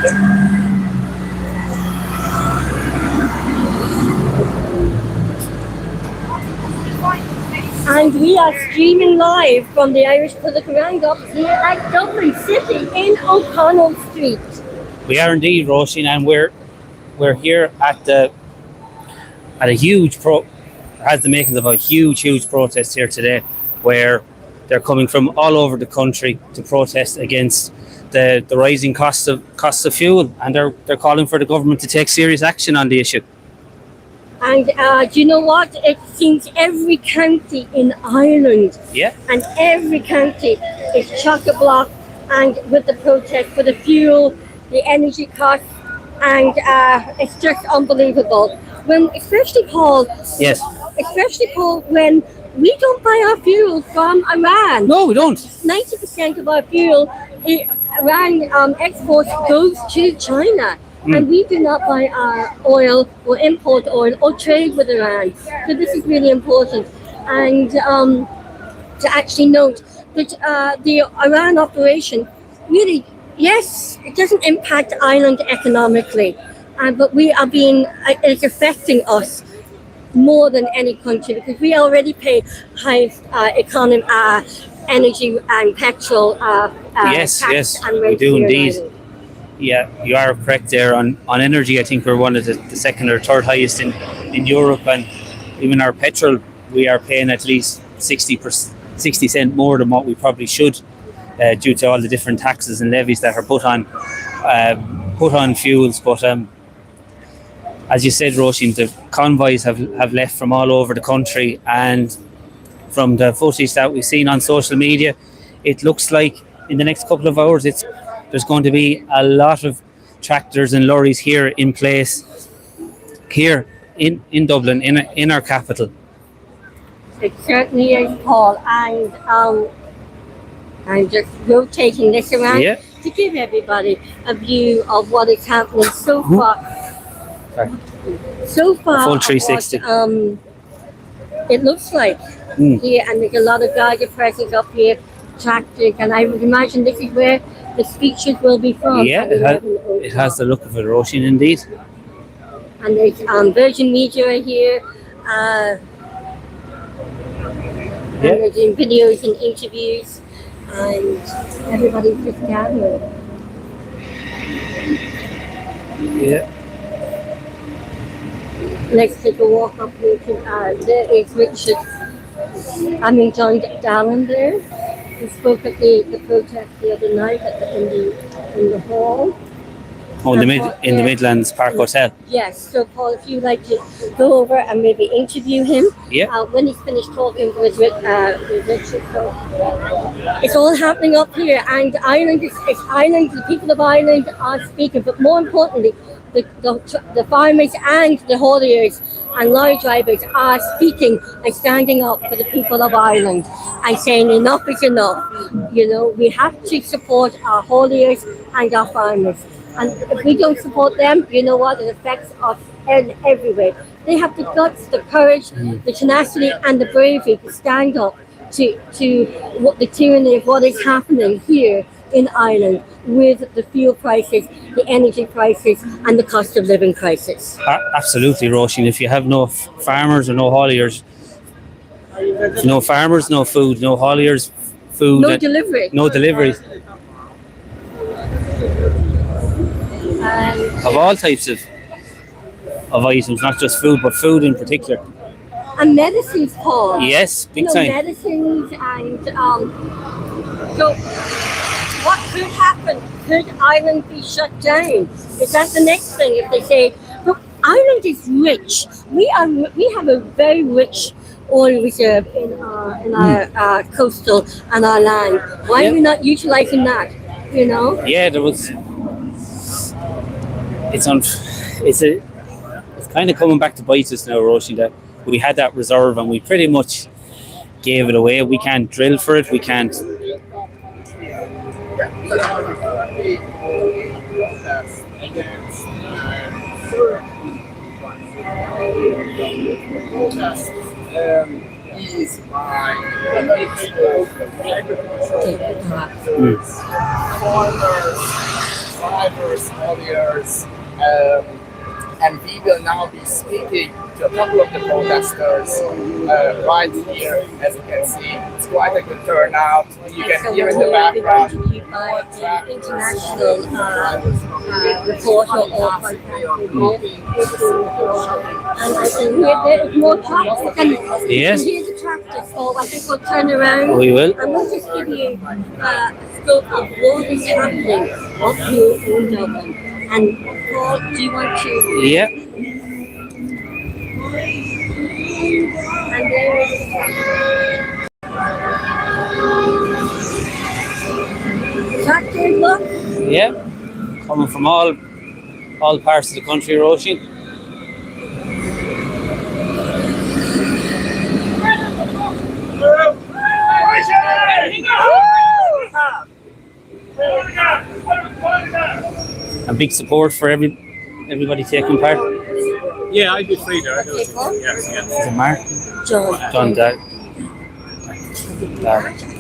And we are streaming live from the Irish Political Roundup here at Dublin City in O'Connell Street. We are indeed, Roisin, and we're here at a huge has the makings of a huge protest here today, where they're coming from all over the country to protest against the rising costs of fuel, and they're calling for the government to take serious action on the issue. And do you know what? It seems every county in Ireland, and every county is chock-a-block, and with the protest for the fuel, the energy costs, and it's just unbelievable. Especially Paul, when we don't buy our fuel from Iran. No, we don't. 90% of our fuel, Iran exports goes to China. And we do not buy our oil or import oil or trade with Iran. So this is really important. And to actually note that the Iran operation really, yes, it doesn't impact Ireland economically, but it's affecting us more than any country, because we already pay highest energy and petrol yes, and we do indeed. Yeah, you are correct there. On energy, I think we're one of the second or third highest in Europe, and even our petrol, we are paying at least 60 cent more than what we probably should, due to all the different taxes and levies that are put on fuels. But as you said, Roisin, the convoys have left from all over the country, and from the footage that we've seen on social media, it looks like in the next couple of hours there's going to be a lot of tractors and lorries here in place here in Dublin, in our capital. It certainly is, Paul, and I'm just rotating this around to give everybody a view of what is happening so far. So far, full 360. It looks like here, and there's a lot of Guardia presence up here, tractors, and I would imagine this is where the speeches will be from. Yeah, it has the look of a Roisin indeed. And there's Virgin Media here. And they're doing videos and interviews, and everybody's just gathering. Yeah. Let's take a walk up here to there is John Durnan there. He spoke at the protest the other night in the hall. Oh, in the Midlands Park Hotel. Yes. So, Paul, if you'd like to go over and maybe interview him, when he's finished talking with Richard. So it's all happening up here, and Ireland the people of Ireland are speaking, but more importantly, the farmers and the hauliers and lorry drivers are speaking and standing up for the people of Ireland and saying enough is enough. You know, we have to support our hauliers and our farmers. And if we don't support them, you know what? It affects us in every way. They have the guts, the courage, the tenacity, and the bravery to stand up to what the tyranny of what is happening here in Ireland with the fuel prices, the energy prices, and the cost of living crisis. Absolutely, Roisin. If you have no farmers or no hauliers, no farmers, no food, no hauliers, food, no deliveries. Of all types of items, not just food, but food in particular. And medicines, Paul. Yes, big time. Medicines, and so what could happen? Could Ireland be shut down? Is that the next thing? If they say, look, Ireland is rich. We have a very rich oil reserve in our coastal and our land. Why are we not utilising that? You know? Yeah, there was. It's kind of coming back to bite us now, Roisin, that we had that reserve and we pretty much gave it away. We can't drill for it. We can't. drivers, hauliers, and we will now be speaking to a couple of the protesters right here. As you can see, it's quite a good turnout. You can hear in the background. International reporter of and I can hear there's more traffic and Yes. hear the tractor, so I think we'll turn around We will. and we'll just give you a scope of what is happening up here in Dublin. And Paul, do you want to? Yeah. And there is tractor, look. Yeah. Coming from all parts of the country, Roisin. And big support for everybody taking part. Yeah, I'd be free there. Okay, Paul. Yes, yes. Is it Mark? John. John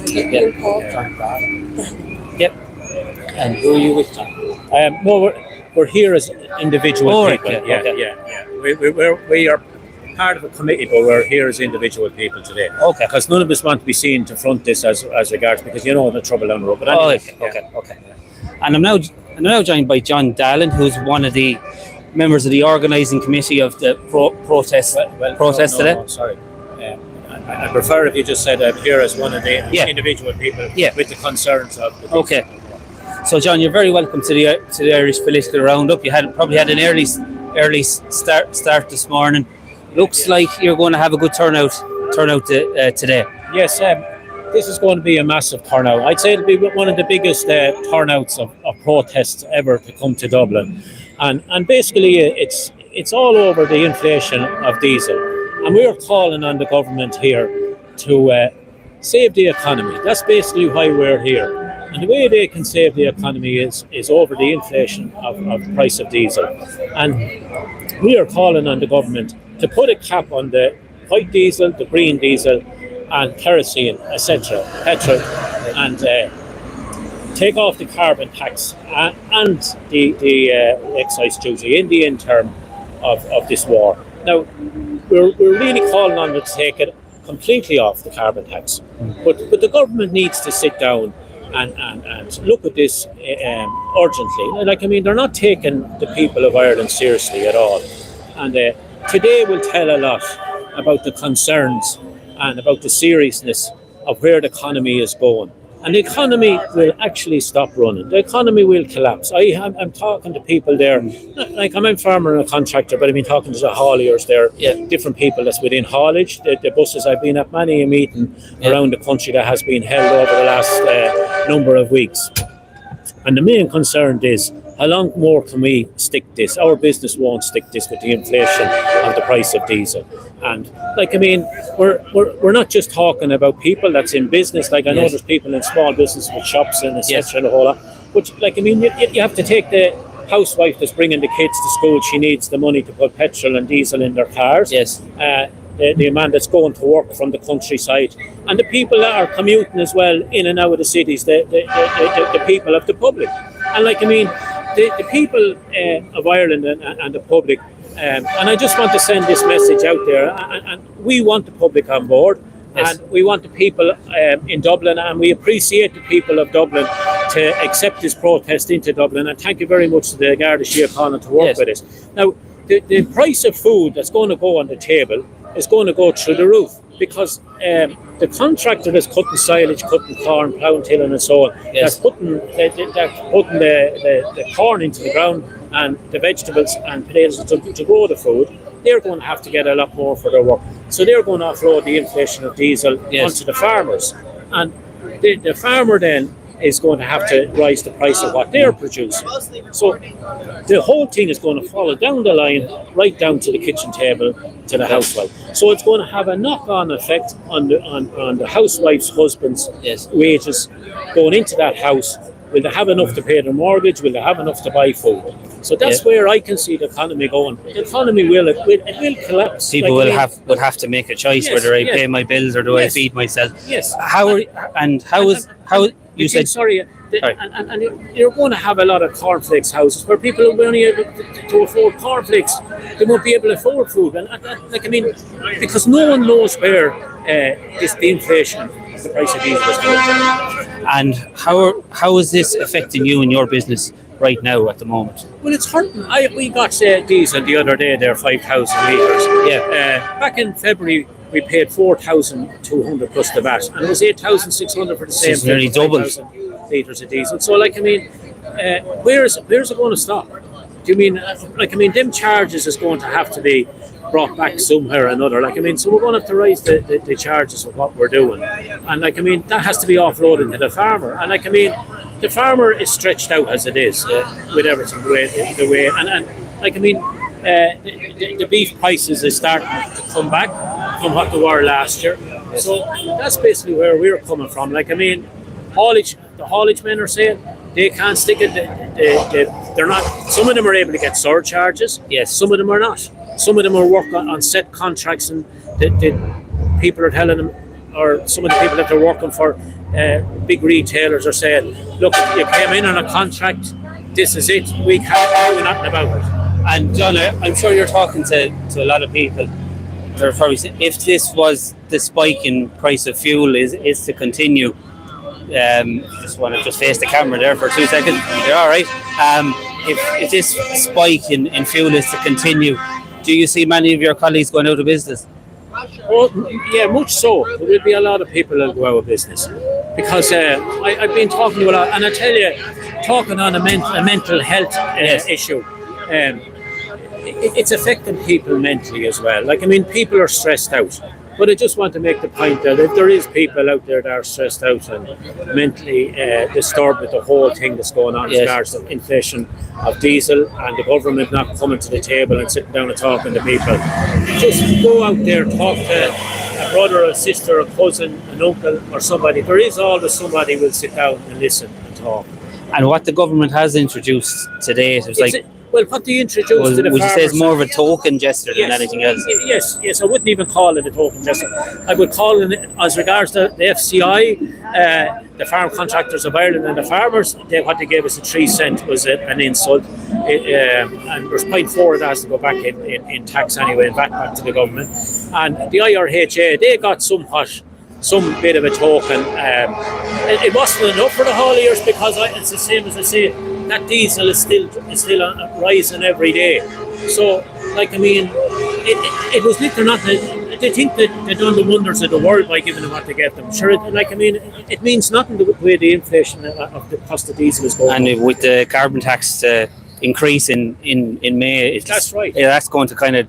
You, Paul. Yep. And who are you with, John? No, we're here as individual Oh, right, people. yeah, Yeah, okay. yeah. We are part of a committee, but we're here as individual people today. Okay. Because none of us want to be seen to front this as regards, because you know the trouble on the road. But Oh, anyway, okay. And I'm now joined by John Durnan, who's one of the members of the organising committee of the protest today. No, sorry. I prefer if you just said I'm here as one of the Yeah. individual people Yeah. with the concerns of the people. Okay. So, John, you're very welcome to the Irish political roundup. You probably had an early start this morning. Looks like you're going to have a good turnout today. Yes, this is going to be a massive turnout. I'd say it'll be one of the biggest turnouts of protests ever to come to Dublin, and basically it's all over the inflation of diesel, and we are calling on the government here to save the economy. That's basically why we're here. And the way they can save the economy is over the inflation of the price of diesel. And we are calling on the government to put a cap on the white diesel, the green diesel, and kerosene, etc., petrol, and take off the carbon tax and the excise duty in the interim of this war. Now, we're really calling on them to take it completely off the carbon tax. But the government needs to sit down and look at this urgently. Like, I mean, they're not taking the people of Ireland seriously at all. And today will tell a lot about the concerns and about the seriousness of where the economy is going. And the economy will actually stop running. The economy will collapse. I'm talking to people there, like I'm a farmer and a contractor, but I've been talking to the hauliers there, different people that's within haulage, the buses. I've been at many a meeting around the country that has been held over the last number of weeks. And the main concern is, how long more can we stick this? Our business won't stick this with the inflation of the price of diesel. And like, I mean, we're not just talking about people that's in business. Like, I know there's people in small business with shops and etc. and the whole lot. But like, I mean, you have to take the housewife that's bringing the kids to school. She needs the money to put petrol and diesel in their cars. Yes. The man that's going to work from the countryside, and the people that are commuting as well in and out of the cities, the people of the public. And like, I mean, the people of Ireland and the public, and I just want to send this message out there, and we want the public on board. Yes. And we want the people in Dublin, and we appreciate the people of Dublin to accept this protest into Dublin, and thank you very much to the Garda Síochána to work with us. Now, the price of food that's going to go on the table is going to go through the roof, because the contractor that's cutting silage, cutting corn, ploughing, tilling and so on, that's putting the corn into the ground and the vegetables and potatoes to grow the food, they're going to have to get a lot more for their work. So they're going to offload the inflation of diesel onto the farmers. And the farmer then is going to have to rise the price of what they're producing. So the whole thing is going to follow down the line, right down to the kitchen table, to the housewife. So it's going to have a knock-on effect on the housewife's husband's wages going into that house. Will they have enough to pay their mortgage? Will they have enough to buy food? So that's where I can see the economy going. The economy will collapse. People would have to make a choice whether I pay my bills or do I feed myself. Yes. How You said sorry, Sorry. and you're going to have a lot of cornflakes houses where people are only able to afford cornflakes. They won't be able to afford food, and like I mean, because no one knows where the inflation of the price of diesel is going. and how is this affecting you and your business right now at the moment? Well, it's hurting. We got diesel the other day. There, 5,000 litres. Yeah. Back in February, we paid 4,200 plus the VAT, and it was 8,600 for the same. It's nearly doubled. 5,000 litres of diesel. So, like I mean, where's it going to stop? Do you mean, like I mean, them charges is going to have to be brought back somewhere or another. Like I mean, so we're going to have to raise the charges of what we're doing, and like I mean, that has to be offloaded to the farmer. And like I mean, the farmer is stretched out as it is with everything the way, and like I mean, the beef prices is starting to come back from what they were last year. So that's basically where we're coming from. Like I mean, the haulage men are saying they can't stick it. They're not. Some of them are able to get surcharges. Yes. Some of them are not. Some of them are working on set contracts, and the people are telling them, or some of the people that they're working for, big retailers are saying, look, you came in on a contract, this is it, we can't do nothing about it. And John, I'm sure you're talking to a lot of people. They're probably saying, if this was the spike in price of fuel is to continue, just want to face the camera there for 2 seconds. You're all right. If this spike in fuel is to continue, do you see many of your colleagues going out of business? Well, yeah, much so. There will be a lot of people that go out of business because I've been talking to a lot, and I tell you, talking on a mental health issue, it's affecting people mentally as well. Like I mean, people are stressed out. But I just want to make the point that if there is people out there that are stressed out and mentally disturbed with the whole thing that's going on as regards to inflation of diesel and the government not coming to the table and sitting down and talking to people, just go out there, talk to a brother, a sister, a cousin, an uncle or somebody. There is always somebody who will sit down and listen and talk. And what the government has introduced today, it was well, what they introduced to the farmers... Would you say it's more of a token gesture than anything else? Yes, I wouldn't even call it a token gesture. I would call it, as regards to the FCI, the Farm Contractors of Ireland and the farmers, what they gave us at 3 cents was an insult. And there's 0.4 that has to go back in tax anyway, and back to the government. And the IRHA, they got some bit of a token. It wasn't enough for the hauliers because it's the same as I say, that diesel is still rising every day. So, like I mean, it was little not. They think that they've done the wonders of the world by giving them what they get them. Sure, like I mean, it means nothing the way the inflation of the cost of diesel is going. And with the carbon tax increase in May, that's right. Yeah, that's going to kind of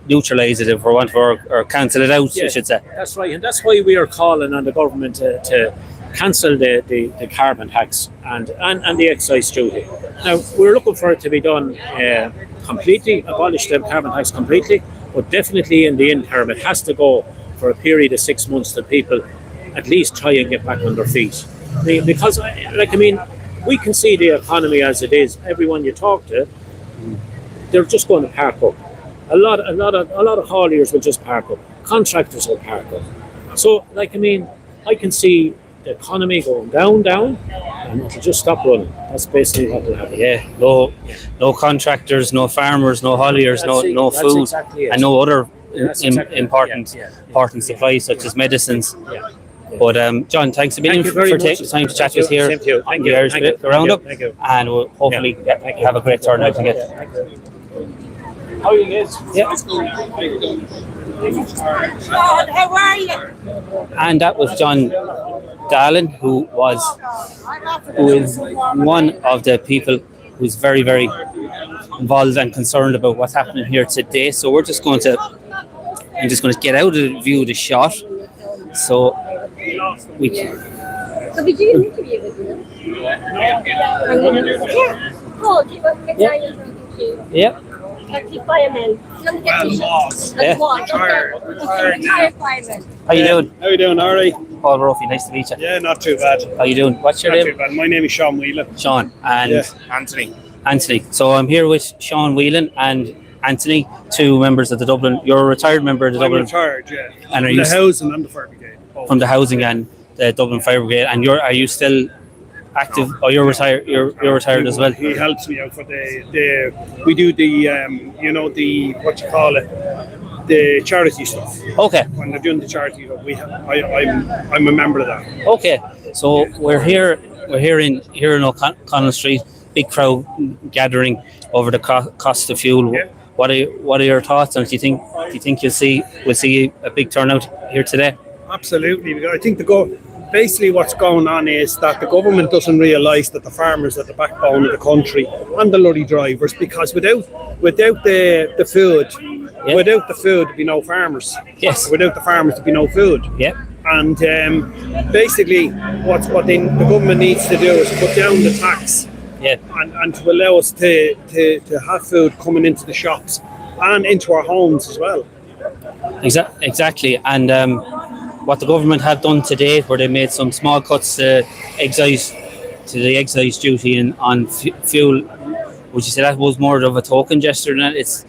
neutralise it, for want of, or cancel it out, I should say. That's right, and that's why we are calling on the government to cancel the carbon tax and the excise duty. Now, we're looking for it to be done completely, abolish the carbon tax completely, but definitely in the interim, it has to go for a period of 6 months that people at least try and get back on their feet. Because, like I mean, we can see the economy as it is. Everyone you talk to, they're just going to park up. A lot of hauliers will just park up. Contractors will park up. So, like I mean, I can see the economy going down, and it'll just stop running. That's basically what will happen. Yeah, no contractors, no farmers, no hauliers, no food, exactly and no other important supplies such as medicines. Yeah. But John, thanks a million for taking the time to chat to us here on the Irish Roundup, and we'll hopefully have a great turnout again. How are you guys? Yeah. How are you? And that was John Durnan, who is one of the people who's very, very involved and concerned about what's happening here today. So I'm just going to get out of the view of the shot, so we can. So we do an interview with you? Yeah. Active fireman. Retired fireman. How you doing? How you doing? All right. Paul Murphy, nice to meet you. Yeah, not too bad. How you doing? What's your Not name? too bad. My name is Sean Whelan. Sean and Anthony. Anthony. So I'm here with Sean Whelan and Anthony, two members of the Dublin. You're a retired member of the I'm Dublin. retired, yeah. And are From you the housing and the fire brigade. from the housing and the Dublin Fire Brigade? And are you still active. Oh, you're retired. You're retired as well. He helps me out for the we do the the what you call it, the charity stuff. Okay. When they're doing the charity stuff, I'm a member of that. Okay. So we're here in O'Connell Street. Big crowd gathering over the cost of fuel. Yeah. What are your thoughts on it? Do you think we'll see a big turnout here today? Absolutely, because I think basically what's going on is that the government doesn't realise that the farmers are the backbone of the country and the lorry drivers, because without the food, Yeah. without the food there'd be no farmers. Yes. Without the farmers there'd be no food. Yeah. And basically what the government needs to do is put down the tax. Yeah. And to allow us to have food coming into the shops and into our homes as well. Exactly. And what the government have done today, where they made some small cuts to the excise duty on fuel, would you say that was more of a token gesture? And it's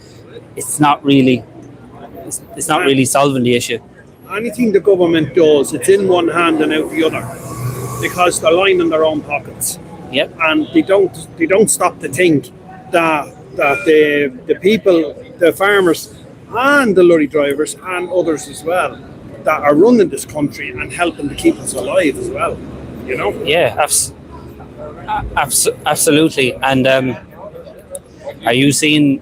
not really solving the issue. Anything the government does, it's in one hand and out the other, because they're lining their own pockets. Yep. And they don't stop to think that the people, the farmers and the lorry drivers and others as well, that are running this country and helping to keep us alive as well, Yeah, absolutely. And are you seeing?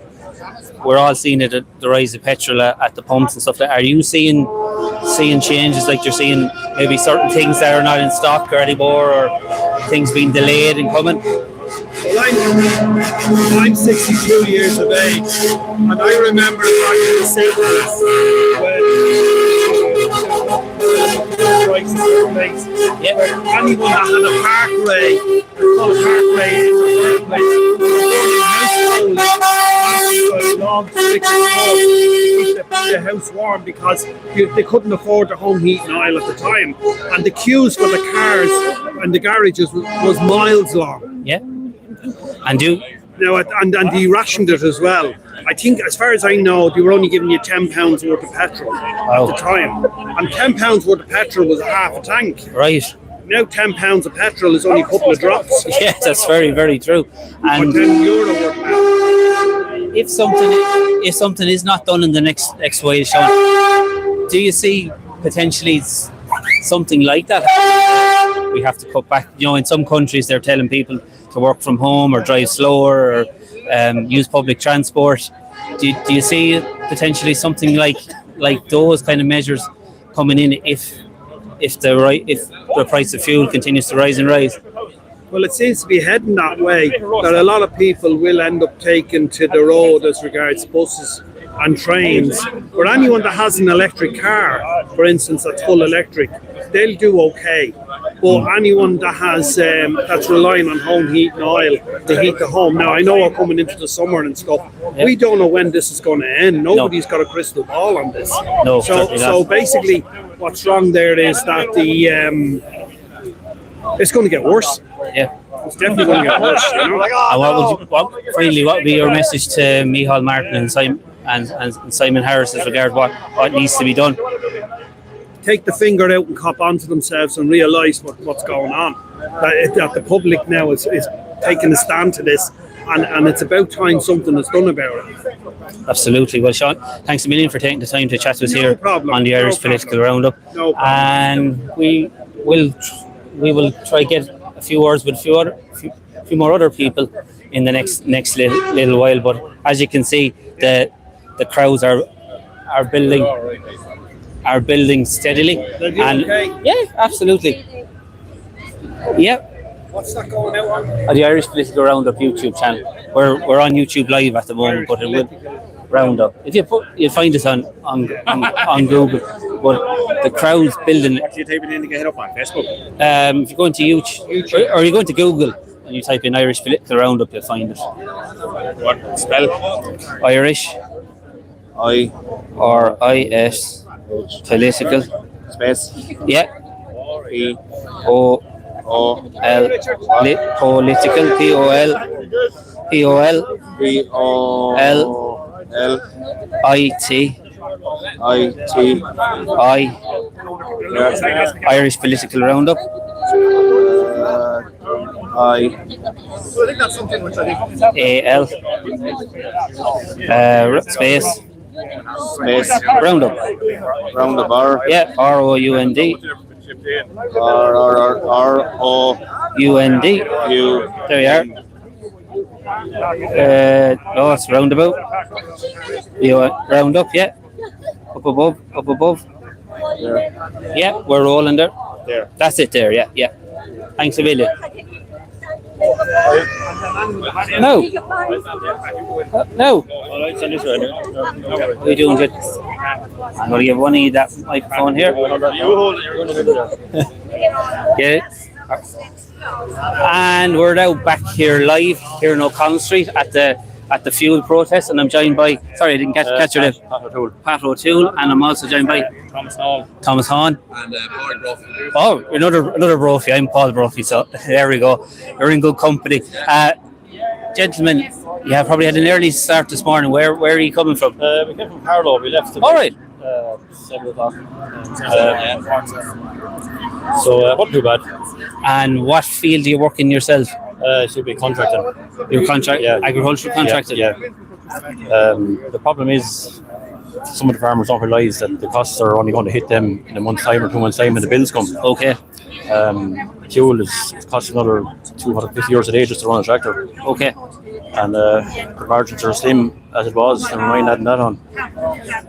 We're all seeing it, the rise of petrol at the pumps and stuff. Are you seeing changes, like you're seeing maybe certain things that are not in stock anymore, or things being delayed and coming? Well, I'm 62 years of age, and I remember back in the 70s when strikes took place. Yep. Where anyone that had a parkway, called a parkway in the keep the house warm, because they couldn't afford the home heating oil at the time, and the queues for the cars and the garages was miles long. Yeah. And And they rationed it as well. I think, as far as I know, they were only giving you £10 worth of petrol at the time, and £10 worth of petrol was half a tank. Right. Now £10 of petrol is only a couple of drops. Yeah, that's very, very true. And But €10 worth of petrol. if something is not done in the next while, Sean, do you see potentially something like that? We have to cut back. In some countries they're telling people to work from home or drive slower or use public transport. Do you see potentially something like those kind of measures coming in if the price of fuel continues to rise and rise? Well, it seems to be heading that way, that a lot of people will end up taking to the road as regards buses and trains. For anyone that has an electric car, for instance, that's full electric, they'll do okay. But anyone that has that's relying on home heating oil to heat the home. Now, I know we're coming into the summer and stuff. Yep. We don't know when this is going to end. Nobody's got a crystal ball on this. No, so basically, what's wrong there is that it's going to get worse. Yeah. It's definitely going to get worse. And what would be your message to Micheál Martin and Simon Harris as regard what needs to be done? Take the finger out and cop onto themselves and realise what's going on. That the public now is taking a stand to this, and it's about time something is done about it. Absolutely. Well, Sean, thanks a million for taking the time to chat to us here on the Irish Political Roundup. No problem. And we will try get a few words with a few more other people in the next little while. But as you can see, the crowds are building steadily. And okay? yeah, absolutely. Yeah. What's that going out on? The Irish Political Roundup YouTube channel. We're on YouTube Live at the moment, but it will Roundup. If you'll find us on Google. But the crowd's building. What are you typing in to get it up on Facebook? If you go into YouTube, or you go into Google and you type in Irish Political Roundup, you'll find it. What spell? Irish. IRIS. Political. Space. Yeah. POL. Political. POL. Irish Political Roundup. A-L space Roundup. Yeah, R-O-U-N-D. R-O-U-N-D. There you are. Oh, it's roundabout. Round up, yeah. Up above. Yeah, we're rolling there. That's it there, yeah. Thanks a million. No. What are you doing, Jit? I'm going to give one of you that microphone here. Yeah. And we're now back here live here in O'Connell Street at the fuel protest, and I'm joined by, sorry, I didn't catch your name. Pat O'Toole, and I'm also joined by Thomas Hawn. And Paul Brophy. Oh, another Brophy. I'm Paul Brophy, so there we go. You're in good company. Gentlemen, you have probably had an early start this morning. Where are you coming from? We came from Carlow. We left all right. 7 o'clock. So not too bad. And what field do you work in yourself? Should be contractor. You're agricultural contractor? Yeah. The problem is some of the farmers don't realise that the costs are only going to hit them in a month's time or 2 months' time when the bills come. Okay. Fuel is costing another €250 a day just to run a tractor. Okay. And the margins are slim as it was, and we're adding that on.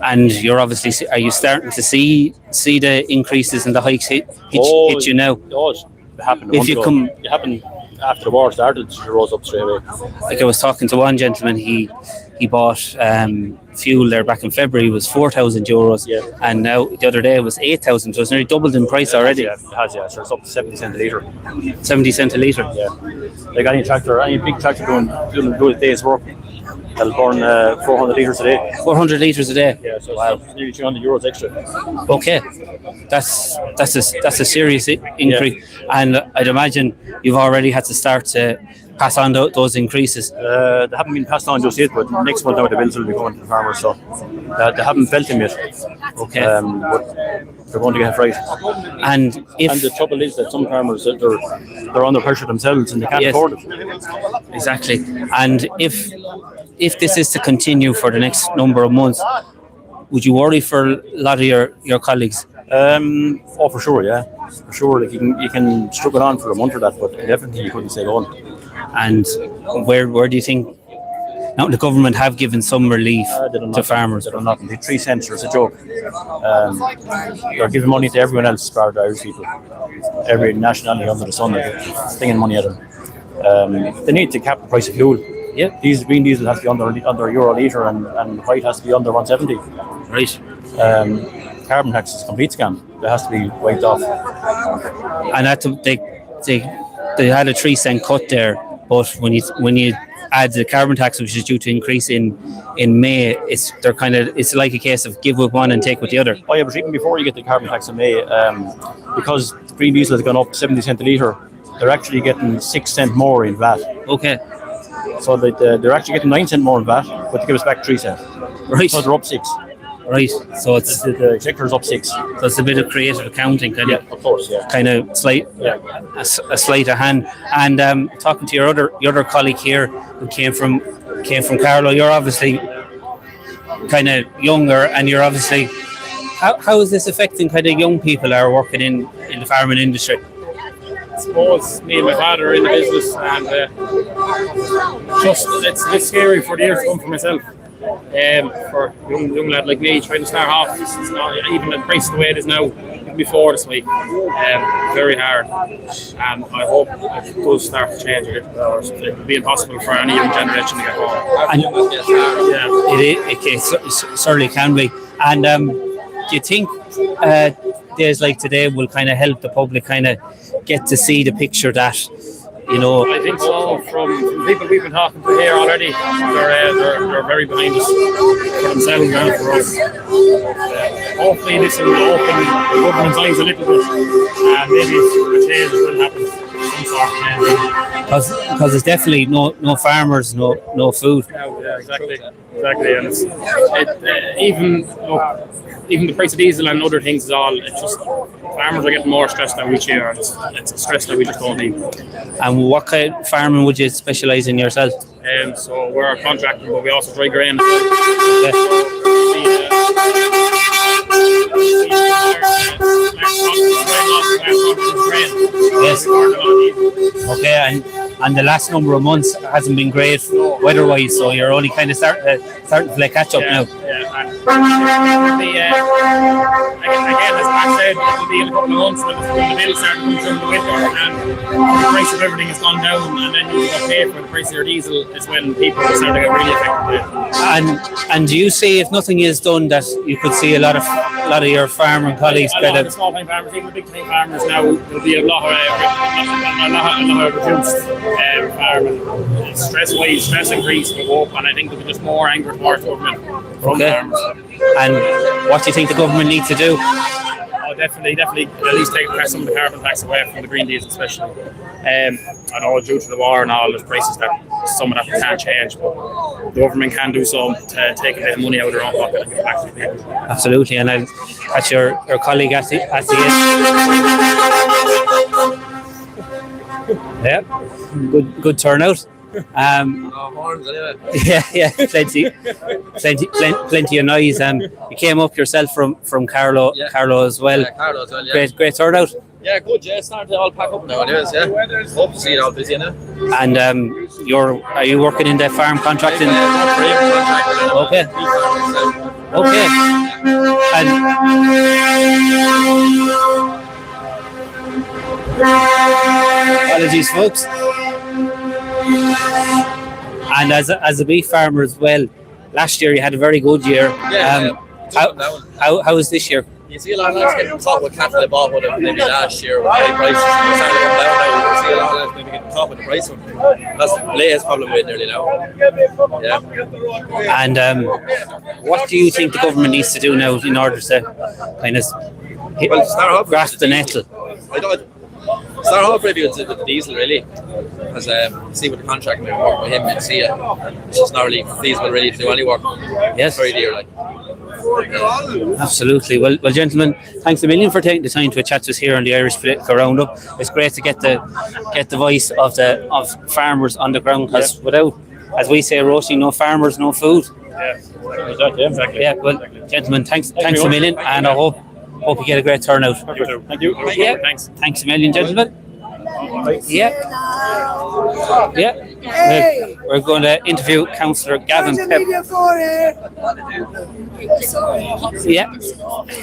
And you're obviously, are you starting to see the increases in the hikes hit you now? Oh, it happened. If you come, it happened after the war started. It rose up straight away. Like I was talking to one gentleman, he bought fuel there back in February. It was €4,000, and now the other day it was 8,000. So it's nearly doubled in price already. Yeah, it has. Yeah, so it's up to 70 cents a litre. 70 cents a litre. Yeah, like any big tractor doing a day's work, they'll burn 400 litres a day. 400 litres a day. Yeah, so it's nearly €300 extra. Okay, that's a serious increase, and I'd imagine you've already had to start to pass on those increases. They haven't been passed on just yet, but next month now the bills will be going to the farmers, so they haven't felt them yet. Okay, but they're going to get it right. And the trouble is that some farmers they're under pressure themselves and they can't afford it. Exactly. And if this is to continue for the next number of months, would you worry for a lot of your colleagues? For sure, yeah. For sure, like you can struggle on for a month or that, but definitely you couldn't stay going. And where do you think? Now the government have given some relief to farmers. They don't nothing. The 3 cents is a joke. They're giving money to everyone else, bar the Irish people. Every nationality under the sun, they're stinging money at them. They need to cap the price of fuel. Yeah, green diesel has to be under €1 a litre, and white has to be under 170. Right. Carbon tax is a complete scam. It has to be wiped off. And they had a 3 cent cut there, but when you add the carbon tax, which is due to increase in May, it's like a case of give with one and take with the other. Oh yeah, but even before you get the carbon tax in May, because green diesel has gone up 70 cents a litre, they're actually getting 6 cents more in VAT. Okay. So they're actually getting 9 cents more in VAT, but they give us back 3 cents. Right. So they're up 6. Right. So it's the exchequer's up 6. So it's a bit of creative accounting, kind of. Of course, yeah. Kind of slight, a sleight of hand. And talking to your other colleague here who came from Carlow, you're obviously kind of younger, and you're obviously. How is this affecting kind of young people that are working in the farming industry? I suppose me and my father are in the business, and it's a bit scary for the years to come for myself. For a young lad like me trying to start off, it's not even the price the way it is now, even before this week. Very hard, and I hope it does start to change it, or it will be impossible for any young generation to get home. And it certainly can be. And do you think days like today will kind of help the public kind of get to see the picture that, you know? I think so. From people we've been talking to here already, they're very behind us for themselves and for us. Hopefully this will open the government's eyes a little bit, and maybe a change will happen. Because it's definitely no farmers, no food. Yeah, exactly. And even the price of diesel and other things is all. It's just farmers are getting more stressed now each year. It's a stress that we just don't need. And what kind of farming would you specialise in yourself? So we're a contractor, but we also dry grain. Yes. Okay, and the last number of months hasn't been great weather-wise, so you're only kind of starting to play catch-up now. Again, as Mark said, it'll be in a couple of months when the bills start coming through the winter and the price of everything has gone down, and then you go pay for the price of your diesel is when people start to get really affected. And do you see, if nothing is done, that you could see a lot of your farmer colleagues a lot of the small time farmers, even the big time farmers now, there'll be a lot of reduced farming. Stress increase will go up, and I think there'll be just more anger towards government from farmers. And what do you think the government needs to do? Oh, definitely at least take some of the carbon tax away from the green diesel especially. And all due to the war and all, there's prices that some of that can't change, but the government can do so to take a bit of money out of their own pocket and give it back to the people. Absolutely, and that's your colleague at the end. Yeah, good turnout. Yeah, plenty of noise. You came up yourself from Carlow as well. Yeah, Carlow as well. Yeah. Great turnout. Yeah, good. Yeah, starting to all pack up now. Anyways, yeah. Hope to see it all busy now. And are you working in the farm contracting? Okay. And apologies, folks. And as a beef farmer as well, last year you had a very good year. How was this year? You see a lot of lads getting caught with cattle they bought with it maybe last year with high prices. They started to come down now. You see a lot of lads maybe getting caught with the price of them. That's the latest problem with nearly now. Yeah. And what do you think the government needs to do now in order to kind of grasp the nettle? Start off maybe with the diesel really, because see what the contract may work with him and see it. It's just not really feasible really to do any work. Yes. It's very dear like. Absolutely. Well, gentlemen, thanks a million for taking the time to chat to us here on the Irish Political Roundup. It's great to get the voice of farmers on the ground, because without, as we say, roasting, no farmers, no food. Yeah, exactly. Yeah. Well, gentlemen, thanks a million, and I hope you get a great turnout. Thank you. Yeah. Thanks a million, gentlemen. Yeah. We're going to interview Councillor Gavin Pepper.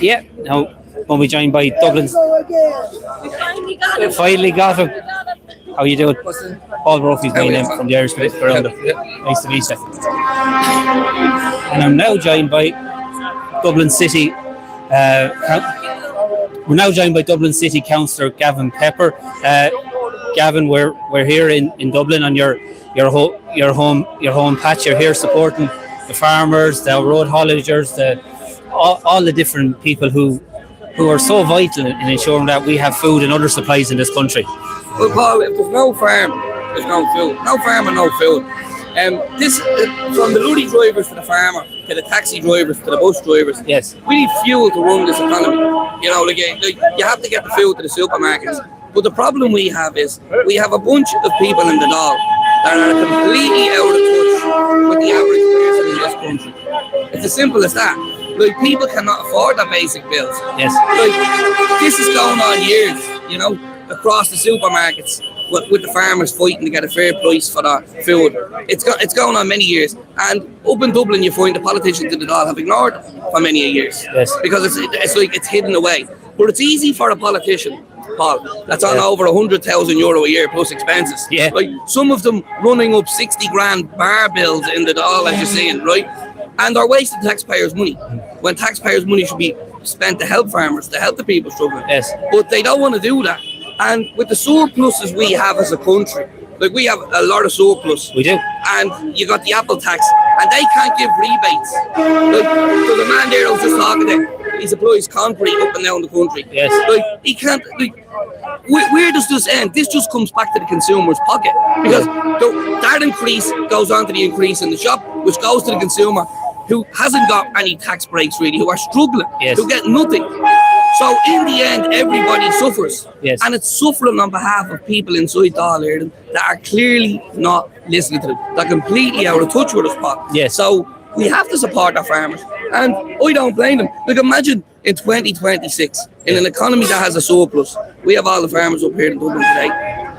Yeah. Now, when we joined by Dublin. Finally got him. How are you doing? Paul Brophy's my name from the Irish Political Roundup. Nice to meet you. And I'm now joined by Dublin City. We're now joined by Dublin City Councillor Gavin Pepper. Gavin, we're here in Dublin on your home patch. You're here supporting the farmers, the road haulagers, all the different people who are so vital in ensuring that we have food and other supplies in this country. Well, Paul, if there's no farm, there's no food. No farm and no food. This from the lorry drivers to the farmer, to the taxi drivers, to the bus drivers. Yes. We need fuel to run this economy. You know, like you have to get the food to the supermarkets. But the problem we have is we have a bunch of people in the Dáil that are completely out of touch with the average person in this country. It's as simple as that. Like, people cannot afford their basic bills. Yes. Like, this is going on years, you know, across the supermarkets with the farmers fighting to get a fair price for their food. It's going on many years. And up in Dublin, you find the politicians in the Dáil have ignored it for many years. Yes. Because it's like it's hidden away. But it's easy for a politician, Paul, that's on over €100,000 a year plus expenses. Yeah. Like, some of them running up 60 grand bar bills in the Dáil, as you're saying, right? And they're wasting taxpayers' money, when taxpayers' money should be spent to help farmers, to help the people struggling. Yes. But they don't want to do that. And with the surpluses we have as a country, like, we have a lot of surplus. We do. And you got the Apple tax, and they can't give rebates. Like, so the man there I was just talking to, he supplies concrete up and down the country. Yes. Like, he can't. Like, where does this end? This just comes back to the consumer's pocket, because that increase goes on to the increase in the shop, which goes to the consumer who hasn't got any tax breaks really, who are struggling, who get nothing. So in the end, everybody suffers, and it's suffering on behalf of people inside Dáil Ireland that are clearly not listening to them. They're completely out of touch with us, Paul. So we have to support our farmers, and I don't blame them. Like, imagine in 2026, in an economy that has a surplus, we have all the farmers up here in Dublin today.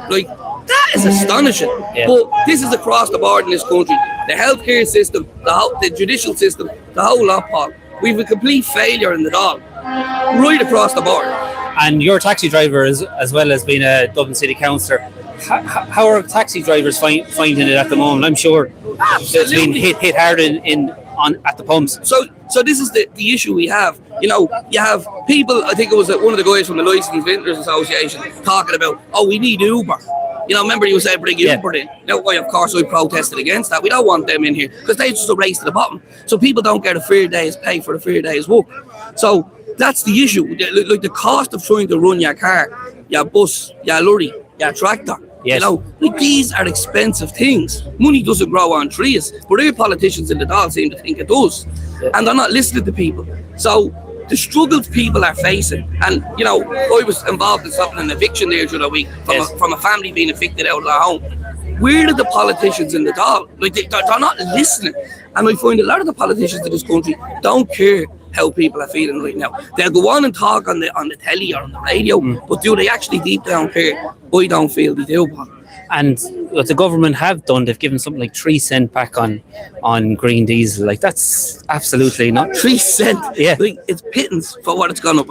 Like, that is astonishing. But this is across the board in this country. The healthcare system, the judicial system, the whole lot, Paul. We've a complete failure in the Dáil, right across the board. And you're a taxi driver as well as being a Dublin City Councillor. How are taxi drivers finding it at the moment? I'm sure it's been hit hard at the pumps. So this is the issue we have. You know, you have people, I think it was one of the guys from the Licensed Vendors Association talking about, we need Uber. You know, remember you said bring Uber in. Now, of course, I protested against that. We don't want them in here because they just a race to the bottom. So people don't get a fair day's pay for a fair day's work. So that's the issue. Like the cost of trying to run your car, your bus, your lorry, your tractor. You know, like these are expensive things. Money doesn't grow on trees, but our politicians in the Dáil seem to think it does. And they're not listening to people. So the struggles people are facing, and you know, I was involved in stopping an eviction there the other week from a family being evicted out of their home. Where are the politicians in the Dáil? Like they're not listening, and I find a lot of the politicians in this country don't care how people are feeling right now. They'll go on and talk on the telly or on the radio, but do they actually deep down care? I don't feel they do, Paul. And what the government have done, they've given something like 3 cents back on green diesel. Like, that's absolutely not 3 cents. Like, it's pittance for what it's gone up.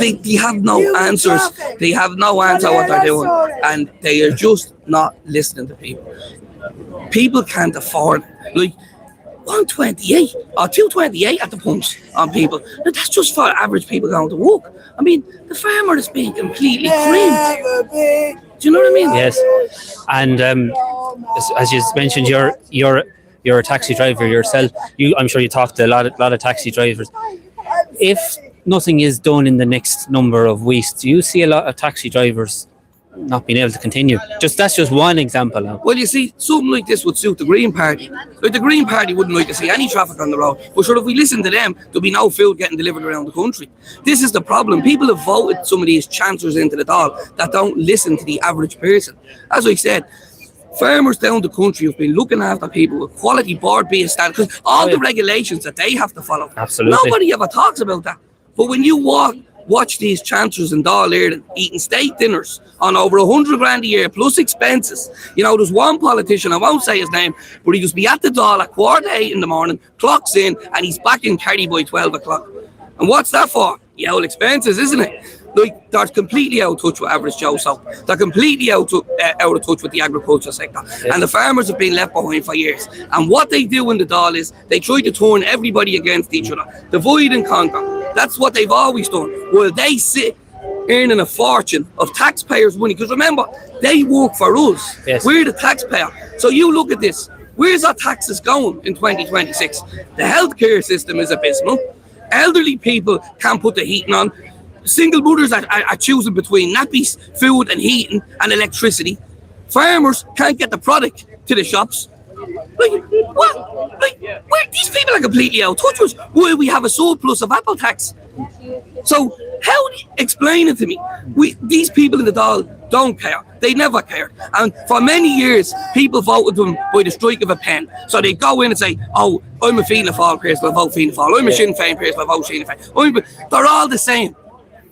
They have no answers. They have no answer what they're doing, and they are just not listening to people. People can't afford it. Like 128 or 228 at the pumps on people. Now, that's just for average people going to work. I mean, the farmer is being completely creamed. Do you know what I mean? Yes. And as you mentioned, you're a taxi driver yourself. I'm sure you talk to a lot of taxi drivers. If nothing is done in the next number of weeks, do you see a lot of taxi drivers not being able to continue? That's just one example now. Well, you see, something like this would suit the Green Party. Like, the Green Party wouldn't like to see any traffic on the road. But sure, if we listen to them, there'll be no food getting delivered around the country. This is the problem. People have voted some of these chancellors into the Dáil that don't listen to the average person. As I said, farmers down the country have been looking after people with quality board-based standards, because all the regulations that they have to follow. Absolutely. Nobody ever talks about that. But when you watch these chancellors in Dáil Ireland eating state dinners on over 100 grand a year plus expenses. You know, there's one politician, I won't say his name, but he just be at the Dáil at 8:15 in the morning, clocks in, and he's back in Kerry by 12 o'clock. And what's that for? Yeah, well, expenses, isn't it? Like, they're completely out of touch with average Joe Soap. They're completely out of touch with the agriculture sector. And the farmers have been left behind for years. And what they do in the Dáil is they try to turn everybody against each other. Divide and conquer. That's what they've always done. Well, they sit earning a fortune of taxpayers' money. Because remember, they work for us. Yes. We're the taxpayer. So you look at this. Where's our taxes going in 2026? The healthcare system is abysmal. Elderly people can't put the heating on. Single mothers are choosing between nappies, food and heating and electricity. Farmers can't get the product to the shops. Like, what? Like, these people are completely out of touch with us. Why we have a surplus of apple tax? So how do you explain it to me? These people in the Dáil don't care. They never cared. And for many years, people voted them by the strike of a pen. So they go in and say, I'm a Fianna Fáil person, I vote Fianna Fáil. I'm a Sinn Féin person, I vote Sinn Féin. They're all the same.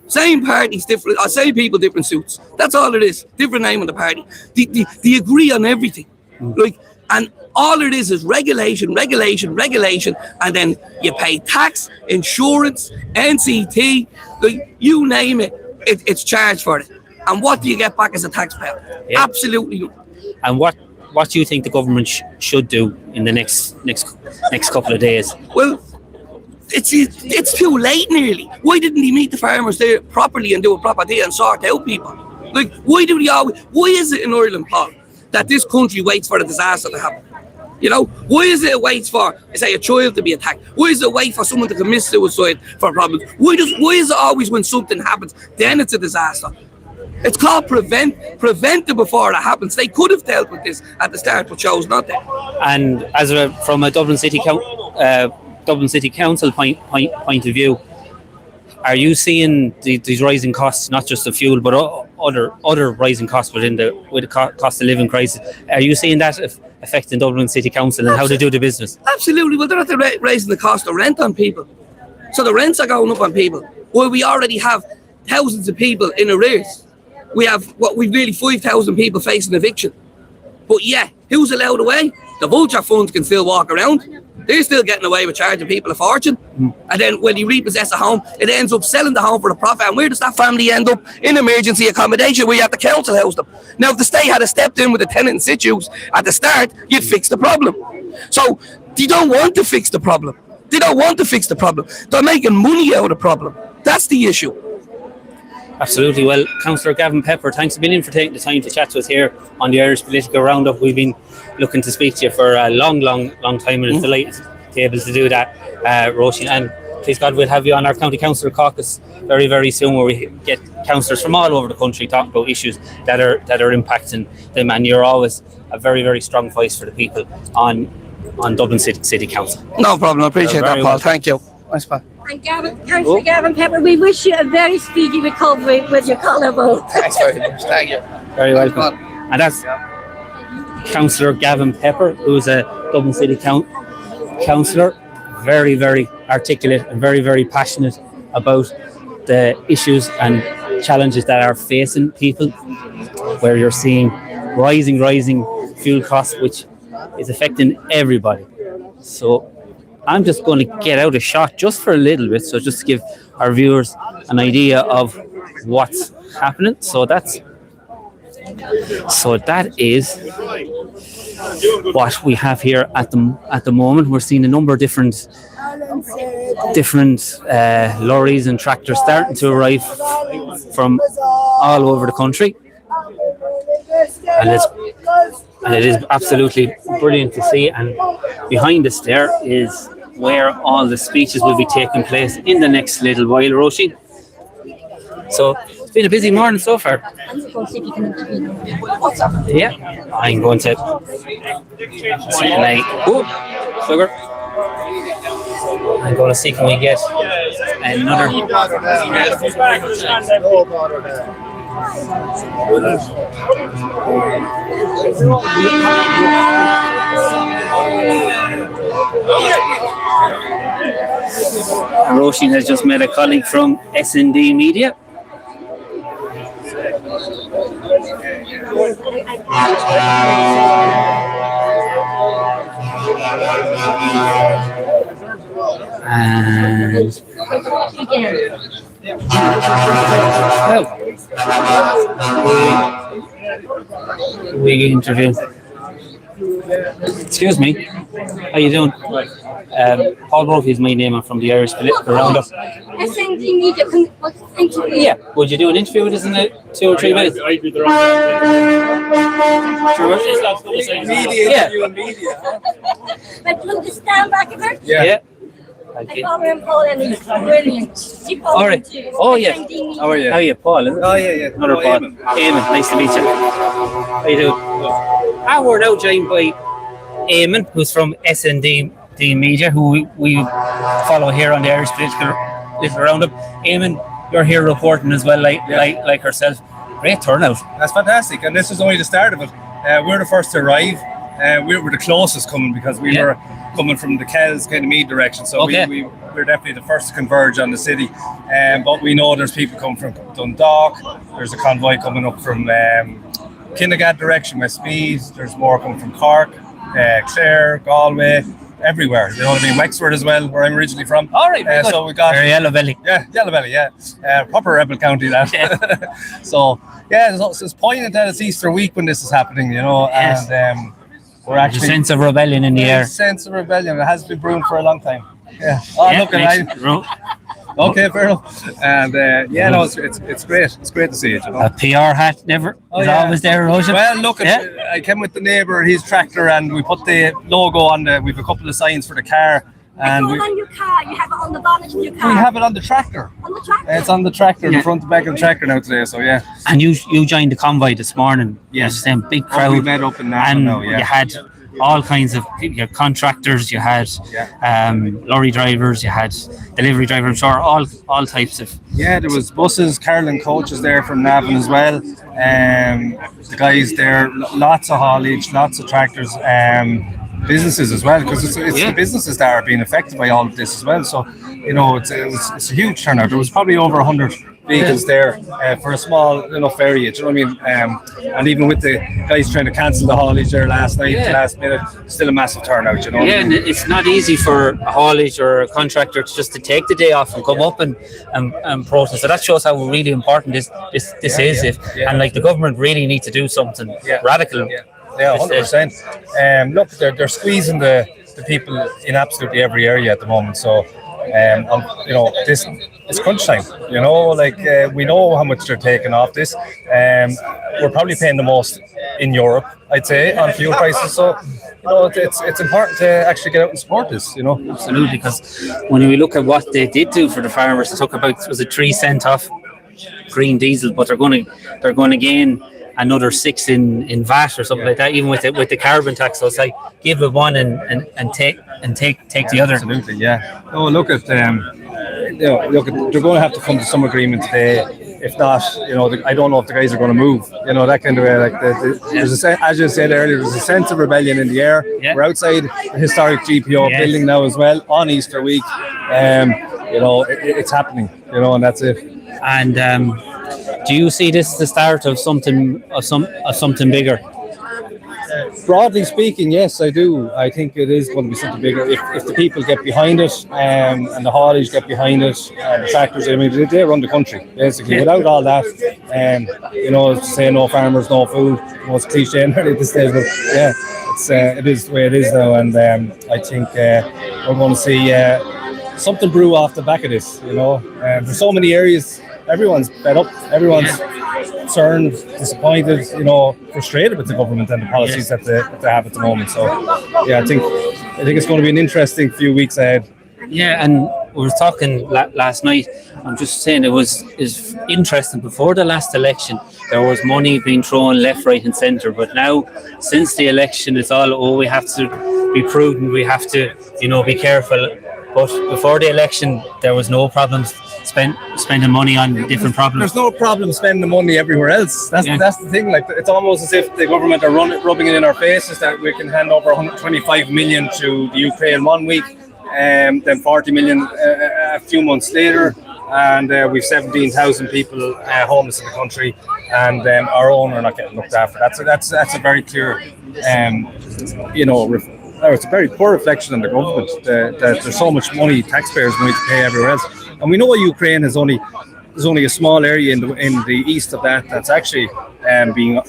Same parties, different, same people, different suits. That's all it is. Different name on the party. They agree on everything. Like, and all it is regulation, and then you pay tax, insurance, NCT, like, you name it, it's charged for it. And what do you get back as a taxpayer? Yeah. Absolutely nothing. And what do you think the government should do in the next couple of days? Well, it's too late nearly. Why didn't he meet the farmers there properly and do a proper day and sort out people? Like, why is it in Ireland, Paul, that this country waits for a disaster to happen? You know, why is it waits for, say, a child to be attacked? Why is it wait for someone to commit suicide for problems? Why is it always when something happens, then it's a disaster? It's called prevent it before it happens. They could have dealt with this at the start, but chose not to. And from a Dublin City Council point of view, are you seeing these rising costs, not just of fuel, but other rising costs with the cost of living crisis? Are you seeing that affecting Dublin City Council and how they do the business? Absolutely. Well, they're not raising the cost of rent on people, so the rents are going up on people. Well, we already have thousands of people in arrears. We've nearly 5,000 people facing eviction. But yeah, who's allowed away? The vulture funds can still walk around. They're still getting away with charging people a fortune. And then when you repossess a home, it ends up selling the home for a profit. And where does that family end up? In emergency accommodation, where you have the council house them. Now, if the state had stepped in with the tenant in situ at the start, you'd fix the problem. So they don't want to fix the problem. They're making money out of the problem. That's the issue. Absolutely. Well, Councillor Gavin Pepper, thanks a million for taking the time to chat to us here on the Irish Political Roundup. We've been looking to speak to you for a long time, and it's delightful to be able to do that, Roisin. And please God, we'll have you on our County Councillor Caucus very, very soon, where we get councillors from all over the country talk about issues that are impacting them. And you're always a very, very strong voice for the people on Dublin City Council. No problem. I appreciate that, Paul. Thank you. Nice, Paul. And Councillor Gavin Pepper, we wish you a very speedy recovery with your collarbone. Thanks very much. Thank you. Very welcome. And that's Councillor Gavin Pepper, who's a Dublin City councillor, very, very articulate and very, very passionate about the issues and challenges that are facing people, where you're seeing rising fuel costs, which is affecting everybody. So I'm just going to get out a shot just for a little bit, so just to give our viewers an idea of what's happening. So that is what we have here at the moment. We're seeing a number of different lorries and tractors starting to arrive from all over the country, and it is absolutely brilliant to see. And behind us there is where all the speeches will be taking place in the next little while, Roisin. So it's been a busy morning so far. Yeah, I'm going to sugar. I'm going to see can we get another. Roisin has just met a colleague from S&D Media. And we interview. Excuse me. How you doing? Paul Brophy is my name. I'm from the Irish Political Roundup. SND Media. Yeah. Would you do an interview with us in 2 or 3 minutes? I'd be there. Yeah. But look, just stand back a bit. Yeah. I call him Paul, and he's brilliant. All right. Oh, yeah. How are you? How are you, Paul? Oh, yeah. Another Paul. Eamon, nice to meet you. How you doing? We're now joined by Eamon, who's from S&D Media, who we follow here on the Irish Political Roundup. Eamon, you're here reporting as well, like herself. Great turnout. That's fantastic, and this is only the start of it. We're the first to arrive. We were the closest coming because we were coming from the Kells kind of Meath direction, so we're definitely the first to converge on the city. But we know there's people coming from Dundalk. There's a convoy coming up from Kinnegad direction, Westmeath. There's more coming from Cork, Clare, Galway, everywhere. You know what I mean? Wexford as well, where I'm originally from. All right, so we got Yellow Belly. Yeah, Yellow Belly. Yeah, proper rebel county that. So yeah, it's poignant that it's Easter week when this is happening. You know, yes. And we're actually a sense of rebellion in the air. A sense of rebellion. It has been brewing for a long time. Yeah. Look at okay, fair enough. And it's great. It's great to see it. You know? A PR hat is always there, Roisin. Well, look, I came with the neighbour, his tractor, and we put the logo on. We've a couple of signs for the car. And it's all on your car. You have it on the bonnet of your car. we have it on the tractor. On the tractor. It's on the tractor, the front and back of the tractor now today. So yeah. And you joined the convoy this morning. Yes. Same big We crowd. met up in National And now. Yeah. you had all kinds of your contractors. You had lorry drivers. You had delivery drivers. I'm sure all types of. Yeah, there was buses, Carlin coaches there from Navan as well. The guys there, lots of haulage, lots of tractors, businesses as well, because it's the businesses that are being affected by all of this as well. So, you know, it's a huge turnout. There was probably over 100 vehicles there for a small enough area. Do you know what I mean? And even with the guys trying to cancel the haulage there last night, the last minute, still a massive turnout. You know. Yeah, and it's not easy for a haulage or a contractor just to take the day off and come up and protest. So that shows how really important this is. And like the government really need to do something radical. Yeah, 100%. Look, they're squeezing the people in absolutely every area at the moment. So, you know, this it's crunch time. You know, like we know how much they're taking off this. We're probably paying the most in Europe, I'd say, on fuel prices. So, you know, it's important to actually get out and support this. You know, absolutely, because when we look at what they did do for the farmers, they took about 3 cents off green diesel, but they're going to gain another 6 in VAT or something like that, even with the carbon tax. So it's like give it one and take the other. Absolutely, yeah. Oh, look at they're going to have to come to some agreement today. If not, you know, I don't know if the guys are going to move. You know, that kind of way. Like there's as you said earlier, there's a sense of rebellion in the air. Yeah. We're outside the historic GPO building now as well on Easter week. You know, it's happening. You know, and that's it. And do you see this the start of something bigger? Broadly speaking, yes, I do. I think it is going to be something bigger if the people get behind it, and the haulage get behind it, and the tractors. I mean, they run the country basically. Without all that, you know, say no farmers, no food. Most cliche at this stage, but yeah, it is the way it is now, and I think we're going to see something brew off the back of this. You know, there's so many areas. Everyone's fed up. Everyone's concerned, disappointed, you know, frustrated with the government and the policies that they have at the moment. So, yeah, I think it's going to be an interesting few weeks ahead. Yeah, and we were talking last night. I'm just saying is interesting. Before the last election, there was money being thrown left, right, and centre. But now, since the election, it's all we have to be prudent. We have to, you know, be careful. But before the election, there was no problems spending money on different problems. There's no problem spending the money everywhere else. That's the thing. Like, it's almost as if the government are rubbing it in our faces that we can hand over 125 million to the Ukraine 1 week, then 40 million a few months later, and we've 17,000 people homeless in the country, and our own are not getting looked after. That's a very clear, you know. It's a very poor reflection on the government that there's so much money, taxpayers' money to pay everywhere else. And we know Ukraine is only a small area in the east of that's actually being,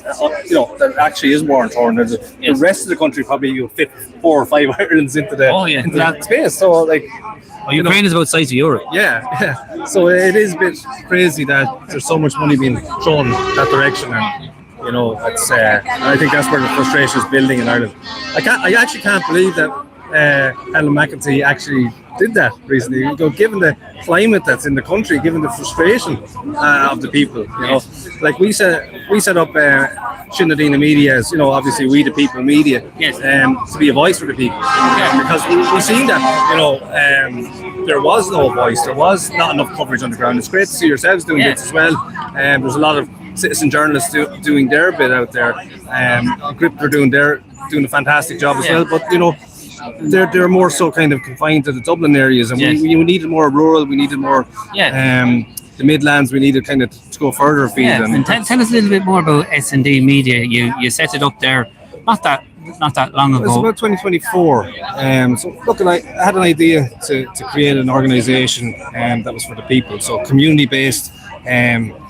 you know, that actually is war torn. The rest of the country probably you'll fit 4 or 5 Irelands into that space. So like, Ukraine is about the size of Europe. Yeah. So it is a bit crazy that there's so much money being thrown that direction, and you know, it's. I think that's where the frustration is building in Ireland. I actually can't believe that Helen McEntee actually did that recently. You know, given the climate that's in the country, given the frustration of the people, you know, like we set up Shinadina Media as, you know, obviously we the people media, to be a voice for the people, because we've seen that, you know, there was no voice, there was not enough coverage on the ground. It's great to see yourselves doing bits as well. There's a lot of citizen journalists doing their bit out there. Grip are doing a fantastic job as well, but you know, they're more so kind of confined to the Dublin areas, and we needed more rural, we needed more the Midlands, we needed kind of to go further afield. And tell us a little bit more about S&D Media. You set it up there not that long ago. It's about 2024. So look, I had an idea to create an organisation that was for the people, so community based,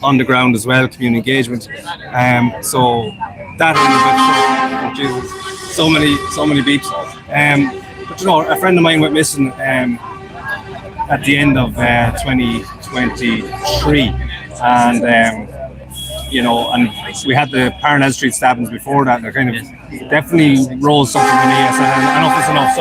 on the ground as well, community engagement. So that in a bit, so many beeps. But you know, a friend of mine went missing at the end of 2023, and you know, and we had the Parnell Street stabbings before that. They're kind of definitely rose something in me. I said, enough is enough.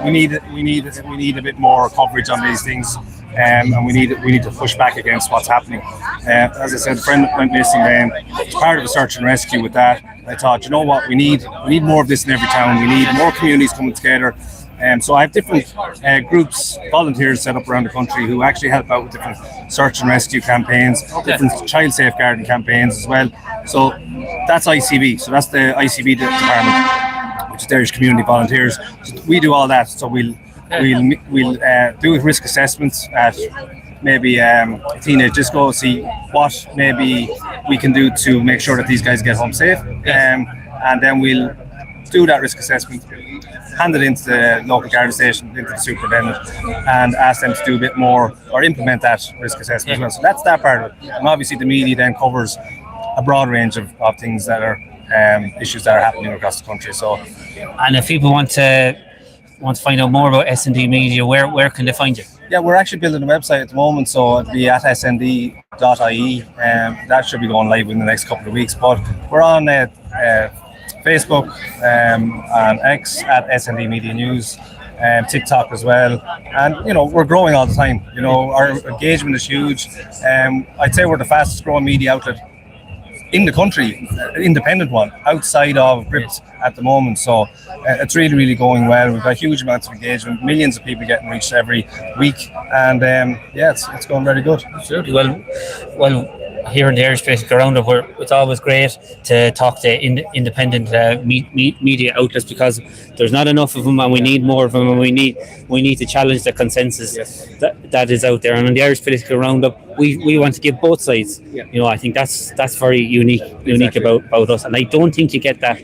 we need a bit more coverage on these things. And we need to push back against what's happening. As I said, a friend went missing. It's part of the search and rescue. With that, I thought, you know what, we need more of this in every town. We need more communities coming together. So I have different groups, volunteers set up around the country who actually help out with different search and rescue campaigns, different child safeguarding campaigns as well. So that's ICB. So that's the ICB department, which is the Irish Community Volunteers. So we do all that. So we'll do risk assessments at maybe teenage disco, see what maybe we can do to make sure that these guys get home safe, and then we'll do that risk assessment, hand it into the local guard station, into the superintendent, and ask them to do a bit more or implement that risk assessment as well. So that's that part of it. And obviously the media then covers a broad range of things that are issues that are happening across the country. So, and if people want to find out more about S&D Media, where can they find you? Yeah, we're actually building a website at the moment, so it'll be at snd.ie, and that should be going live in the next couple of weeks. But we're on Facebook and X at S&D Media News, TikTok as well, and we're growing all the time. Our engagement is huge. I'd say we're the fastest growing media outlet in the country, independent one, outside of Grips at the moment. So it's really going well. We've got huge amounts of engagement, millions of people getting reached every week, and it's going very good. Absolutely. Well, here in the Irish Political Roundup, it's always great to talk to independent media outlets, because there's not enough of them, and we need more of them, and we need to challenge the consensus that is out there. And on the Irish Political Roundup, we want to give both sides. I think that's very unique about us, and I don't think you get that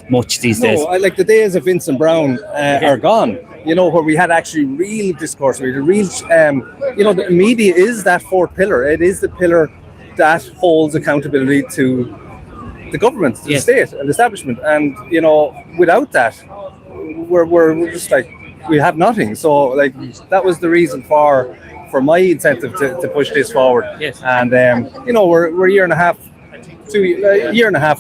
much these days. No, like the days of Vincent Brown are gone. Where we had actually real discourse, we had a real, the media is that fourth pillar. It is the pillar that holds accountability to the government, to the state and the establishment. And, without that, we're just like, we have nothing. So that was the reason for my incentive to push this forward. Yes. And, we're a year and a half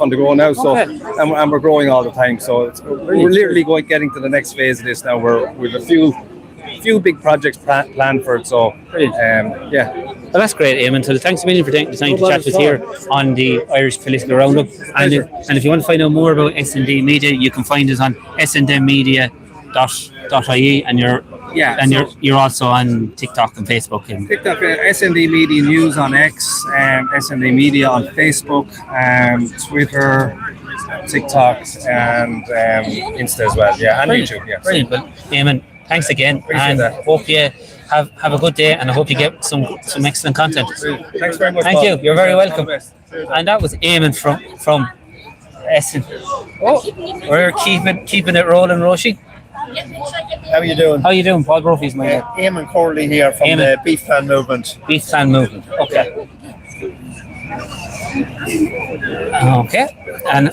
on the go now, so and we're growing all the time. So we're literally getting to the next phase of this now. We're with a few big projects planned for it. So well, that's great, Eamon. So thanks a million for taking the time to chat with us here on the Irish Political Roundup. And if you want to find out more about S&D Media, you can find us on sndmedia.ie, and you're also on TikTok and Facebook. And TikTok, S&D Media News on X, S&D Media on Facebook, Twitter, TikTok, and Insta as well. Yeah, and YouTube. Yeah. Brilliant. Well, Eamon, thanks again. Appreciate that. Hope you have a good day, and I hope you get some excellent content. Thanks very much. Thank you. You're very welcome. And that was Eamon from Essen. We're keeping it rolling, Roshi. How are you doing? How you doing? Paul Brophy's my name. Eamon Corley here from the Beef Plan Movement. Beef Plan Movement. Okay. And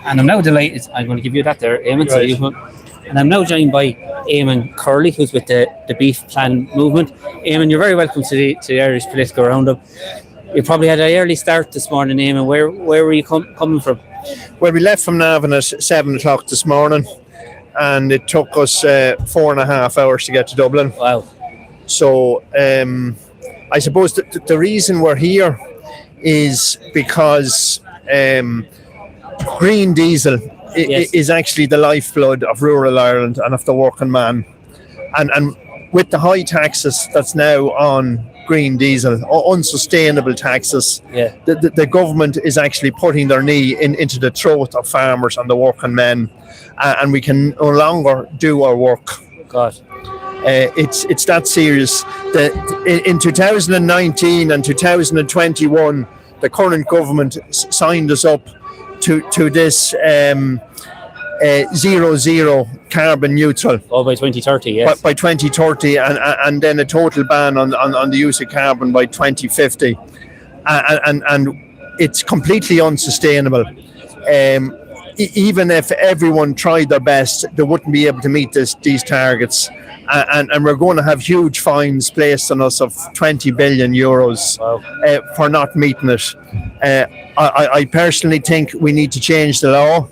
I'm now delighted. I'm going to give you that there, Eamon. Right. So and I'm now joined by Eamon Curley, who's with the Beef Plan Movement. Eamon, you're very welcome to the Irish Political Roundup. You probably had an early start this morning, Eamon. Where were you coming from? Well, we left from Navan at 7 o'clock this morning, and it took us 4.5 hours to get to Dublin. Wow. So I suppose the reason we're here is because green diesel is actually the lifeblood of rural Ireland and of the working man. And with the high taxes that's now on green diesel, unsustainable taxes, the government is actually putting their knee into the throat of farmers and the working men, and we can no longer do our work. God. It's that serious. In 2019 and 2021, the current government signed us up to this 0 carbon neutral. Oh, by 2030, yes. By 2030, and then a total ban on the use of carbon by 2050, and it's completely unsustainable. Even if everyone tried their best, they wouldn't be able to meet these targets, and we're going to have huge fines placed on us of 20 billion euros for not meeting it. I personally think we need to change the law,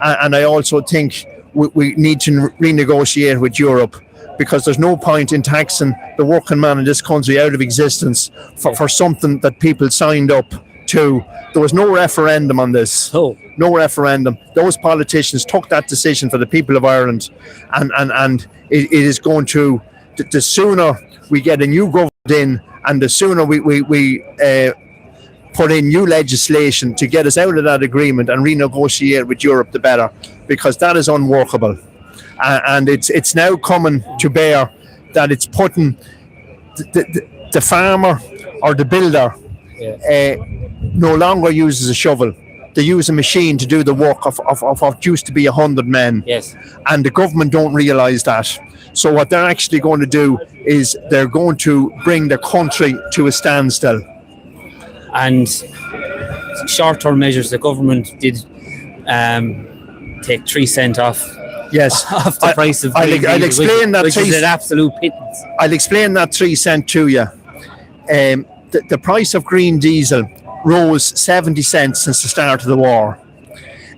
and I also think we need to renegotiate with Europe, because there's no point in taxing the working man in this country out of existence for something that people signed up to. There was no referendum on this. No referendum. Those politicians took that decision for the people of Ireland, and it is going to, the sooner we get a new government in, and the sooner we put in new legislation to get us out of that agreement and renegotiate with Europe, the better, because that is unworkable. And it's now coming to bear that it's putting the farmer or the builder no longer uses a shovel. They use a machine to do the work of what used to be 100 men. Yes. And the government don't realise that. So what they're actually going to do is they're going to bring the country to a standstill. And short-term measures, the government did take 3 cents off. Yes, off the price of I'll explain that. Which is an absolute pittance. I'll explain that 3 cents to you. The price of green diesel rose 70 cents since the start of the war.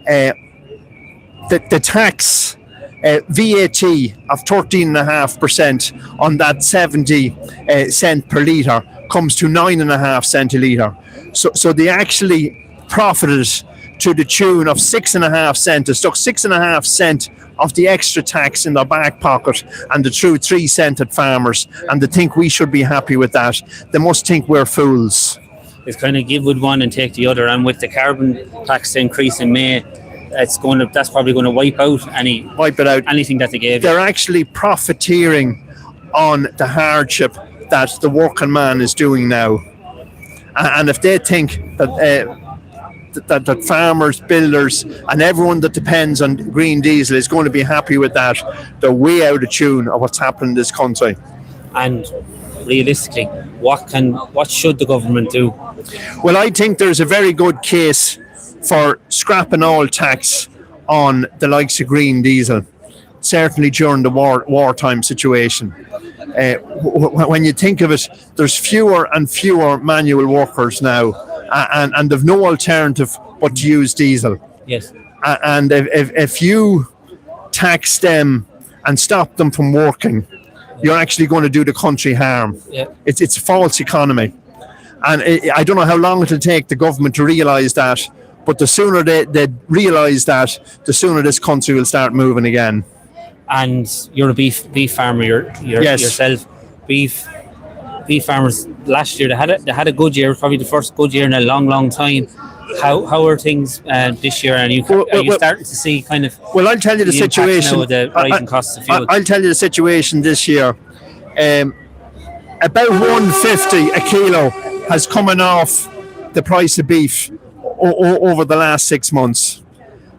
The tax, VAT of 13.5% on that 70 cent per litre comes to 9.5 cents a litre. So they actually profited to the tune of 6.5 cents. They stuck 6.5 cents of the extra tax in their back pocket, and they threw 3 cents at farmers, and they think we should be happy with that. They must think we're fools. It's kind of give with one and take the other, and with the carbon tax increase in May, that's probably going to wipe out anything that they gave. They're actually profiteering on the hardship that the working man is doing now, and if they think that farmers, builders, and everyone that depends on green diesel is going to be happy with that, they're way out of tune of what's happening in this country. And realistically, what should the government do? Well, I think there's a very good case for scrapping all tax on the likes of green diesel, certainly during the wartime situation. When you think of it, there's fewer and fewer manual workers now, and they've no alternative but to use diesel. Yes. And if you tax them and stop them from working, you're actually going to do the country harm. Yeah. It's a false economy. And I don't know how long it'll take the government to realise that, but the sooner they realise that, the sooner this country will start moving again. And you're a beef farmer Yes. yourself. Beef farmers last year they had a good year, probably the first good year in a long time. How are things this year? And are you starting to see kind of? Well, I'll tell you the situation. With the rising costs of fuel. I'll tell you the situation this year. About 150 a kilo has coming off the price of beef over the last 6 months.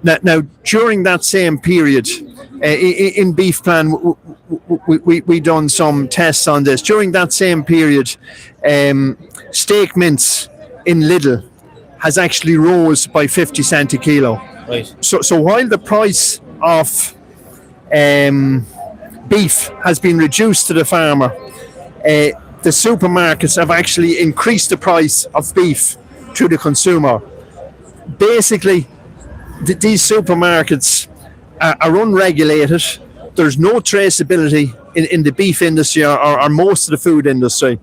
Now during that same period, in Beef Plan, we done some tests on this. During that same period, steak mince in Lidl has actually rose by 50 cents a kilo. Right. So while the price of beef has been reduced to the farmer, the supermarkets have actually increased the price of beef to the consumer. Basically, these supermarkets are unregulated. There's no traceability in the beef industry or most of the food industry.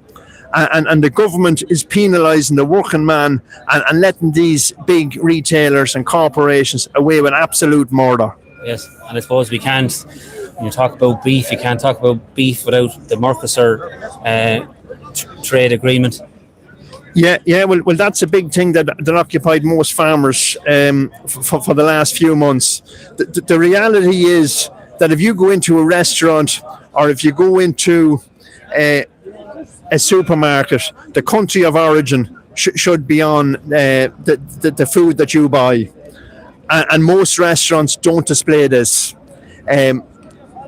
And the government is penalising the working man and letting these big retailers and corporations away with absolute murder. Yes, and I suppose we can't, when you talk about beef, you can't talk about beef without the Mercosur trade agreement. Yeah. Well, that's a big thing that occupied most farmers for the last few months. The reality is that if you go into a restaurant or if you go into a supermarket, the country of origin should be on the food that you buy, and most restaurants don't display this.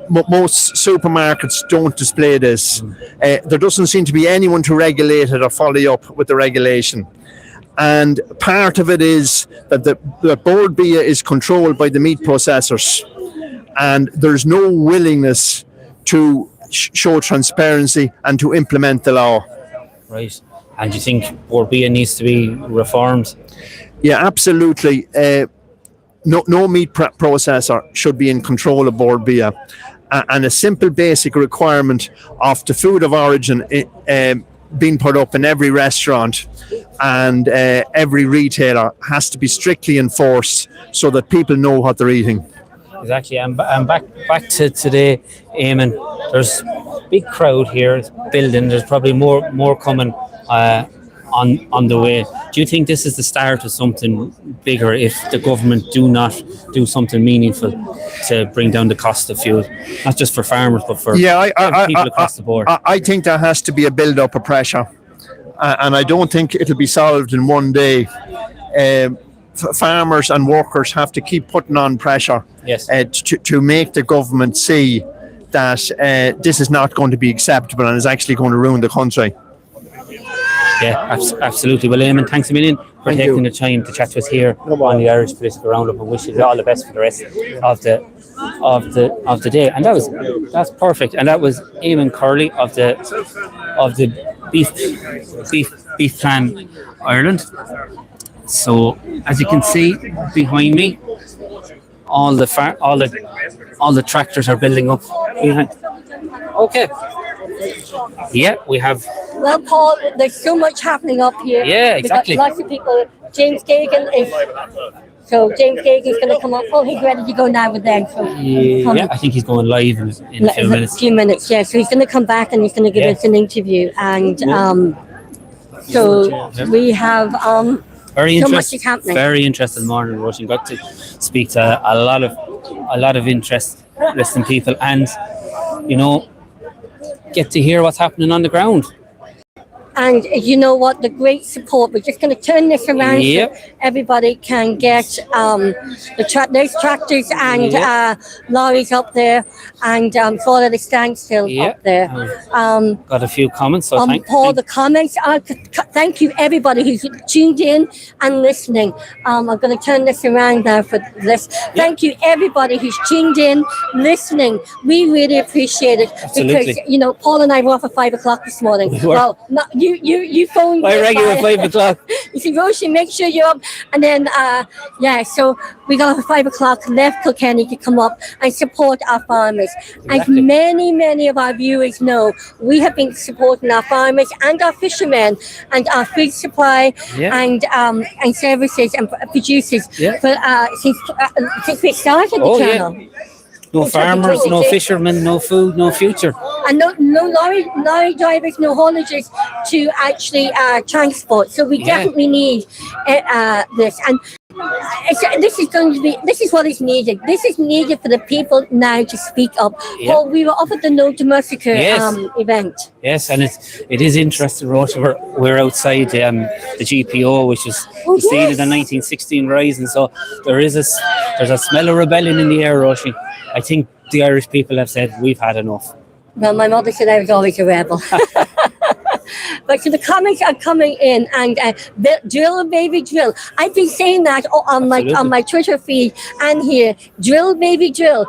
Most supermarkets don't display this. There doesn't seem to be anyone to regulate it or follow up with the regulation. And part of it is that the board bia is controlled by the meat processors, and there's no willingness to show transparency and to implement the law. Right. And do you think board bia needs to be reformed? Yeah, absolutely. no meat processor should be in control of Board Bia. And a simple basic requirement of the food of origin being put up in every restaurant and every retailer has to be strictly enforced so that people know what they're eating. Exactly, and back to today, Eamon. There's a big crowd here. It's building. There's probably more coming on the way. Do you think this is the start of something bigger if the government do not do something meaningful to bring down the cost of fuel, not just for farmers but for people across the board? I think there has to be a build-up of pressure, and I don't think it'll be solved in one day. Farmers and workers have to keep putting on pressure to make the government see that this is not going to be acceptable and is actually going to ruin the country. Yeah, absolutely. Well, Eamon, thanks a million for taking the time to chat to us here on the Irish Political Roundup, and wish you all the best for the rest of the day. And that's perfect. And that was Eamon Curley of the Beef Plan Ireland. So as you can see behind me, all the tractors are building up behind. Okay. Yeah, we have. Well, Paul, there's so much happening up here. Yeah, exactly. We've got lots of people. James Gagan is going to come up. Oh, he's ready to go now with them. So yeah, I think he's going live in a few minutes. A few minutes, yeah. So he's going to come back and he's going to give us an interview. And so we have very so much is happening. Very interesting morning, Russian. Got to speak to a lot of interesting people, and get to hear what's happening on the ground. And you know what? The great support. We're just going to turn this around so everybody can get there's tractors and lorries up there, and sort of the standstill up there. Got a few comments. So Paul, the comments are. Thank you, everybody who's tuned in and listening. I'm going to turn this around now for this. Thank you, everybody who's tuned in, listening. We really appreciate it. Absolutely. Because Paul and I were up at 5 o'clock this morning. Well, not you phoned me. I rang you at 5 o'clock. You said, Roisin, make sure you're up. And then, so we got up at 5 o'clock, left Kilkenny to come up and support our farmers. Exactly. As many of our viewers know, we have been supporting our farmers and our fishermen and our food supply and services and producers since we started the channel. No farmers, no fishermen, no food, no future. And no lorry drivers, no haulages to actually transport. So we definitely need this. And this is what is needed. This is needed for the people now to speak up. Well, we were up at the No to Massacre event. Yes, and it is interesting, Rosa. We're outside the GPO, which is the seat of the 1916 Rising. So there's a smell of rebellion in the air, Roshi. I think the Irish people have said we've had enough. Well, my mother said I was always a rebel. But so the comments are coming in, and drill, baby, drill. I've been saying that on my Twitter feed and here. Drill, baby, drill.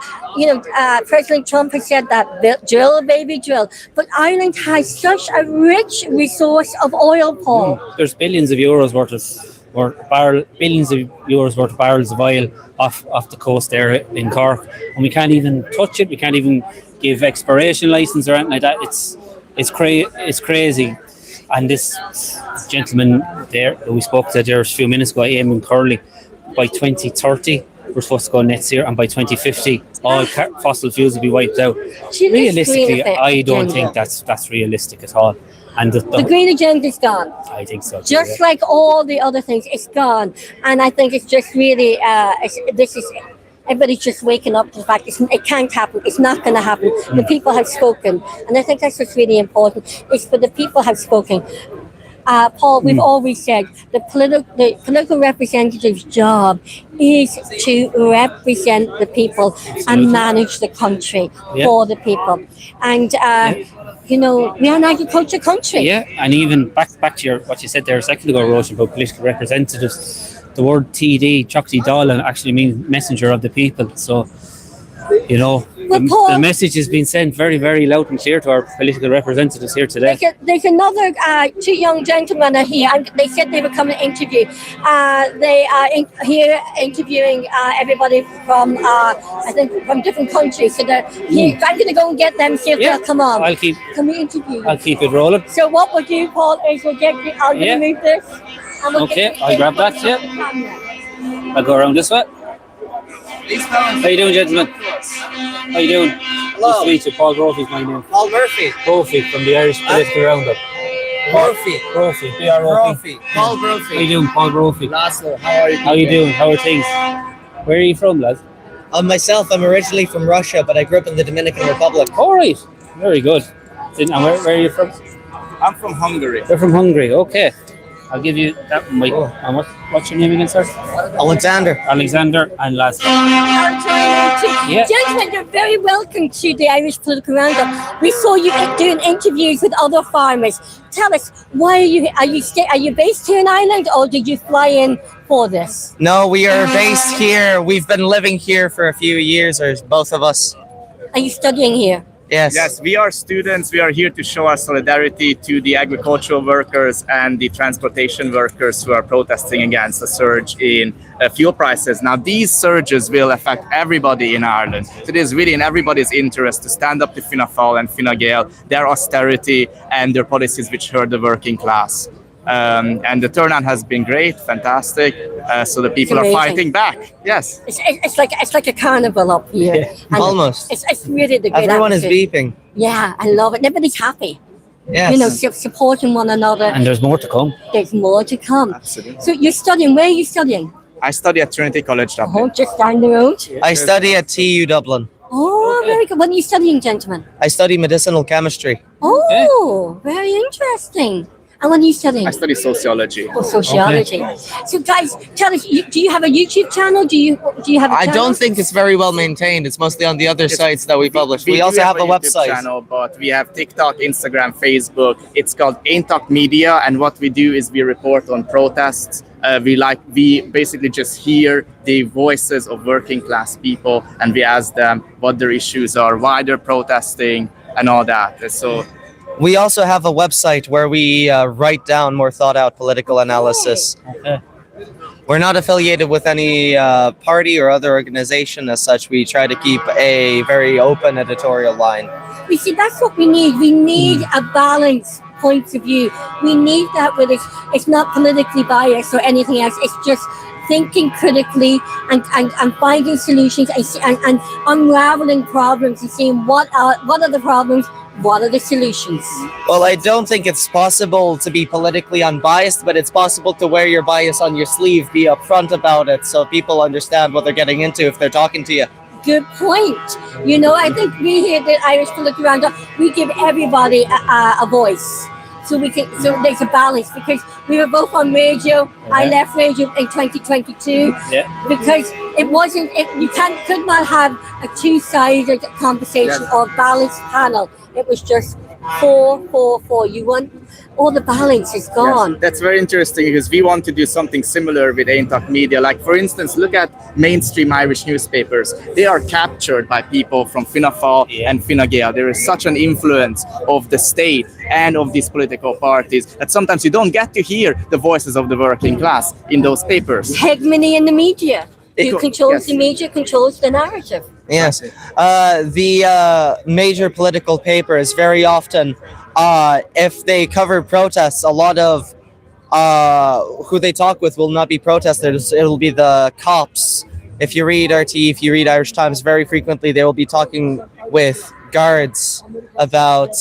President Trump has said that. Drill, baby, drill. But Ireland has such a rich resource of oil, Paul. There's billions of euros worth of barrels of oil off the coast there in Cork, and we can't even touch it. We can't even give exploration license or anything like that. It's crazy. And this gentleman there that we spoke to there a few minutes ago, Eamon Curley, by 2030 we're supposed to go net zero, and by 2050 all fossil fuels will be wiped out. Realistically, I don't think that's realistic at all. And the green agenda is gone. I think so. Just like all the other things, it's gone. And I think it's just really, everybody's just waking up to the fact it can't happen. It's not going to happen. The people have spoken. And I think that's what's really important, is for the people have spoken. Paul, we've always said the political representative's job is to represent the people and manage the country for the people. And, we are an agriculture country. Yeah, and even back to what you said there a second ago, Roisin, about political representatives, the word TD, Chocty Dála, actually means messenger of the people. So, Paul, the message has been sent very, very loud and clear to our political representatives here today. there's another two young gentlemen are here, and they said they were coming to interview. They are here interviewing everybody from, I think, from different countries. So they're here. I'm going to go and get them, see if they'll come on. Can we interview you? I'll keep it rolling. So what we'll do, Paul, is we'll get you. I'm going to move this. And we'll I'll grab that. Yeah. I'll go around this way. How you doing, gentlemen? How you doing? Hello. Nice to meet you. Paul Brophy is my name. Paul Murphy. Brophy from the Irish Political Roundup. Brophy. Brophy. B-R-O-P. Paul Brophy. How you doing, Paul Brophy? Laszlo, how are you? How you doing? How are things? Where are you from, lad? Myself, I'm originally from Russia, but I grew up in the Dominican Republic. All right. Very good. And where are you from? I'm from Hungary. You're from Hungary. Okay. I'll give you that mic. And what's your name again, sir? Alexander. Alexander and Laszlo. Gentlemen, you're very welcome to the Irish Political Roundup. We saw you doing interviews with other farmers. Tell us, why are you based here in Ireland, or did you fly in for this? No, we are based here. We've been living here for a few years, or both of us. Are you studying here? Yes. Yes, we are students. We are here to show our solidarity to the agricultural workers and the transportation workers who are protesting against the surge in fuel prices. Now, these surges will affect everybody in Ireland. So it is really in everybody's interest to stand up to Fianna Fáil and Fine Gael, their austerity and their policies which hurt the working class. And the turnout has been great, fantastic. So the people are fighting back. Yes, it's like a carnival up here. Yeah. Almost. It's really the great Everyone is atmosphere. beeping. Yeah, I love it. Everybody's happy. Yes. You know, supporting one another. And there's more to come. There's more to come. Absolutely. So you're studying. Where are you studying? I study at Trinity College Dublin. Oh, just down the road. I study at TU Dublin. Oh, very good. What are you studying, gentlemen? I study medicinal chemistry. Oh, very interesting. And what are you studying? I study sociology. Oh, sociology. So, guys, tell us, do you have a YouTube channel? Do you have a I channel? don't think it's very well maintained. It's mostly on the other sites that we publish. We also do have a YouTube website. channel, but we have TikTok, Instagram, Facebook. It's called Ain't Talk Media, and what we do is we report on protests. We basically just hear the voices of working class people, and we ask them what their issues are, why they're protesting, and all that. So. We also have a website where we write down more thought-out political analysis. Okay. We're not affiliated with any party or other organization as such. We try to keep a very open editorial line. You see, that's what we need. We need a balanced point of view. We need that where it's not politically biased or anything else. It's just thinking critically and finding solutions and unraveling problems and seeing what are the problems, what are the solutions. Well, I don't think it's possible to be politically unbiased, but it's possible to wear your bias on your sleeve, be upfront about it, so people understand what they're getting into if they're talking to you. Good point. You know, I think we here at the Irish Political Roundup, we give everybody a voice. So there's a balance, because we were both on radio. I left radio in 2022 because it wasn't. You could not have a two-sided conversation or balanced panel. It was just 4-4-4. You want all the balance is gone. Yes, that's very interesting, because we want to do something similar with Ain't Talk Media. Like, for instance, look at mainstream Irish newspapers. They are captured by people from Fianna Fáil and Fine Gael. There is such an influence of the state and of these political parties that sometimes you don't get to hear the voices of the working class in those papers. Hegemony in the media. Who controls the media controls the narrative. Yes. The major political papers very often, if they cover protests, a lot of who they talk with will not be protesters. It'll be the cops. If you read RT, if you read Irish Times, very frequently they will be talking with guards about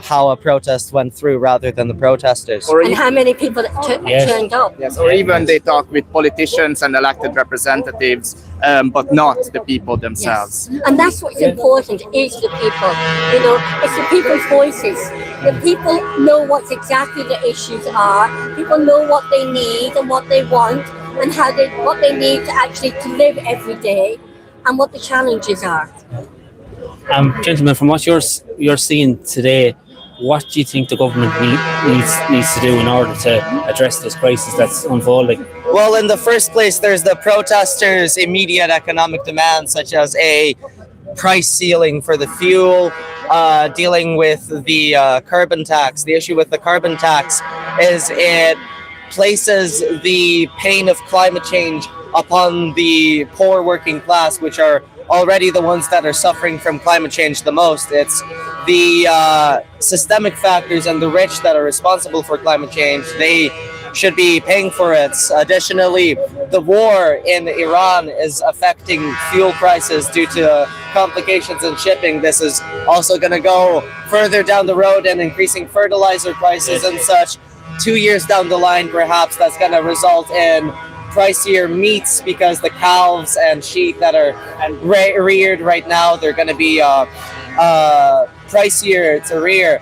how a protest went through rather than the protesters. And how many people turned up. Yes, or even they talk with politicians and elected representatives, but not the people themselves. Yes. And that's what's important, is the people. You know, it's the people's voices. The people know what exactly the issues are. People know what they need and what they want, and what they need to actually to live every day, and what the challenges are. Gentlemen, from what you're seeing today, what do you think the government needs to do in order to address this crisis that's unfolding? Well, in the first place, there's the protesters' immediate economic demands, such as a price ceiling for the fuel, dealing with the carbon tax. The issue with the carbon tax is it places the pain of climate change upon the poor working class, which are already the ones that are suffering from climate change the most. It's the systemic factors and the rich that are responsible for climate change. They should be paying for it. Additionally, the war in Iran is affecting fuel prices due to complications in shipping. This is also going to go further down the road and increasing fertilizer prices and such. 2 years down the line, perhaps that's going to result in pricier meats, because the calves and sheep that are reared right now, they're going to be pricier to rear.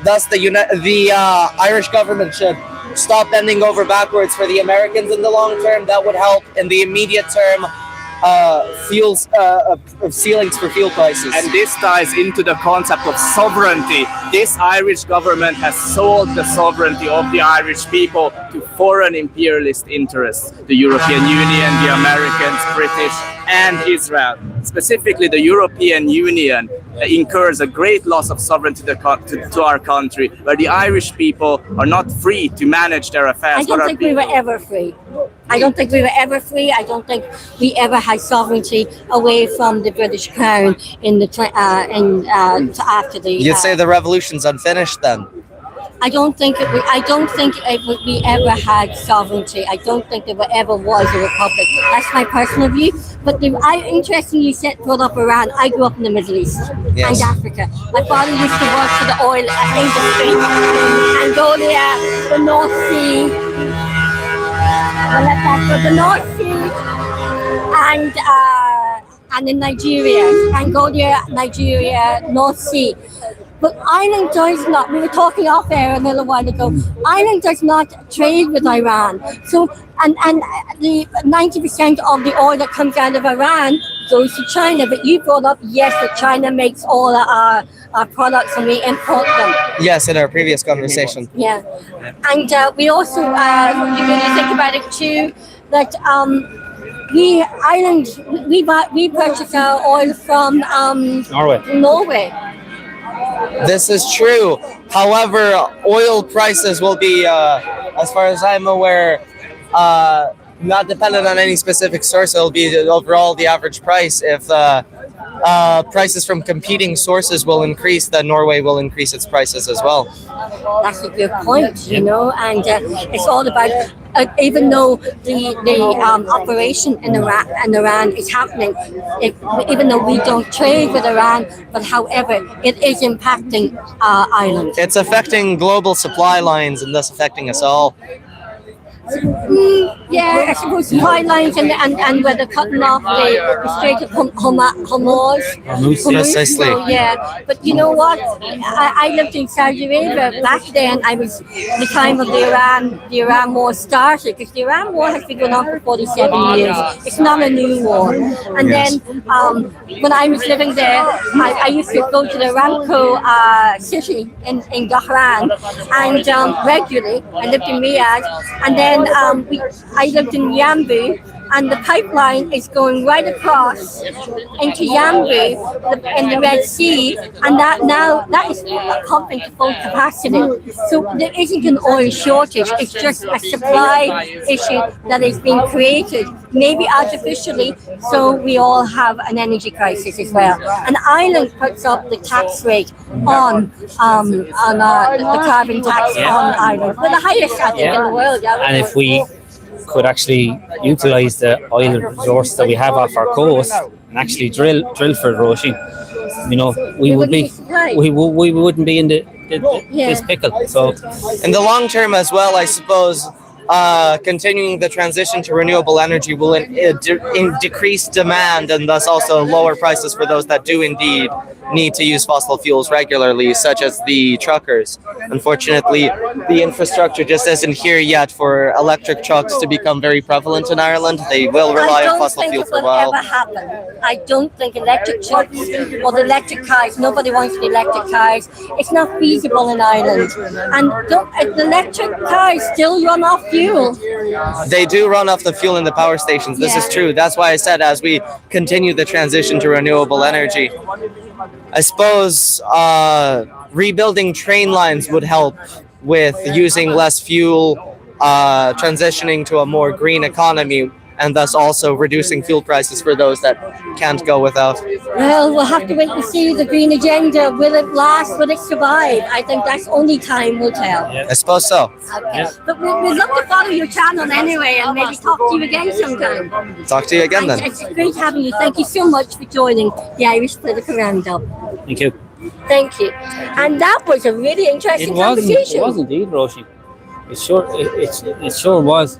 Thus, the Irish government should stop bending over backwards for the Americans in the long term. That would help in the immediate term. Ceilings for fuel prices. And this ties into the concept of sovereignty. This Irish government has sold the sovereignty of the Irish people to foreign imperialist interests, the European Union, the Americans, British, and Israel. Specifically, the European Union incurs a great loss of sovereignty to our country, where the Irish people are not free to manage their affairs. I don't think we were ever free. I don't think we were ever free. I don't think we ever had sovereignty away from the British Crown in the after the. You'd say the revolution's unfinished then. I don't think we ever had sovereignty. I don't think there ever was a republic. That's my personal view. But interesting you brought up Iran. I grew up in the Middle East and Africa. My father used to work for the oil industry, Angola, the North Sea. The North Sea and in Nigeria, Angola, Nigeria, North Sea. But Ireland does not, we were talking off air a little while ago, Ireland does not trade with Iran. So, and the 90% of the oil that comes out of Iran goes to China. But you brought up, yes, that China makes all our products and we import them. Yes, in our previous conversation. Yeah. And we also, you really think about it too, that we purchase our oil from Norway. This is true. However, oil prices will be, as far as I'm aware, not dependent on any specific source. It'll be overall the average price. If prices from competing sources will increase, then Norway will increase its prices as well. That's a good point, you know, and it's all about, even though the operation in Iran is happening, even though we don't trade with Iran, but however, it is impacting Ireland. It's affecting global supply lines and thus affecting us all. Yeah, I suppose supply lines and where they're cutting off the Strait of Hormuz. Precisely. So, yeah, but you know what? I lived in Saudi Arabia back then. I was the time of the Iran war started, because the Iran war has been going on for 47 years. It's not a new war. And then when I was living there, I used to go to the Aramco city in Dhahran and regularly. I lived in Riyadh, and then I lived in Yambu, and the pipeline is going right across into Yambu in the Red Sea, and that is pumping to full capacity. So there isn't an oil shortage. It's just a supply issue that is being created, maybe artificially, so we all have an energy crisis as well. And Ireland puts up the tax rate on the carbon tax on Ireland. We're the highest, I think, in the world. And if we could actually utilise the oil resource that we have off our coast and actually drill for Roisin, you know, we wouldn't be in this pickle. So in the long term as well, I suppose, continuing the transition to renewable energy will decrease demand and thus also lower prices for those that do indeed need to use fossil fuels regularly, such as the truckers. Unfortunately, the infrastructure just isn't here yet for electric trucks to become very prevalent in Ireland. They will rely on fossil fuels for a while. I don't think electric trucks or the electric cars, nobody wants the electric cars. It's not feasible in Ireland. And the electric cars still run off fuel fuel. They do run off the fuel in the power stations. This is true. That's why I said as we continue the transition to renewable energy, I suppose rebuilding train lines would help with using less fuel, transitioning to a more green economy, and thus also reducing fuel prices for those that can't go without. Well, we'll have to wait and see the green agenda. Will it last? Will it survive? I think that's only time will tell. I suppose so. Okay. But we'd love to follow your channel anyway and maybe talk to you again sometime. Talk to you again then. It's great having you. Thank you so much for joining the Irish Political Roundup. Thank you. Thank you. And that was a really interesting conversation. It was indeed, Roshi. It sure was.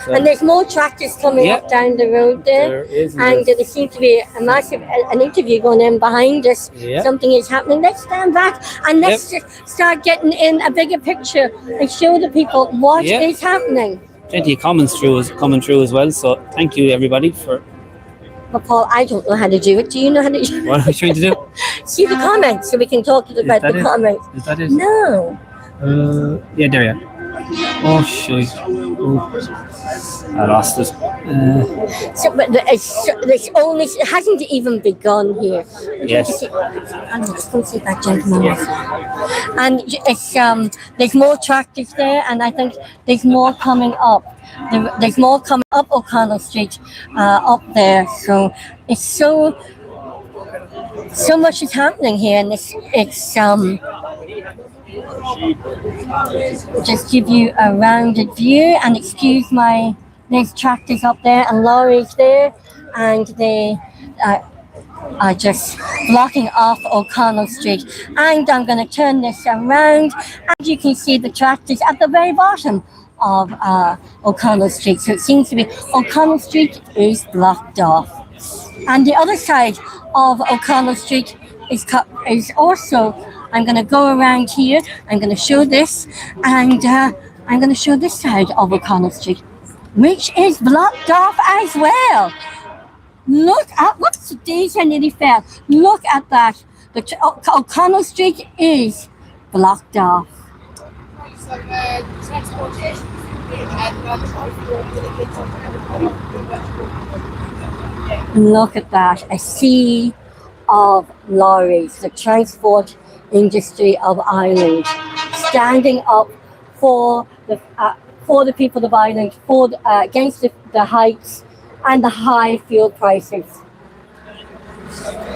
So, and there's more tractors coming up down the road there. And there seems to be a massive an interview going on behind us. Something is happening. Let's stand back and let's just start getting in a bigger picture and show the people what is happening. Plenty of comments coming through as well. So thank you everybody for. But Paul, I don't know how to do it. Do you know how to do it? What are we trying to do? See the comments so we can talk about the comments. Is that it? No. Yeah, there you are. Oh, shit. I lost it. But it hasn't even begun here. Yes. Come see that gentleman. And it's there's more tractors there, and I think there's more coming up. There's more coming up O'Connell Street, up there. So it's so much is happening here, and it's just give you a rounded view, and excuse there's tractors up there and lorries there, and they are just blocking off O'Connell Street. And I'm going to turn this around, and you can see the tractors at the very bottom of O'Connell Street. So it seems to be O'Connell Street is blocked off, and the other side of O'Connell Street is also. I'm going to go around here. I'm going to show this, and I'm going to show this side of O'Connell Street, which is blocked off as well. Look at what's the days I nearly fell. Look at that. O'Connell Street is blocked off. Look at that. A sea of lorries, the transport industry of Ireland, standing up for the people of Ireland, against the hikes and the high fuel prices.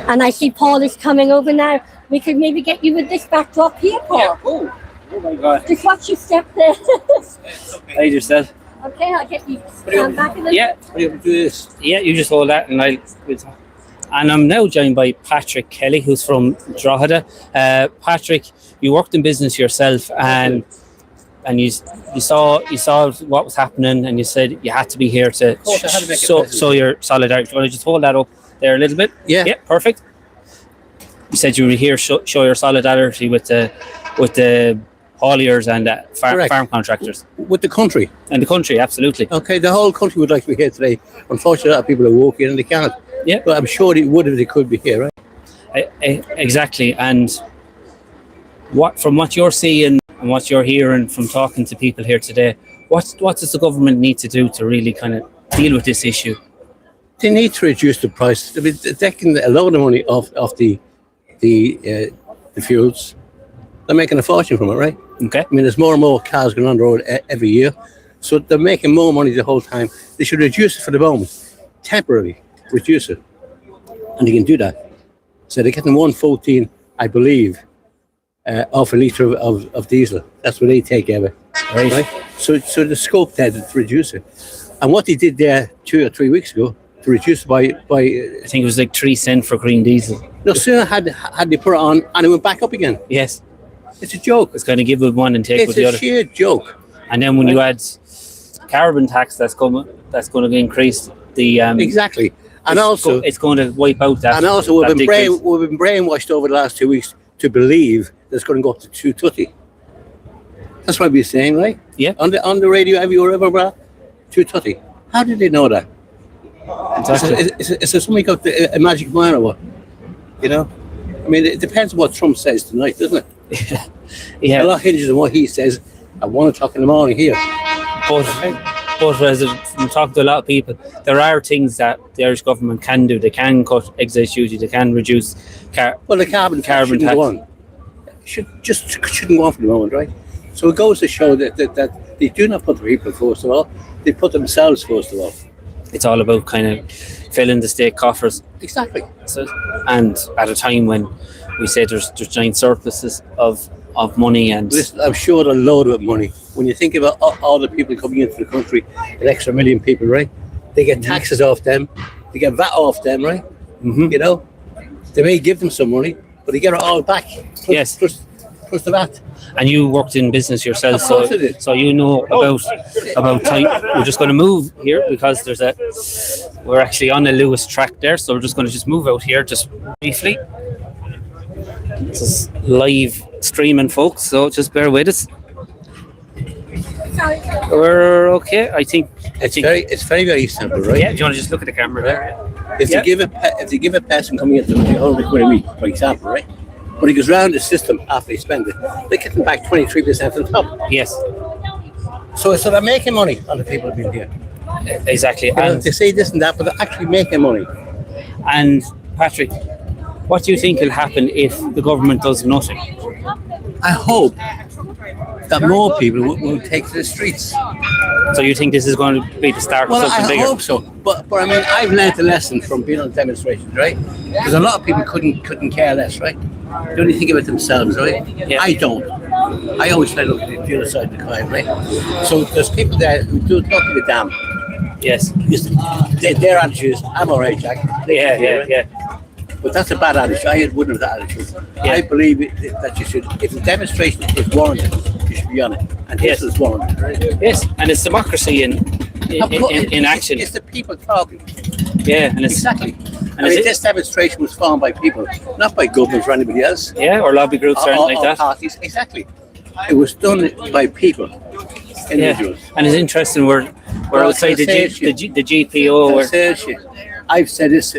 And I see Paul is coming over now. We could maybe get you with this backdrop here, Paul. Yeah. Oh my God! Just watch your step there. Hide yourself. Okay, I'll get you stand back a little. Yeah. What do you do this? Yeah, you just hold that, and And I'm now joined by Patrick Kelly, who's from Drogheda. Patrick, you worked in business yourself, and you saw what was happening, and you said you had to be here to show your solidarity. Do you want to just hold that up there a little bit? Yeah. Yeah, perfect. You said you were here show your solidarity with the hauliers and farm contractors. With the country. And the country, absolutely. Okay, the whole country would like to be here today. Unfortunately, a lot of people are walking and they can't. Yeah. But I'm sure they would if they could be here, right? Exactly. And from what you're seeing and what you're hearing from talking to people here today, what does the government need to do to really kind of deal with this issue? They need to reduce the price. They're taking a load of money off the fuels. They're making a fortune from it, right? Okay. I mean, there's more and more cars going on the road every year, so they're making more money the whole time. They should reduce it for the moment, temporarily reduce it, and they can do that. So they're getting 1.14, I believe, off a litre of diesel. That's what they take ever. Right. So the scope there to reduce it, and what they did there 2 or 3 weeks ago to reduce it by I think it was like 3 cents for green diesel. No sooner had they put it on, and it went back up again. Yes. It's a joke. It's going to give with one and take with the other. It's a sheer joke. And then when you add carbon tax, that's going to increase the exactly. And also it's going to wipe out that. And also we've been brainwashed over the last 2 weeks to believe that it's going to go up to 2.30. That's what we're saying, right? Yeah. On the radio, everywhere, 2.30. How did they know that? Exactly. Is there something got a magic man or what? You know, I mean, it depends on what Trump says tonight, doesn't it? Yeah. A lot hinges on what he says at 1 o'clock in the morning here. But as I'm talking to a lot of people, there are things that the Irish government can do. They can cut excise duty. They can reduce the carbon tax. Shouldn't go on for the moment, right? So it goes to show that they do not put the people first of all. They put themselves first of all. It's all about kind of filling the state coffers. Exactly. So, and at a time when we say there's giant surpluses of money, and listen, I'm sure a load of money. When you think about all the people coming into the country, an extra million people, right? They get taxes off them, they get VAT off them, right? Mm-hmm. You know, they may give them some money, but they get it all back. Plus the VAT. And you worked in business yourself, Of course I did. so you know about time. We're just going to move here because we're actually on a Lewis track there, so we're just going to move out here just briefly. This is live streaming, folks, so just bear with us. We're okay. I think it's very simple, right? Yeah. Do you want to just look at the camera there? If they give a person coming into the 100 quid a week, for example, right? When he goes round the system after they spend it, they get them back 23% on top. Yes. So they're making money on the people who've been here. Exactly. And they say this and that, but they're actually making money. And Patrick, what do you think will happen if the government does nothing? I hope that more people will take to the streets. So you think this is going to be the start of something bigger? I hope so. But I mean, I've learned a lesson from being on demonstrations, right? Because a lot of people couldn't care less, right? They only think about themselves, right? Yeah. I don't. I always try to look at the other side of the coin, right? So there's people there who do not give a damn. Yes. Their attitude is, I'm all right, Jack. Yeah. But that's a bad attitude. I wouldn't have that attitude. Yeah. I believe that you should, if the demonstration is warranted, you should be on it. And this is warranted, right? Yes, and it's democracy in action. It's the people talking. Yeah, and exactly. And this demonstration was formed by people, not by governments or anybody else. Yeah, or lobby groups or anything like that. Parties, exactly. It was done by people, individuals. Yeah. And it's interesting. We're outside the GPO. I've said this.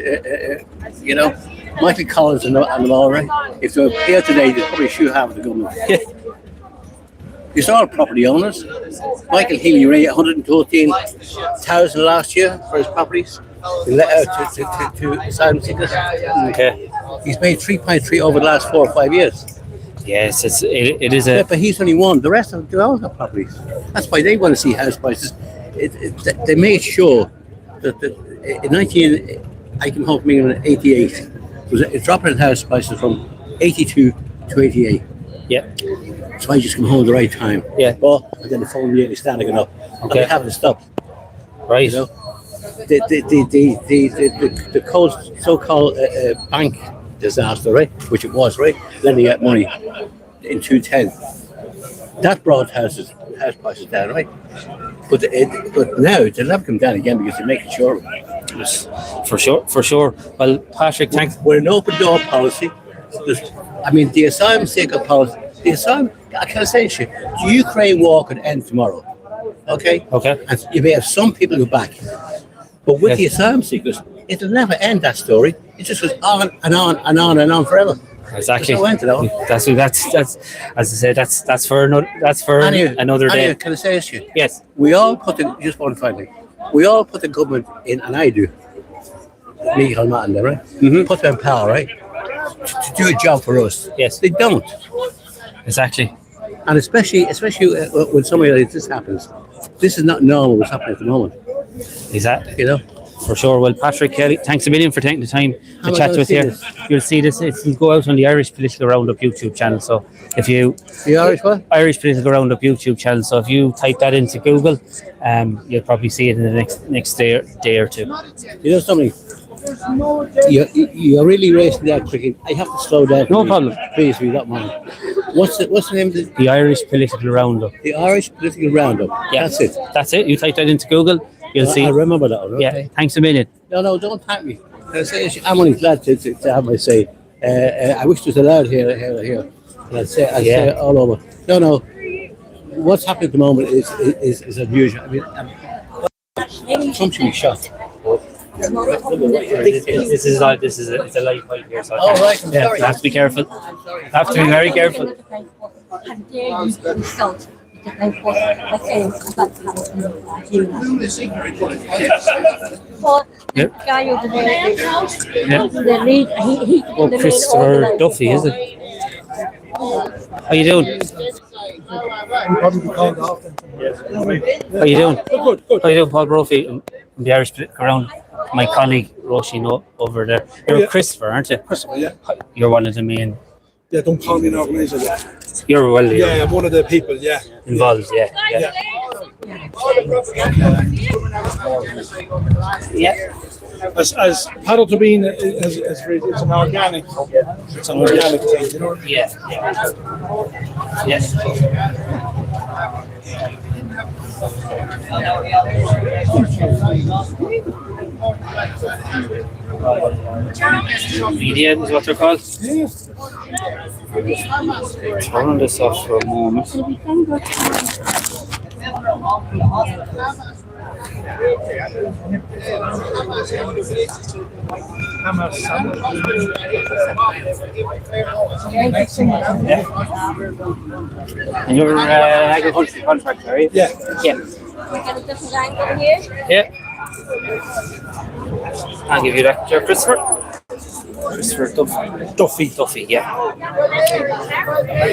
You know, Michael Collins and them all, right? If they were here today, they probably should have the government. It's all property owners. Michael Healy raised 113,000 last year for his properties. He let out to asylum seekers. Okay. He's made 3.3 over the last 4 or 5 years. Yes, it is a. Yeah, but he's only one. The rest of them all have properties. That's why they want to see house prices. They made sure that in I came home from England in 88. It was a drop in house prices from 82 to 88. Yeah. So I just come home at the right time. Yeah. And then the phone immediately started up. Okay. And they haven't to stop. Right. You know? The so-called bank disaster, right? Which it was, right? Lending out money in 2010. That brought house prices down, right? But now they'll have come down again because they're making sure. Yes, for sure. Well, Patrick, thanks. We're an open door policy. The asylum seeker policy. I can say to you, the Ukraine war could end tomorrow. Okay. And you may have some people go back, but with the asylum seekers, it'll never end. That story. It just goes on and on and on and on forever. Exactly. No end to that. That's as I said. That's for another day. Can I say this to you? Yes. We all put just one final. We all put the government in, and I do. Me, Martin, right? Mm-hmm. Put them in power, right? To do a job for us. Yes. They don't. Exactly. And especially when something like this happens, this is not normal. What's happening at the moment? Exactly. You know. For sure. Well, Patrick Kelly, thanks a million for taking the time to chat to us here. You'll see this. It'll go out on the Irish Political Roundup YouTube channel. So if you Irish Political Roundup YouTube channel. So if you type that into Google, you'll probably see it in the next day or two. You know something? You're really racing that quickly. I have to slow down. No problem. Please, if you don't mind. What's the name of it? The Irish Political Roundup. The Irish Political Roundup. Yeah. That's it. You type that into Google. You'll see. I remember that one. Okay. Yeah, thanks a million. No, don't thank me. I'm only glad to have my say. I wish there was allowed here. And I'd say it all over. No. What's happening at the moment is unusual. I mean, Trump should be shot. This is a live fight here. So right. You have to be careful. Have to be very careful. How dare you insult Yep. Guy over there, Yeah. the lead, he Oh, Christopher Duffy, is it? How you doing? How you doing? Good. How you doing, Paul Brophy? I'm the Irish around my colleague Roisin over there. You're Christopher, aren't you? Christopher, yeah. You're one of the main. Yeah, don't call me an organizer. You're well. Yeah, I'm one of the people. Yeah. Involved. Yeah. Yeah. As paddle to bean it's an organic thing, you know. Yeah. Yes. Media is what they're called. Yeah. Turn this off for a moment. And you're an agricultural contractor, right? Yeah. Yeah. we get a different angle here. Yeah. I'll give you that, Christopher. Christopher Duffy, yeah.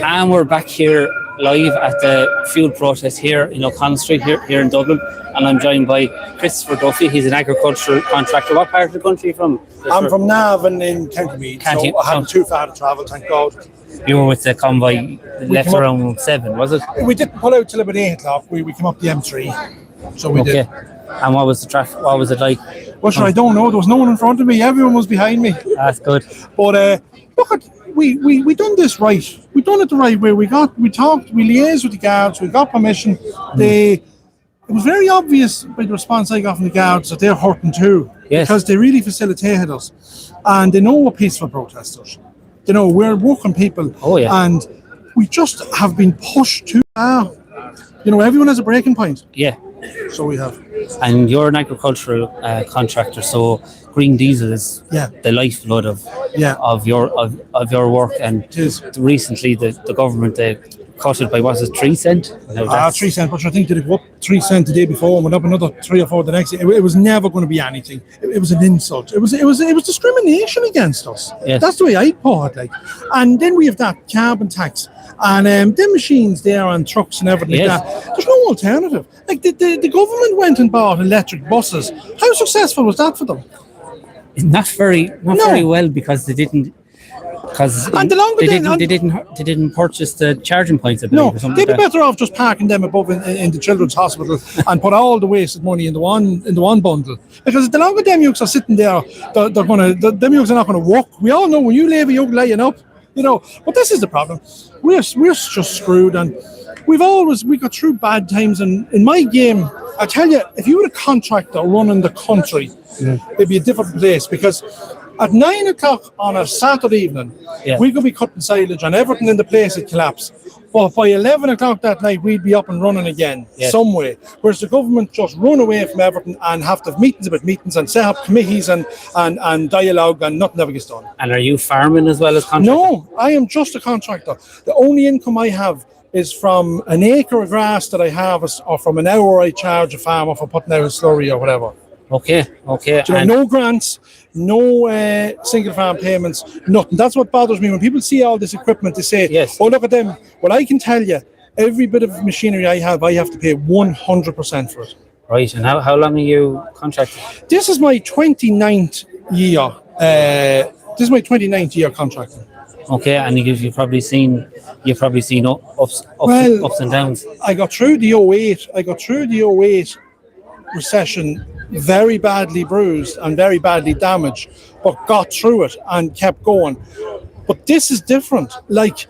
And we're back here live at the fuel protest here in O'Connell Street here in Dublin, and I'm joined by Christopher Duffy. He's an agricultural contractor. What part of the country are you from? I'm from Navan in County Meath, so I haven't too far to travel, thank God. You were with the convoy left around 7, was it? We didn't pull out till about 8 o'clock. We came up the M3, so we did. And what was the traffic? What was it like? Well, sure, I don't know. There was no one in front of me. Everyone was behind me. That's good. But look, we done this right. We done it the right way. We talked, we liaised with the guards. We got permission. It was very obvious by the response I got from the guards that they're hurting too, because they really facilitated us, and they know we're peaceful protesters. You know, we're working people. Oh yeah. And we just have been pushed too far. You know, everyone has a breaking point. Yeah. So we have. And you're an agricultural contractor, so green diesel is the lifeblood of your work. And recently, the government cut it by, was it 3 cents? 3 cents, but I think they go up 3 cents the day before and went up another 3 or 4 the next day. It was never going to be anything. It was an insult. It was discrimination against us. Yes. That's the way I put it. Like, and then we have that carbon tax, and them machines there on trucks and everything like that. There's no alternative. Like the government went and bought electric buses. How successful was that for them? Not very well, because they didn't. Because they didn't purchase the charging points. I believe, no, they'd be better off just parking them above in the children's hospital and put all the wasted money in the one bundle. Because the longer them yokes are sitting there, them yokes are not going to work. We all know when you leave a yoke laying up, you know. But this is the problem. We're just screwed, and we got through bad times. And in my game, I tell you, if you were a contractor running the country, it'd be a different place, because at 9 o'clock on a Saturday evening, we could be cutting silage and everything in the place would collapse. But by 11 o'clock that night, we'd be up and running again, some way. Whereas the government just run away from everything and have to have meetings about meetings and set up committees and dialogue, and nothing ever gets done. And are you farming as well as contractor? No, I am just a contractor. The only income I have is from an acre of grass that I have, or from an hour I charge a farmer for putting out a slurry or whatever. Okay. You know, no grants, no single farm payments, nothing. That's what bothers me when people see all this equipment. They say, "Oh, look at them." Well, I can tell you, every bit of machinery I have to pay 100% for it. Right. And how long are you contracted? This is my 29th year. This is my 29th year contracting. Okay, and you've probably seen ups and downs. I got through the 08 recession very badly bruised and very badly damaged, but got through it and kept going. But this is different. Like,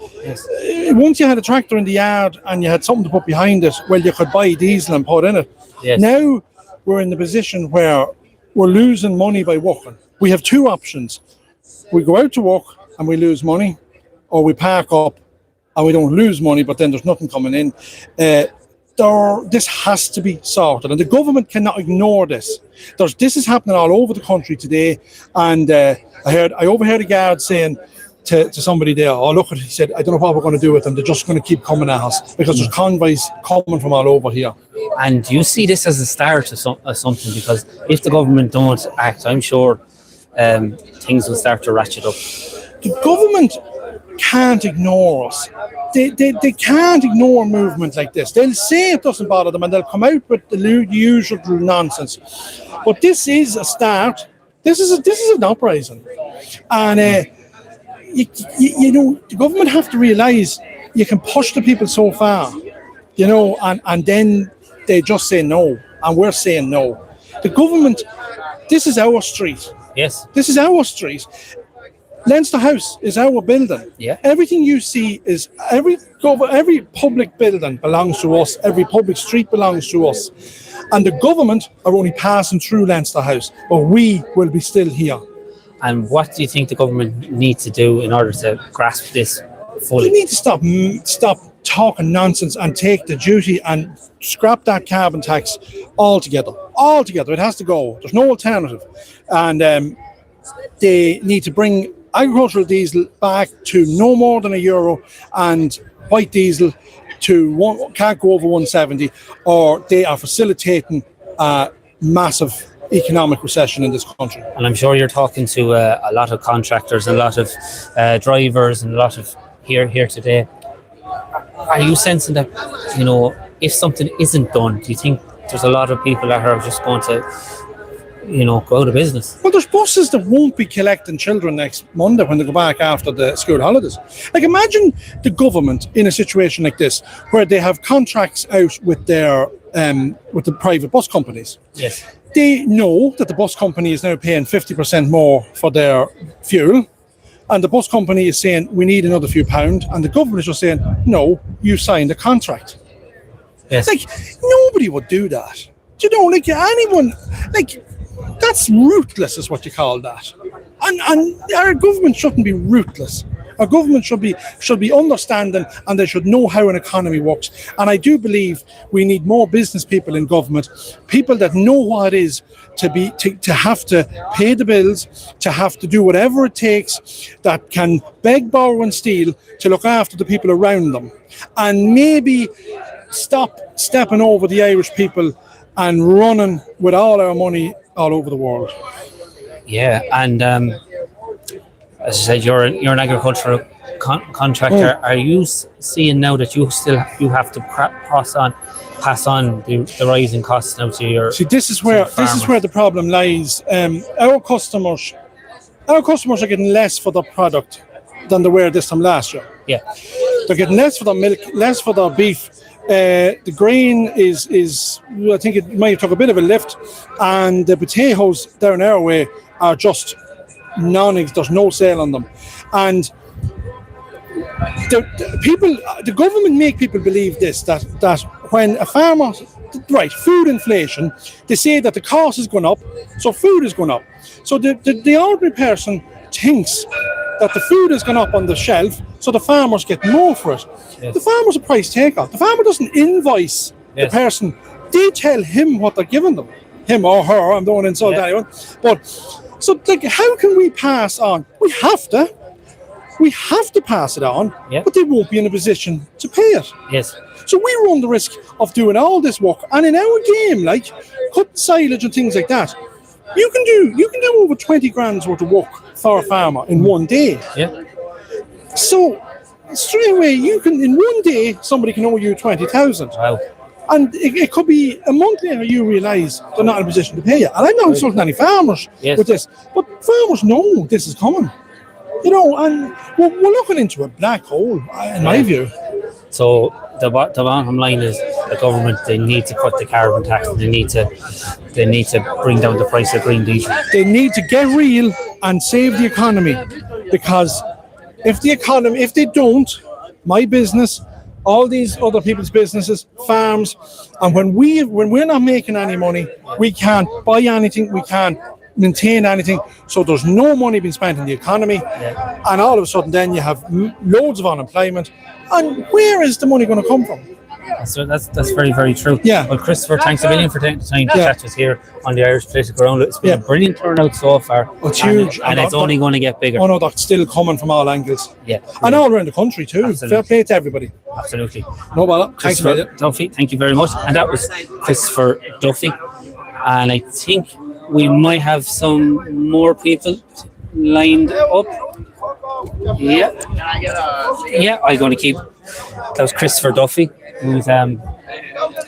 once you had a tractor in the yard and you had something to put behind it, well, you could buy diesel and put in it. Yes. Now we're in the position where we're losing money by working. We have two options. We go out to work and we lose money, or we park up and we don't lose money, but then there's nothing coming in. This has to be sorted, and the government cannot ignore this. This is happening all over the country today, and I overheard a guard saying to somebody there, oh look, he said, I don't know what we're going to do with them. They're just going to keep coming at us because there's convoys coming from all over here. And do you see this as a start of something? Because if the government don't act, I'm sure things will start to ratchet up. The government can't ignore us. They can't ignore a movement like this. They'll say it doesn't bother them and they'll come out with the usual nonsense. But this is a start. This is an uprising. And you know, the government have to realise you can push the people so far, you know, and then they just say no, and we're saying no. The government, this is our street. Yes. This is our street. Leinster House is our building. Yeah. Everything you see is every public building belongs to us. Every public street belongs to us. And the government are only passing through Leinster House, but we will be still here. And what do you think the government needs to do in order to grasp this fully? They need to stop talking nonsense and take the duty and scrap that carbon tax altogether. Altogether, it has to go. There's no alternative. And they need to bring agricultural diesel back to no more than €1, and white diesel can't go over 170, or they are facilitating a massive economic recession in this country. And I'm sure you're talking to a lot of contractors and a lot of drivers and a lot of here today. Are you sensing that, you know, if something isn't done, do you think there's a lot of people that are just going to, you know, go out of business? Well, there's buses that won't be collecting children next Monday when they go back after the school holidays. Like, imagine the government in a situation like this, where they have contracts out with their with the private bus companies. Yes. They know that the bus company is now paying 50% more for their fuel, and the bus company is saying we need another few pound, and the government is just saying no, you signed a contract. Yes. Like, nobody would do that. Do you know, like, anyone, like, that's ruthless is what you call that. And our government shouldn't be ruthless. Our government should be understanding, and they should know how an economy works. And I do believe we need more business people in government, people that know what it is to have to pay the bills, to have to do whatever it takes, that can beg, borrow and steal to look after the people around them. And maybe stop stepping over the Irish people and running with all our money all over the world. Yeah, and as I said, you're an agricultural contractor. Are you seeing now that you have to pass on the rising costs now to your? See, this is where the problem lies. Our customers are getting less for their product than they were this time last year. Yeah, they're getting less for their milk, less for their beef. The grain is I think it might have took a bit of a lift, and the potatoes down our way are just there's no sale on them. And the government make people believe this, that when a farmer, right, food inflation, they say that the cost is going up, so food is going up. So the ordinary person thinks that the food has gone up on the shelf, so the farmers get more for it. Yes. The farmer's a price taker. The farmer doesn't invoice the person. They tell him what they're giving them. Him or her, I don't want to insult anyone. But, so, like, how can we pass on? We have to pass it on, but they won't be in a position to pay it. Yes. So we run the risk of doing all this work, and in our game, like, cut silage and things like that, you can do over 20 grand's worth of work for a farmer in one day. Yeah. So straight away, in one day, somebody can owe you 20,000. Wow. And it could be a month later you realise they're not in a position to pay you. And I'm not insulting any farmers with this, but farmers know this is coming. You know, and we're looking into a black hole, in my view. So the bottom line is the government, they need to cut the carbon tax. They need to bring down the price of green diesel. They need to get real and save the economy, because if they don't, my business, all these other people's businesses, farms, and when we're not making any money, we can't buy anything, we can't maintain anything, so there's no money being spent in the economy, and all of a sudden then you have loads of unemployment, and where is the money going to come from? So that's very, very true. Yeah. Well, Christopher, thanks a million for taking the time to chat to us here on the Irish Political Round. It's been a brilliant turnout so far. It's huge. And it's only going to get bigger. Oh no, that's still coming from all angles. Yeah. And all around the country too. Absolutely. Fair play to everybody. Absolutely. No bother. Thanks a million. Duffy, thank you very much. And that was Christopher Duffy. And I think we might have some more people lined up. Yeah. Yeah, I'm going to keep. That was Christopher Duffy, who's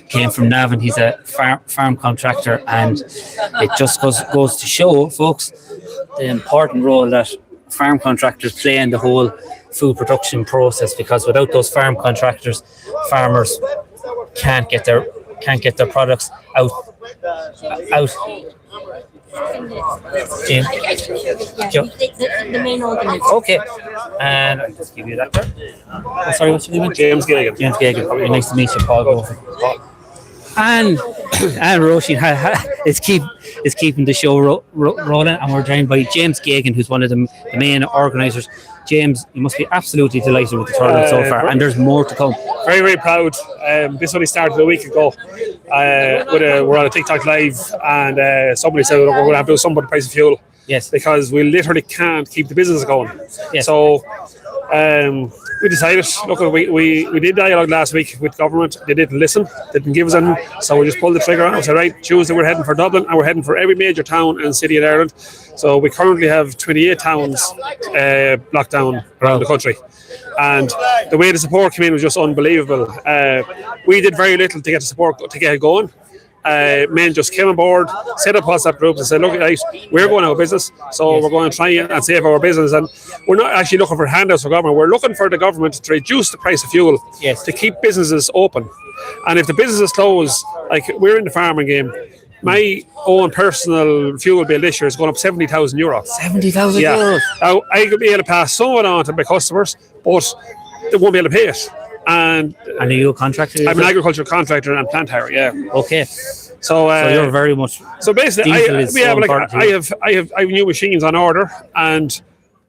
came from Navan. He's a farm contractor, and it just goes to show, folks, the important role that farm contractors play in the whole food production process. Because without those farm contractors, farmers can't get their products out. The main organizer. Okay, and I'll just give you that. Oh, sorry, what's your name? James Gagan. James Gagan. Nice to meet you, Paul Goffin. And Roisin is keeping the show rolling, and we're joined by James Gagan, who's one of the main organisers. James, you must be absolutely delighted with the tournament so far, and there's more to come. Very, very proud. This only started a week ago. We're on a TikTok live, and somebody said we're going to have to do something about the price of fuel. Yes. Because we literally can't keep the business going. Yes. So we decided, look, we did dialogue last week with government. They didn't listen, didn't give us anything. So we just pulled the trigger and we said, right, Tuesday we're heading for Dublin, and we're heading for every major town and city in Ireland. So we currently have 28 towns locked down around the country. And the way the support came in was just unbelievable. We did very little to get the support to get it going. Men just came on board, set up WhatsApp groups and said, look, guys, we're going out of business, so we're going to try and save our business. And we're not actually looking for handouts for government. We're looking for the government to reduce the price of fuel to keep businesses open. And if the businesses close, like we're in the farming game, my own personal fuel bill this year is going up €70,000. 70,000 euros? Now, I could be able to pass some of it on to my customers, but they won't be able to pay it. And are you a contractor? I'm an agricultural contractor and plant hire, yeah. Okay. So you're very much. So basically, I have new machines on order, and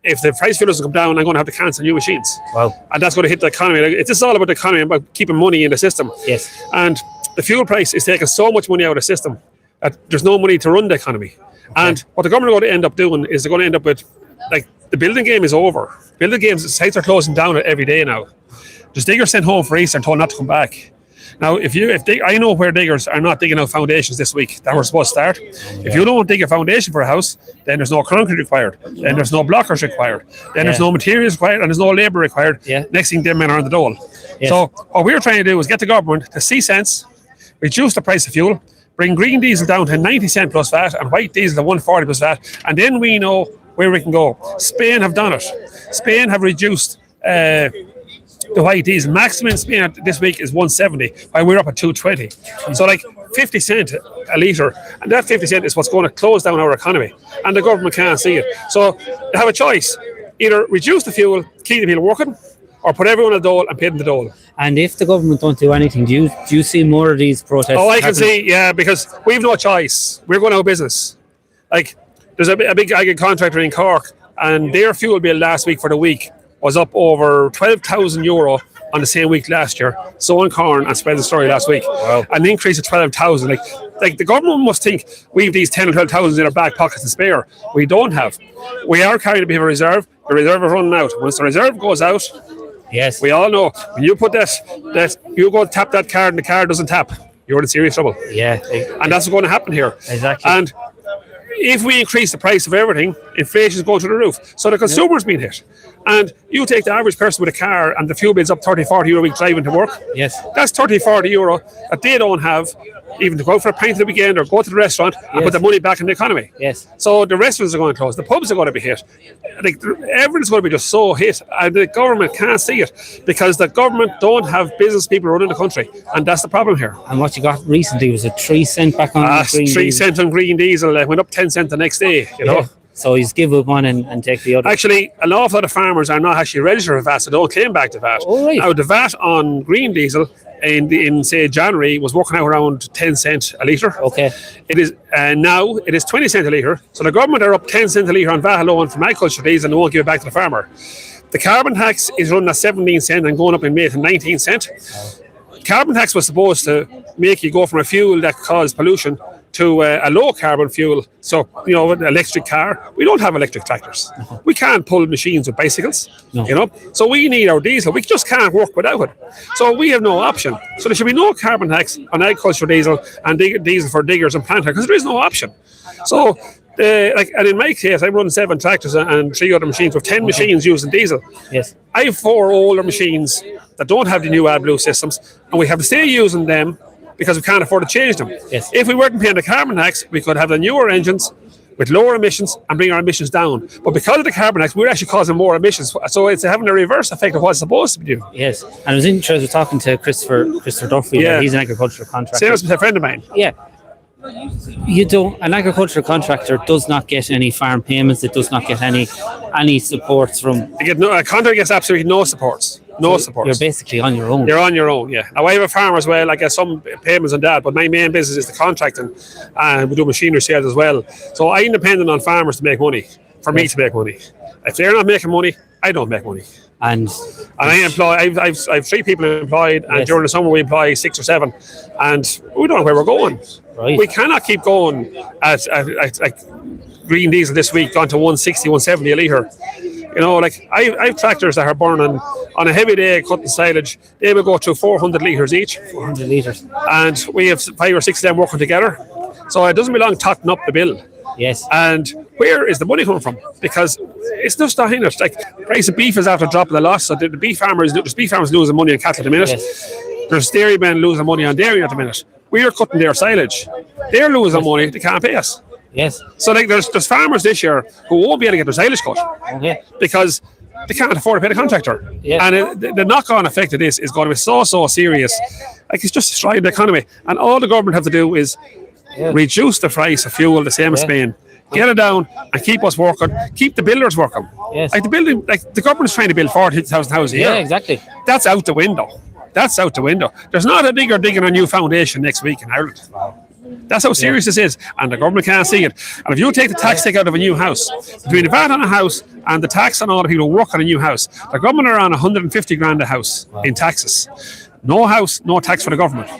if the price of fuel doesn't come down, I'm going to have to cancel new machines. Wow. And that's going to hit the economy. It's all about the economy, about keeping money in the system. Yes. And the fuel price is taking so much money out of the system that there's no money to run the economy. Okay. And what the government are going to end up doing is they're going to end up with, like, the building game is over. Building games, sites are closing down every day now. There's diggers sent home for Easter and told not to come back. Now, I know where diggers are not digging out foundations this week that were supposed to start. If you don't dig a foundation for a house, then there's no concrete required. Then there's no blockers required. Then there's no materials required, and there's no labour required. Next thing, them men are on the dole. So what we're trying to do is get the government to see sense, reduce the price of fuel, bring green diesel down to 90 cent plus VAT and white diesel to 140 plus VAT, and then we know where we can go. Spain have done it. Spain have reduced the white diesel. Maximum in Spain this week is 170, while we're up at 220. So like 50 cent a litre, and that 50 cent is what's going to close down our economy, and the government can't see it. So they have a choice: either reduce the fuel, keep the people working, or put everyone on the dole and pay them the dole. And if the government don't do anything, do you see more of these protests? Oh, I can see, yeah, because we've no choice. We're going out of business. Like, there's a big agri contractor in Cork, and their fuel bill last week for the week was up over €12,000 on the same week last year. Sowing corn and spread the story last week. Wow. An increase of 12,000. Like the government must think we have these 10 or 12,000 in our back pockets to spare. We don't have. We are carrying a bit of a reserve. The reserve is running out. Once the reserve goes out, yes, we all know when you put that you go tap that card and the card doesn't tap, you're in serious trouble. Yeah. And that's what's going to happen here. Exactly. And if we increase the price of everything, inflation is going through the roof. So the consumer's being hit. And you take the average person with a car and the fuel bill's up 30, 40 euro a week driving to work. Yes. That's 30, 40 euro that they don't have even to go out for a pint at the weekend or go to the restaurant and put the money back in the economy. Yes. So the restaurants are going to close. The pubs are going to be hit. Like, everyone's going to be just so hit. And the government can't see it because the government don't have business people running the country. And that's the problem here. And what you got recently was a 3 cent back on green 3 cent on green diesel. It went up 10 cent the next day, you know. So he's give up one and take the other. Actually, an awful lot of farmers are not actually registered for VAT, so don't claim back the VAT. Oh, right. Now, the VAT on green diesel in say January was working out around 10 cent a litre. Okay. It is now it is 20 cent a litre. So the government are up 10 cent a litre on VAT alone from agriculture diesel, and they won't give it back to the farmer. The carbon tax is running at 17 cent and going up in May to 19 cent. carbon tax was supposed to make you go from a fuel that caused pollution to a low carbon fuel. So, you know, an electric car, we don't have electric tractors. We can't pull machines with bicycles, you know. So we need our diesel. We just can't work without it. So we have no option. So there should be no carbon tax on agricultural diesel and diesel for diggers and planters, because there is no option. So, and in my case, I'm running 7 tractors and 3 other machines with 10 machines using diesel. Yes. I have 4 older machines that don't have the new AdBlue systems, and we have to stay using them because we can't afford to change them. Yes. If we weren't paying the carbon tax, we could have the newer engines with lower emissions and bring our emissions down. But because of the carbon tax, we're actually causing more emissions. So it's having a reverse effect of what it's supposed to be doing. Yes. And I was interested talking to Christopher Duffy. Yeah. He's an agricultural contractor. Same as a friend of mine. Yeah. An agricultural contractor does not get any farm payments. It does not get any supports from. A contractor gets absolutely no supports. No supports. You're basically on your own. You're on your own, yeah. Now I have a farm as well. I get some payments on that, but my main business is the contracting, and we do machinery sales as well. So I'm dependent on farmers to make money, for me to make money. If they're not making money, I don't make money. And I employ. I've 3 people employed, and during the summer we employ 6 or 7, and we don't know where we're going. Right. We cannot keep going at green diesel this week gone to 160, 170 a litre. You know, like I have tractors that are burning on a heavy day cutting silage. They will go through 400 litres each. 400 litres. And we have 5 or 6 of them working together. So it doesn't belong totting up the bill. Yes. And where is the money coming from? Because it's just not in it. Like, the price of beef is after dropping the loss. So there's beef farmers losing money on cattle at the minute. Yes. There's dairy men losing money on dairy at the minute. We are cutting their silage. They're losing money. They can't pay us. Yes. So like there's farmers this year who won't be able to get their silage cut because they can't afford to pay the contractor. Yeah. And the knock-on effect of this is going to be so serious. Like, it's just destroying the economy. And all the government have to do is reduce the price of fuel the same as Spain. Get it down and keep us working. Keep the builders working. Yes. Like the government is trying to build 40,000 houses a year. Yeah, exactly. That's out the window. There's not a digger digging a new foundation next week in Ireland. That's how serious this is, and the government can't see it. And if you take the tax take out of a new house, between the VAT on a house and the tax on all the people who work on a new house, the government are on 150 grand a house in taxes. No house, no tax for the government.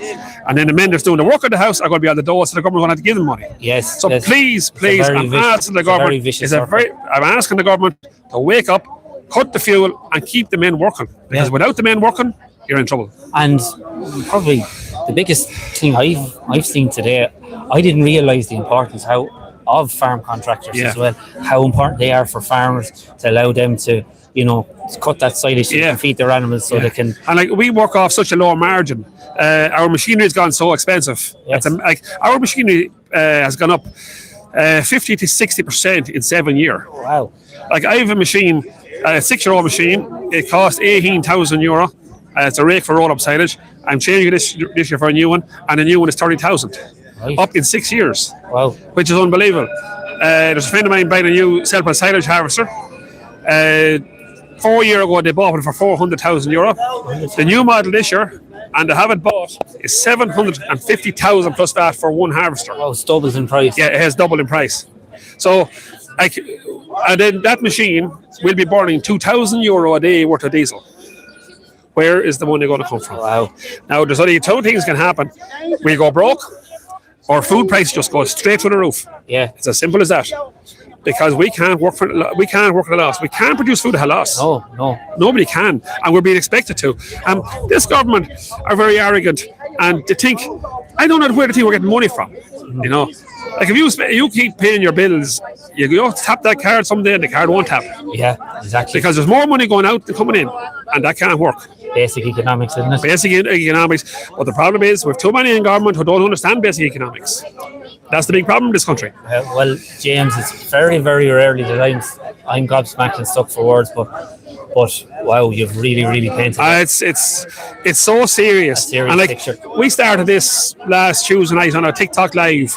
And then the men that's doing the work of the house are going to be on the door, so the government is going to have to give them money. Yes. So please, I'm asking the government. I'm asking the government to wake up, cut the fuel, and keep the men working. Because without the men working, you're in trouble. And probably the biggest thing I've seen today, I didn't realise the importance of farm contractors as well. How important they are for farmers to allow them to, you know, cut that silage so they can feed their animals so they can. And like, we work off such a low margin. Our machinery has gone so expensive. Yes. Our machinery has gone up 50 to 60% in 7 years. Wow. Like, I have a machine, a 6-year-old machine. It costs €18,000. It's a rake for roll-up silage. I'm changing this year for a new one, and the new one is 30,000. Right. Up in 6 years. Wow. Which is unbelievable. There's a friend of mine buying a new self-propelled silage harvester. 4 years ago, they bought it for €400,000. The new model this year, and to have it bought, is $750,000 plus that for one harvester. Wow, it's doubles in price. Yeah, it has double in price. So, and then that machine will be burning €2,000 a day worth of diesel. Where is the money going to come from? Wow. Now, there's only 2 things can happen. We go broke, or food price just goes straight through the roof. Yeah. It's as simple as that. Because we can't work at a loss. We can't produce food at a loss. No. Nobody can, and we're being expected to. This government are very arrogant, and they think, I don't know where they think we're getting money from. You know, like, if you keep paying your bills, you go tap that card someday, and the card won't tap. Yeah, exactly. Because there's more money going out than coming in, and that can't work. Basic economics, isn't it? Basic economics. But the problem is, we have too many in government who don't understand basic economics. That's the big problem in this country. Well, James, it's very, very rarely that I'm gobsmacked and stuck for words, but wow, you've really painted it. It's so serious. And like, picture. We started this last Tuesday night on our TikTok live,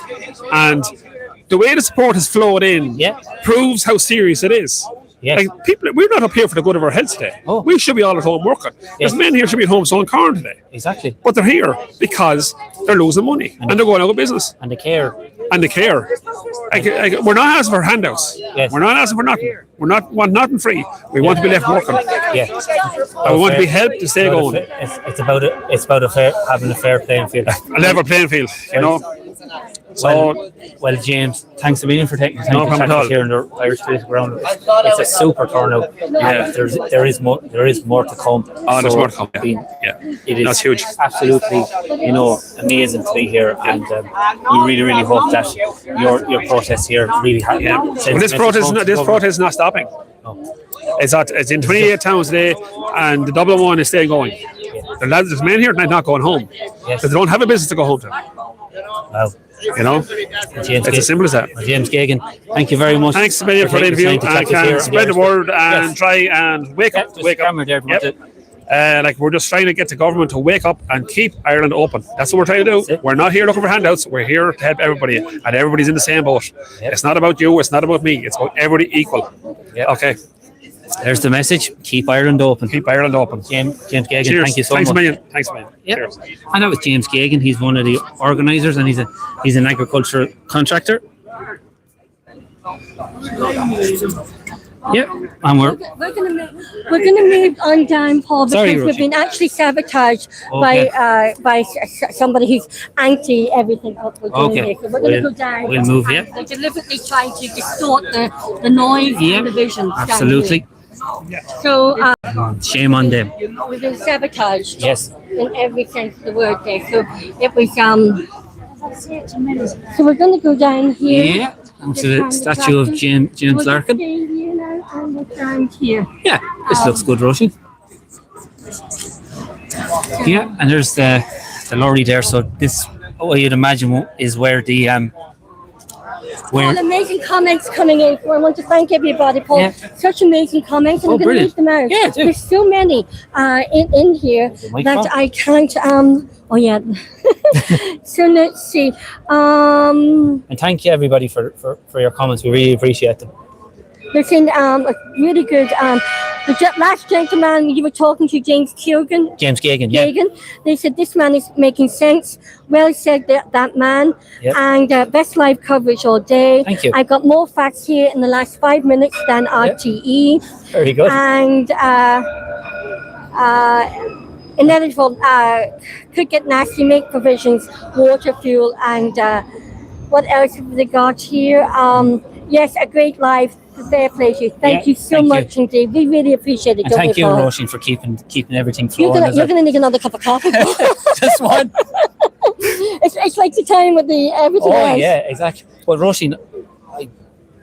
and the way the support has flowed in proves how serious it is. Yes. Like, people, we're not up here for the good of our heads today. Oh. We should be all at home working. There's men here should be at home sowing corn today. Exactly. But they're here because they're losing money and they're going out of business. And they care. We're not asking for handouts. Yes. We're not asking for nothing. We want nothing free. We want to be left working. Yeah. And we want to be helped to stay going. It's about having a fair playing field. A level playing field, you know. So, well, James, thanks a million for taking the time No to problem chat at to us here in the Irish Political Ground. It's a super turnout. Yeah. There is more to come. Oh, there's more to come. Yeah. It is That's huge. Absolutely, amazing to be here, and we really hope that your protest here really has. Yeah. Well, this protest is not stopping. No. It's in 28 towns today, and the Dublin one is still going. The lads, there's men here tonight not going home because they don't have a business to go home to. Wow. You know, James it's as simple as that. James Gagan, thank you very much. Thanks a million for the interview. I can spread the word and try and wake up. Like we're just trying to get the government to wake up and keep Ireland open. That's what we're trying to do. We're not here looking for handouts. We're here to help everybody, and everybody's in the same boat. It's not about you. It's not about me. It's about everybody equal. Okay. There's the message. Keep Ireland open. Keep Ireland open. James Gagan, Cheers. thank you so Thanks much. a million. Thanks a million. Yep. Cheers. And that was James Gagan. He's one of the organisers, and he's an agricultural contractor. Yep. And we're gonna move on down, Paul, because we've been actually sabotaged by somebody who's anti everything what we're doing here. So we're gonna go down. We'll move. They're deliberately trying to distort the noise and the vision. Absolutely. So shame on them. we've been sabotaged. Yes. In every sense of the word there. So it was so we're gonna go down here. Yeah. To the statue of James Larkin. And we're down here. Yeah, this looks good, Roisin. Yeah, and there's the lorry there. So this, what you'd imagine, is where the All amazing comments coming in. I want to thank everybody, Paul. Yeah. Such amazing comments, and I'm going to read them out. Yeah, do. There's so many in here that I can't. Oh yeah. So let's see. And thank you everybody for your comments. We really appreciate them. Listen, really good. The last gentleman you were talking to, James Gagan. Yeah. They said this man is making sense. Well said, that man. Yep. And best live coverage all day. Thank you. I've got more facts here in the last 5 minutes than RTE. Very good. And inevitable could get nasty. Make provisions, water, fuel, and what else have they got here? Yes, a great live. Fair play to you. Thank you so much indeed. We really appreciate it. And thank you, Roisin, for keeping everything flowing. You're gonna need another cup of coffee. Just one. It's like the time with the everything else. Oh yeah, exactly. Well, Roisin, the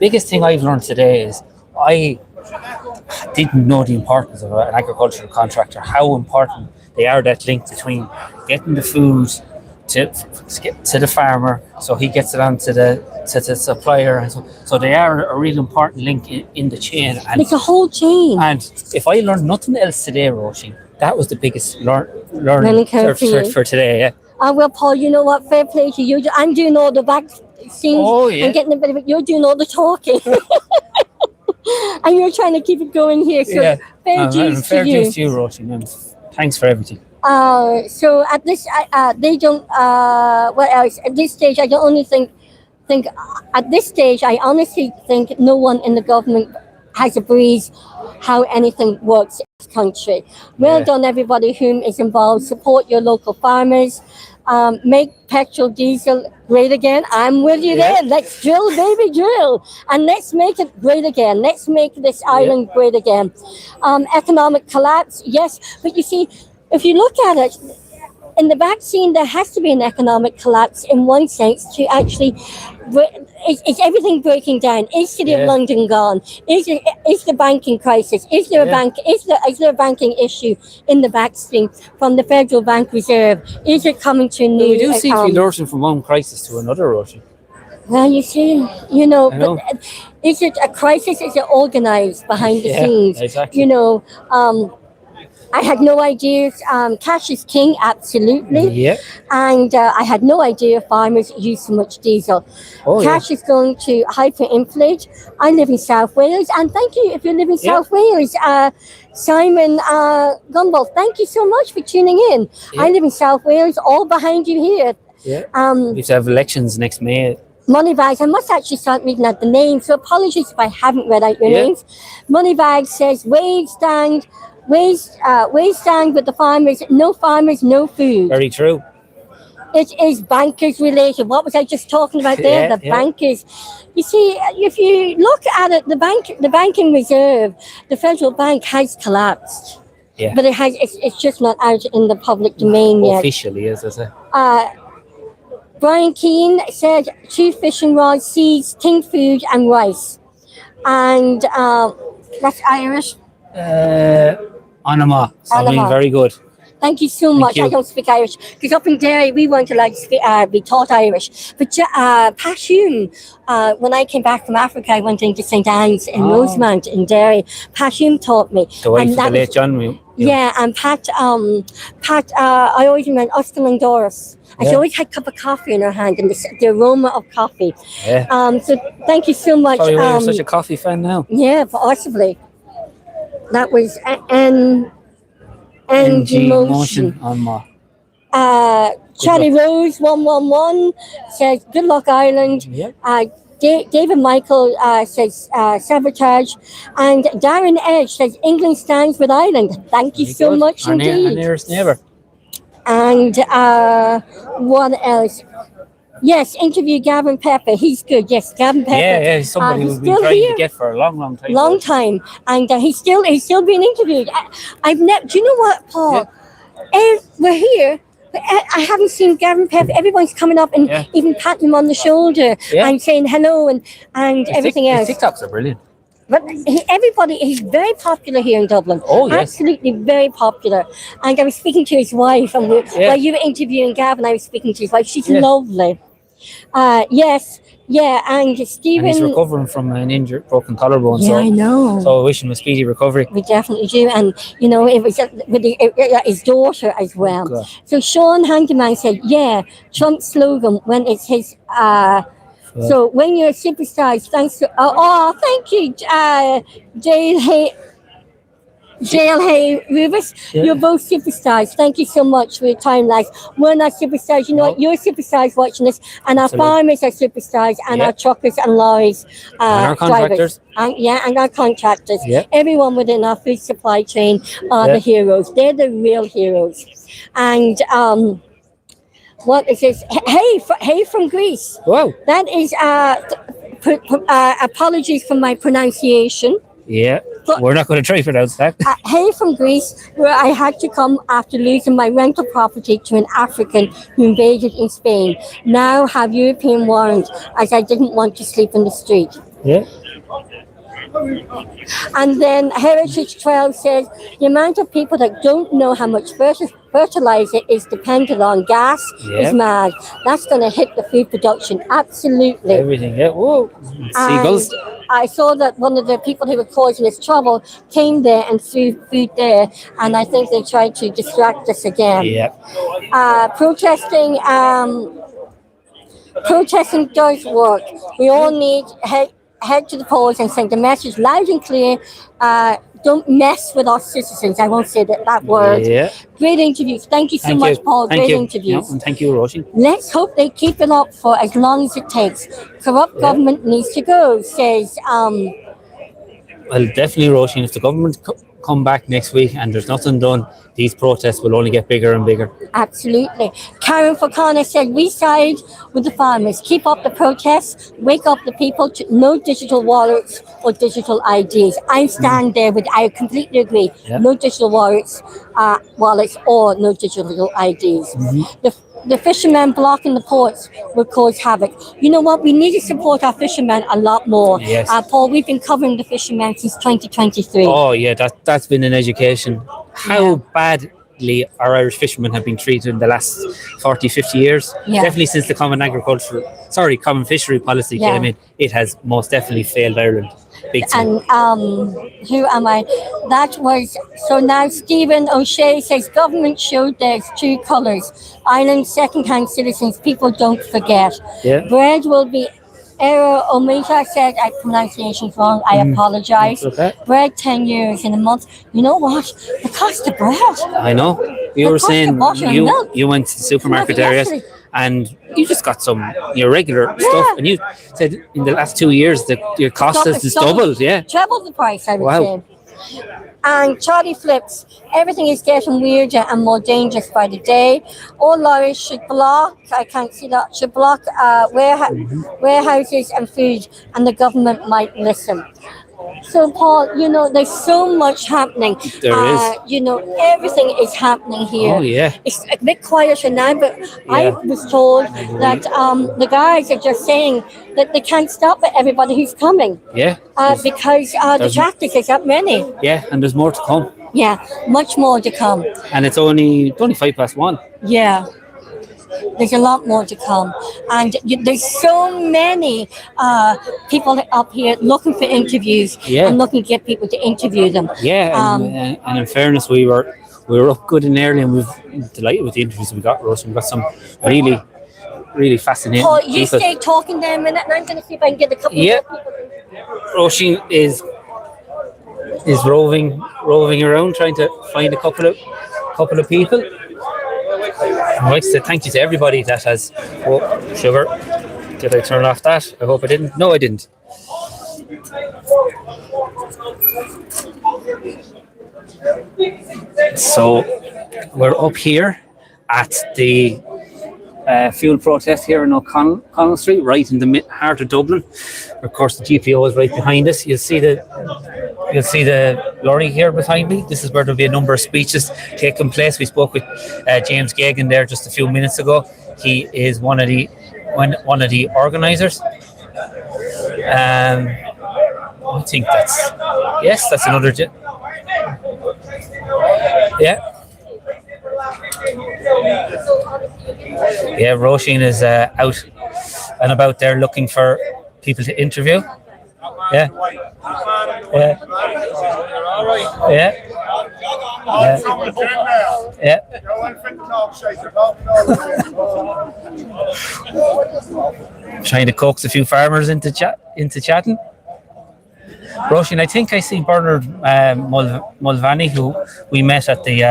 biggest thing I've learned today is I didn't know the importance of an agricultural contractor. How important they are, that link between getting the food to the farmer, so he gets it on to the supplier, and so they are a really important link in the chain. And it's a whole chain. And if I learned nothing else today, Roisin, that was the biggest learning for today. Yeah. Well, Paul, you know what? Fair play to you. I'm doing all the back scenes and getting a bit of it. You're doing all the talking. And you're trying to keep it going here. So fair dues to you. Dues to you, Roisin. Thanks for everything. So at this, they don't. What else? At this stage, I don't only think. At this stage, I honestly think no one in the government has a breeze how anything works in this country. Well done, everybody whom is involved. Support your local farmers. Make petrol, diesel great again. I'm with you there. Let's drill, baby, drill. And let's make it great again. Let's make this island great again. Economic collapse, yes. But you see, if you look at it, in the vaccine, there has to be an economic collapse in one sense to actually, is everything breaking down? Is City of London gone? Is the banking crisis? Is there a banking issue in the vaccine from the Federal Bank Reserve? Is it coming to a new? We do seem to be lurching from one crisis to another, Roisin. Well, you see, but is it a crisis? Is it organised behind the scenes? Exactly. I had no idea. Cash is king, absolutely. Yeah. And I had no idea farmers use so much diesel. Cash is going to hyperinflate. I live in South Wales, and thank you if you live in South Wales. Simon Gumbel, thank you so much for tuning in. Yeah. I live in South Wales, all behind you here. Yeah. We have to have elections next May. Moneybags, I must actually start reading out the names, so apologies if I haven't read out your names. Moneybags says wage stand we stand with the farmers. No farmers, no food. Very true. It is bankers related. What was I just talking about there? Yeah, The bankers. You see, if you look at it, the banking reserve, the federal bank has collapsed. Yeah. But it's just not out in the public domain yet. Officially, is it? Brian Keane said 2 fishing rods, seeds, tinned food, and rice. And that's Irish. Anima. Something Anima. very good. Thank you so much. you. I don't speak Irish because up in Derry we weren't allowed to be taught Irish. But Pashoon, when I came back from Africa, I went into St Anne's in Rosemount in Derry. Pashoon taught me. The wife And of the that late was- John. Yeah, and Pat, I always remember Oscar and Doris. And she Yeah. always had a cup of coffee in her hand and the aroma of coffee. Yeah. So thank you so much. Sorry, why you're such a coffee fan now. Yeah, possibly. That was NG Motion. on my. Charlie Rose 111 says, "Good luck, Ireland." Yeah. David Michael says, "Sabotage," and Darren Edge says, "England stands with Ireland." Thank you so much Our indeed. nearest neighbour. And what else? Yes, interview Gavin Pepper. He's good. Yes, Gavin Pepper. Yeah, he's somebody he's we've been still trying here. to get for a long time. Long time, and he's still being interviewed. I've never. Do you know what, Paul? We're here. But I haven't seen Gavin Pepper. Everyone's coming up and even patting him on the shoulder and saying hello and everything else. His TikToks are brilliant. But he's very popular here in Dublin. Oh, yes. Absolutely very popular. And I was speaking to his wife, and while you were interviewing Gavin, I was speaking to his wife. She's lovely. Yes, yeah, and Stephen. And he's recovering from an injured, broken collarbone. Yeah, so, I know. So I wish him a speedy recovery. We definitely do, and it was with his daughter as well. God. So Sean Handyman said, "Yeah, Trump's slogan when it's his." So when you're a superstar, it's thanks to thank you, Jail Rubus. You're both superstars. Thank you so much for your time, lads. We're not superstars. You know what? You're superstars watching this, and our farmers are superstars, and our truckers and lorries, And our contractors. drivers. And our contractors. Yeah. Everyone within our food supply chain are the heroes. They're the real heroes. And what is this? Hey from Greece. Wow. That is apologies for my pronunciation. Yeah. We're not going to try for that. Hey from Greece, where I had to come after losing my rental property to an African who invaded in Spain. Now have European warrant, as I didn't want to sleep in the street. Yeah. And then Heritage 12 says the amount of people that don't know how much fertilizer is dependent on gas is mad. That's going to hit the food production. Absolutely. Everything. Yeah. Whoa. Seagulls. And I saw that one of the people who were causing this trouble came there and threw food there, and I think they tried to distract us again. Yeah. Protesting does work. We all need head to the polls and send the message loud and clear. Don't mess with our citizens. I won't say that word. Yeah. Great interviews. Thank you so much, Paul. Thank Great you. interviews. Yeah, and thank you, Roisin. Let's hope they keep it up for as long as it takes. Corrupt government needs to go, says Well, definitely, Roisin, if the government come back next week and there's nothing done, these protests will only get bigger and bigger. Absolutely. Karen Fakana said, we side with the farmers. Keep up the protests. Wake up the people to no digital wallets or digital IDs. I stand there with, I completely agree. Yeah. No digital wallets or no digital IDs. The fishermen blocking the ports will cause havoc. You know what? We need to support our fishermen a lot more. Yes. Paul, we've been covering the fishermen since 2023. Oh, yeah, that's been an education. How badly our Irish fishermen have been treated in the last 40, 50 years. Yeah. Definitely since the common fishery policy came in, it has most definitely failed Ireland. Big time. And who am I? That was, so now Stephen O'Shea says government showed there's two colours. Ireland second-hand citizens, people don't forget. Yeah. Bread will be error. Omega said I pronunciation's wrong. I apologise. Okay. Bread 10 euros in a month. You know what? The cost of bread. I know. You The were cost saying of butter and milk. you went to the supermarket Milk areas yesterday. and you just got your regular stuff, and you said in the last 2 years that your cost has It's doubled. Yeah. Treble the price, I would Wow. say. And Charlie flips. Everything is getting weirder and more dangerous by the day. All lorries should block. I can't see that. Should block warehouses and food, and the government might listen. So, Paul, there's so much happening. There is. Everything is happening here. Oh, yeah. It's a bit quieter now, but I was told that the guys are just saying that they can't stop everybody who's coming. Yeah. Because the tractors is that many. Yeah, and there's more to come. Yeah, much more to come. And it's only 1:05. Yeah. There's a lot more to come, and there's so many people up here looking for interviews and looking to get people to interview them. Yeah, and in fairness, we were up good and early, and we're delighted with the interviews we got, Rose. We got some really, really fascinating. Paul, you people. Stay talking there a minute, and I'm going to see if I can get a couple more people. Roisin is roving around trying to find a couple of people. I'd like to say thank you to everybody that has. Oh, sugar. Did I turn off that? I hope I didn't. No, I didn't. So we're up here at the fuel protest here in O'Connell Street, right in the heart of Dublin. Of course, the GPO is right behind us. You'll see the lorry here behind me. This is where there'll be a number of speeches taking place. We spoke with James Gavin there just a few minutes ago. He is one of the organisers. I think that's another. Yeah, Roisin is out and about there looking for people to interview. Yeah. Trying to coax a few farmers into chatting. Roisin, I think I see Bernard Mulvaney, who we met at the.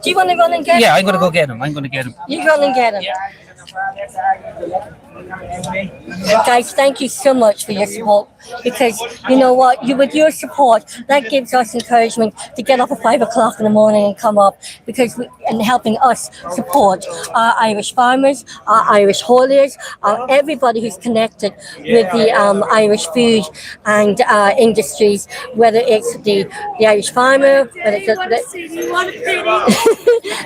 Do you want to run and get him? Yeah, I'm going to go get him. You run and get him. Guys, thank you so much for your support, because you know what, with your support, that gives us encouragement to get up at 5 o'clock in the morning and come up, and helping us support our Irish farmers, our Irish hauliers, everybody who's connected with the Irish food and industries, whether it's the Irish farmer, whether it's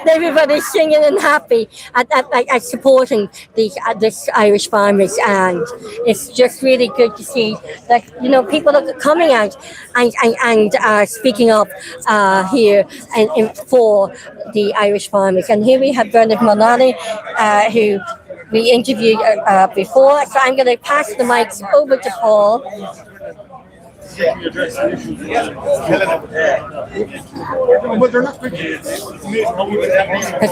everybody's singing and happy at supporting this Irish farmers, and it's just really good to see that people are coming out and speaking up here and for the Irish farmers. And here we have Bernard Mulvaney, who we interviewed before. So I'm going to pass the mics over to Paul.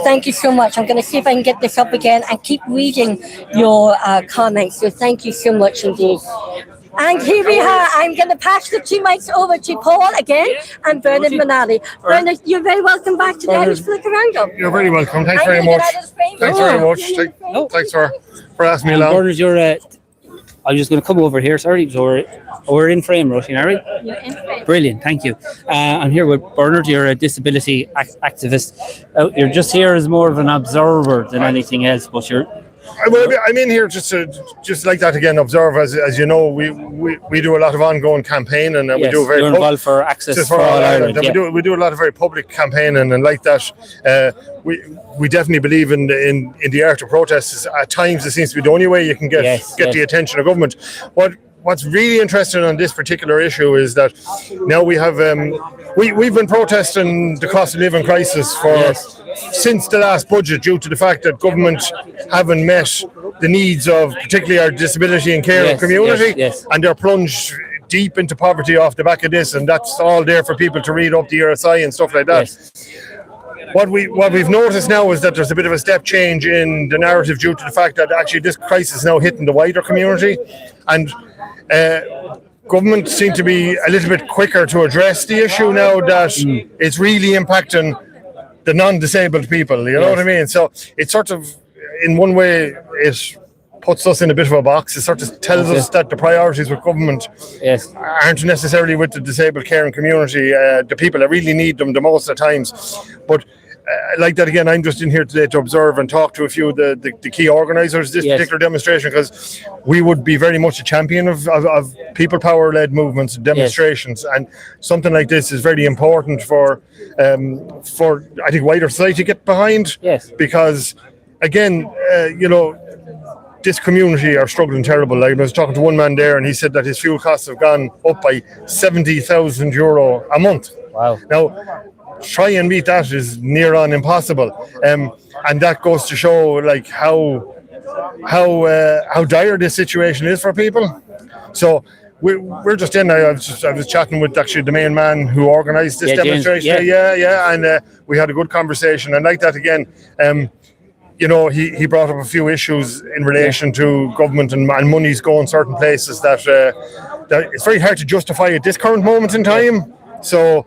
Thank you so much. I'm going to see if I can get this up again and keep reading your comments. So thank you so much indeed. And here we are. I'm going to pass the 2 mics over to Paul again and Bernard Mulvaney. Bernard, you're very welcome back to the Irish Flicker Roundup. You're very welcome. Thanks very much. Thanks very much. Thanks for asking me along. Bernard, I'm just going to come over here. Sorry, so we're in frame, Roisin, are we? You're in frame. Brilliant, thank you. I'm here with Bernard. You're a disability activist. You're just here as more of an observer than anything else, but you're. I'm in here just like that again. Observe, as you know, we do a lot of ongoing campaigning, and we do very. You're involved for Access for All Ireland. And we do a lot of very public campaigning, and like that, we definitely believe in the art of protests. At times, it seems to be the only way you can get the attention of government. What's really interesting on this particular issue is that now we have we've been protesting the cost of living crisis since the last budget, due to the fact that government haven't met the needs of particularly our disability and care community, and they're plunged deep into poverty off the back of this, and that's all there for people to read up the RSI and stuff like that. What we've noticed now is that there's a bit of a step change in the narrative due to the fact that actually this crisis is now hitting the wider community, and government seem to be a little bit quicker to address the issue now that it's really impacting the non-disabled people, you know what I mean? So it's sort of, in one way, puts us in a bit of a box. It sort of tells us that the priorities with government aren't necessarily with the disabled caring community, the people that really need them the most at times. But like that again, I'm just in here today to observe and talk to a few of the key organisers of this particular demonstration, because we would be very much a champion of people power led movements and demonstrations, and something like this is very important for I think wider society to get behind, because again this community are struggling terrible. Like, I was talking to one man there, and he said that his fuel costs have gone up by €70,000 a month. Wow. Now, try and beat that is near on impossible, and that goes to show like how dire this situation is for people. So we're just in. I was chatting with actually the main man who organised this demonstration. And we had a good conversation. And like that again, he brought up a few issues in relation to government and monies going certain places that it's very hard to justify at this current moment in time. So.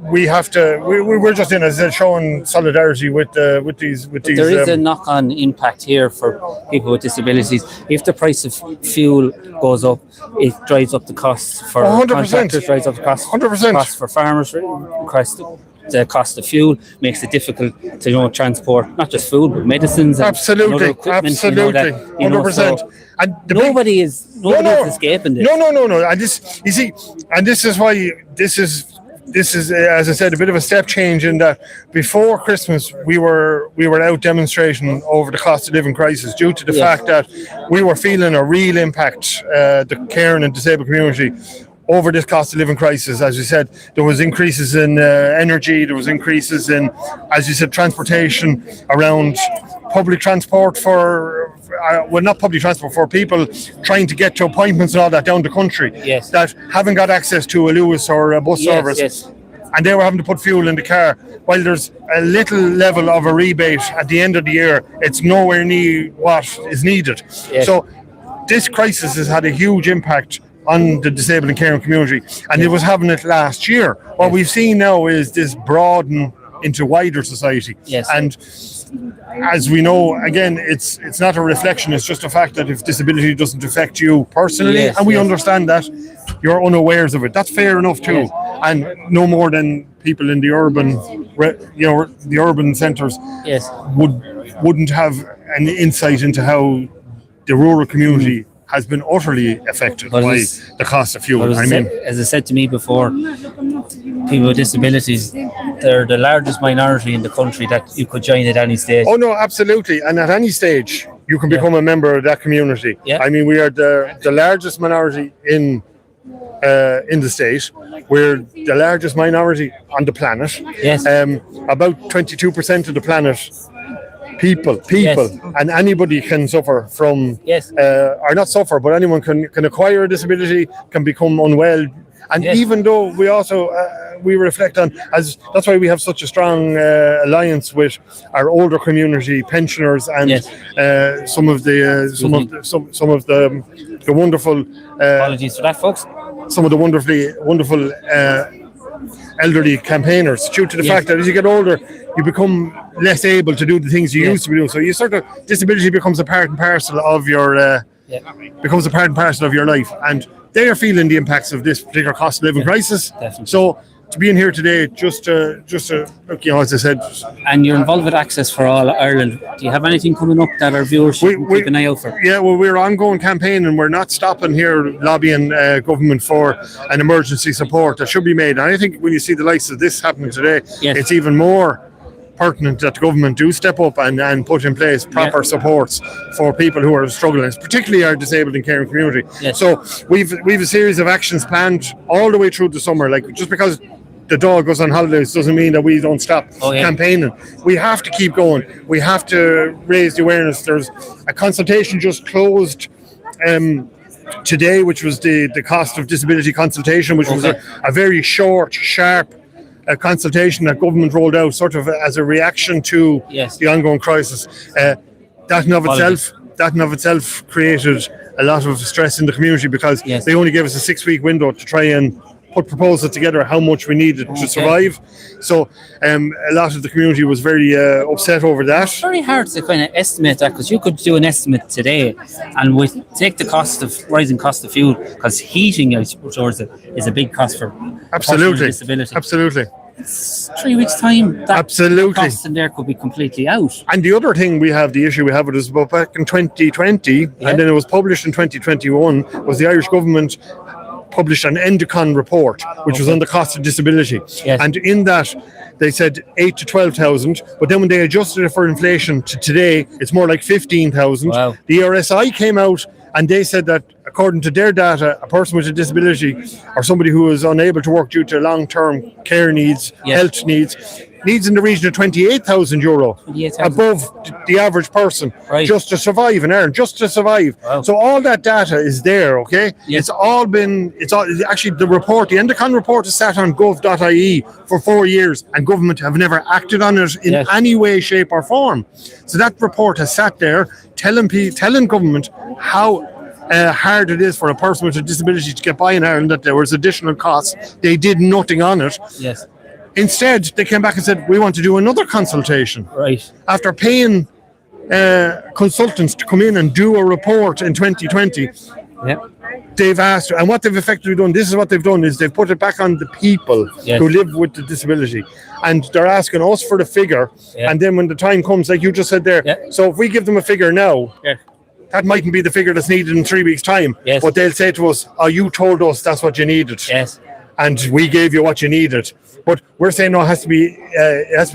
We have to. We're just in as showing solidarity with these. There is a knock-on impact here for people with disabilities. If the price of fuel goes up, it drives up the costs for 100%. contractors, drives up the costs 100%. Costs for farmers, the cost of fuel makes it difficult to transport not just food but medicines and other equipment. Absolutely, 100%. And nobody is escaping this. No. And this, you see, and this is why this is, as I said, a bit of a step change in that before Christmas we were out demonstrating over the cost of living crisis due to the fact that we were feeling a real impact, the caring and disabled community, over this cost of living crisis. As you said, there was increases in energy, there was increases in, as you said, transportation, around public transport not public transport, for people trying to get to appointments and all that down the country that haven't got access to a Lewis or a bus service. And they were having to put fuel in the car. While there's a little level of a rebate at the end of the year, it's nowhere near what is needed. So this crisis has had a huge impact on the disabled and caring community, and it was having it last year. What we've seen now is this broaden into wider society. And as we know, again, it's not a reflection, it's just a fact that if disability doesn't affect you personally, and we understand that, you're unawares of it. That's fair enough too. And no more than people in the urban centres wouldn't have an insight into how the rural community has been utterly affected by the cost of fuel. As I said to me before, people with disabilities, they're the largest minority in the country that you could join at any stage. Oh no, absolutely. And at any stage, you can become a member of that community. We are the largest minority in the state. We're the largest minority on the planet. About 22% of the planet. People, and anybody can suffer from, or not suffer, but anyone can acquire a disability, can become unwell, and even though we also we reflect on, as that's why we have such a strong alliance with our older community, pensioners, and some of the wonderful. Apologies for that, folks. Some of the wonderful elderly campaigners, due to the fact that as you get older, you become less able to do the things you used to do. So you sort of, disability becomes a part and parcel of your life, and they are feeling the impacts of this particular cost of living crisis. Definitely. So to be in here today, just to look, as I said. And you're involved with Access for All Ireland. Do you have anything coming up that our viewers should keep an eye out for? Yeah, well, we're ongoing campaign, and we're not stopping here lobbying government for an emergency support that should be made. And I think when you see the likes of this happening today, it's even more pertinent that the government do step up and put in place proper supports for people who are struggling, particularly our disabled and caring community. So we've a series of actions planned all the way through the summer. Like, just because the dog goes on holidays doesn't mean that we don't stop campaigning. We have to keep going. We have to raise the awareness. There's a consultation just closed today, which was the cost of disability consultation, which was a very short, sharp consultation that government rolled out sort of as a reaction to the ongoing crisis. That in of itself created a lot of stress in the community, because they only gave us a 6-week window to try and put proposals together how much we needed to survive. So a lot of the community was very upset over that. It's very hard to kind of estimate that, because you could do an estimate today and take the rising cost of fuel, because heating is a big cost for a person with a disability. Absolutely. It's 3 weeks' time. That cost in there could be completely out. And the other thing the issue we have with is about back in 2020, and then it was published in 2021, was the Irish government published an Endicon report, which was on the cost of disability. Yes. And in that, they said 8 to 12,000, but then when they adjusted it for inflation to today, it's more like 15,000. Wow. The RSI came out and they said that according to their data, a person with a disability or somebody who is unable to work due to long-term care needs, health needs in the region of €28,000 above the average person, just to survive and earn, just to survive. Wow. So all that data is there, okay? It's all actually the report, the Endicon report is sat on gov.ie for 4 years, and government have never acted on it in any way, shape or form. So that report has sat there telling government how hard it is for a person with a disability to get by in Ireland, that there was additional costs. They did nothing on it. Yes. Instead, they came back and said, we want to do another consultation. Right. After paying consultants to come in and do a report in 2020, they've asked, and what they've effectively done, this is what they've done, is they've put it back on the people who live with the disability. And they're asking us for the figure. And then when the time comes, like you just said there, so if we give them a figure now, that mightn't be the figure that's needed in 3 weeks' time. But they'll say to us, oh, you told us that's what you needed. And we gave you what you needed. But we're saying, no, it has to be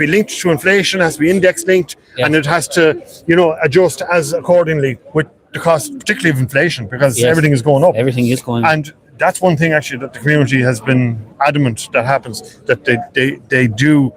linked to inflation, it has to be index linked, and it has to, adjust as accordingly with the cost, particularly of inflation, because everything is going up. Everything is going up. And that's one thing actually that the community has been adamant that happens, that they do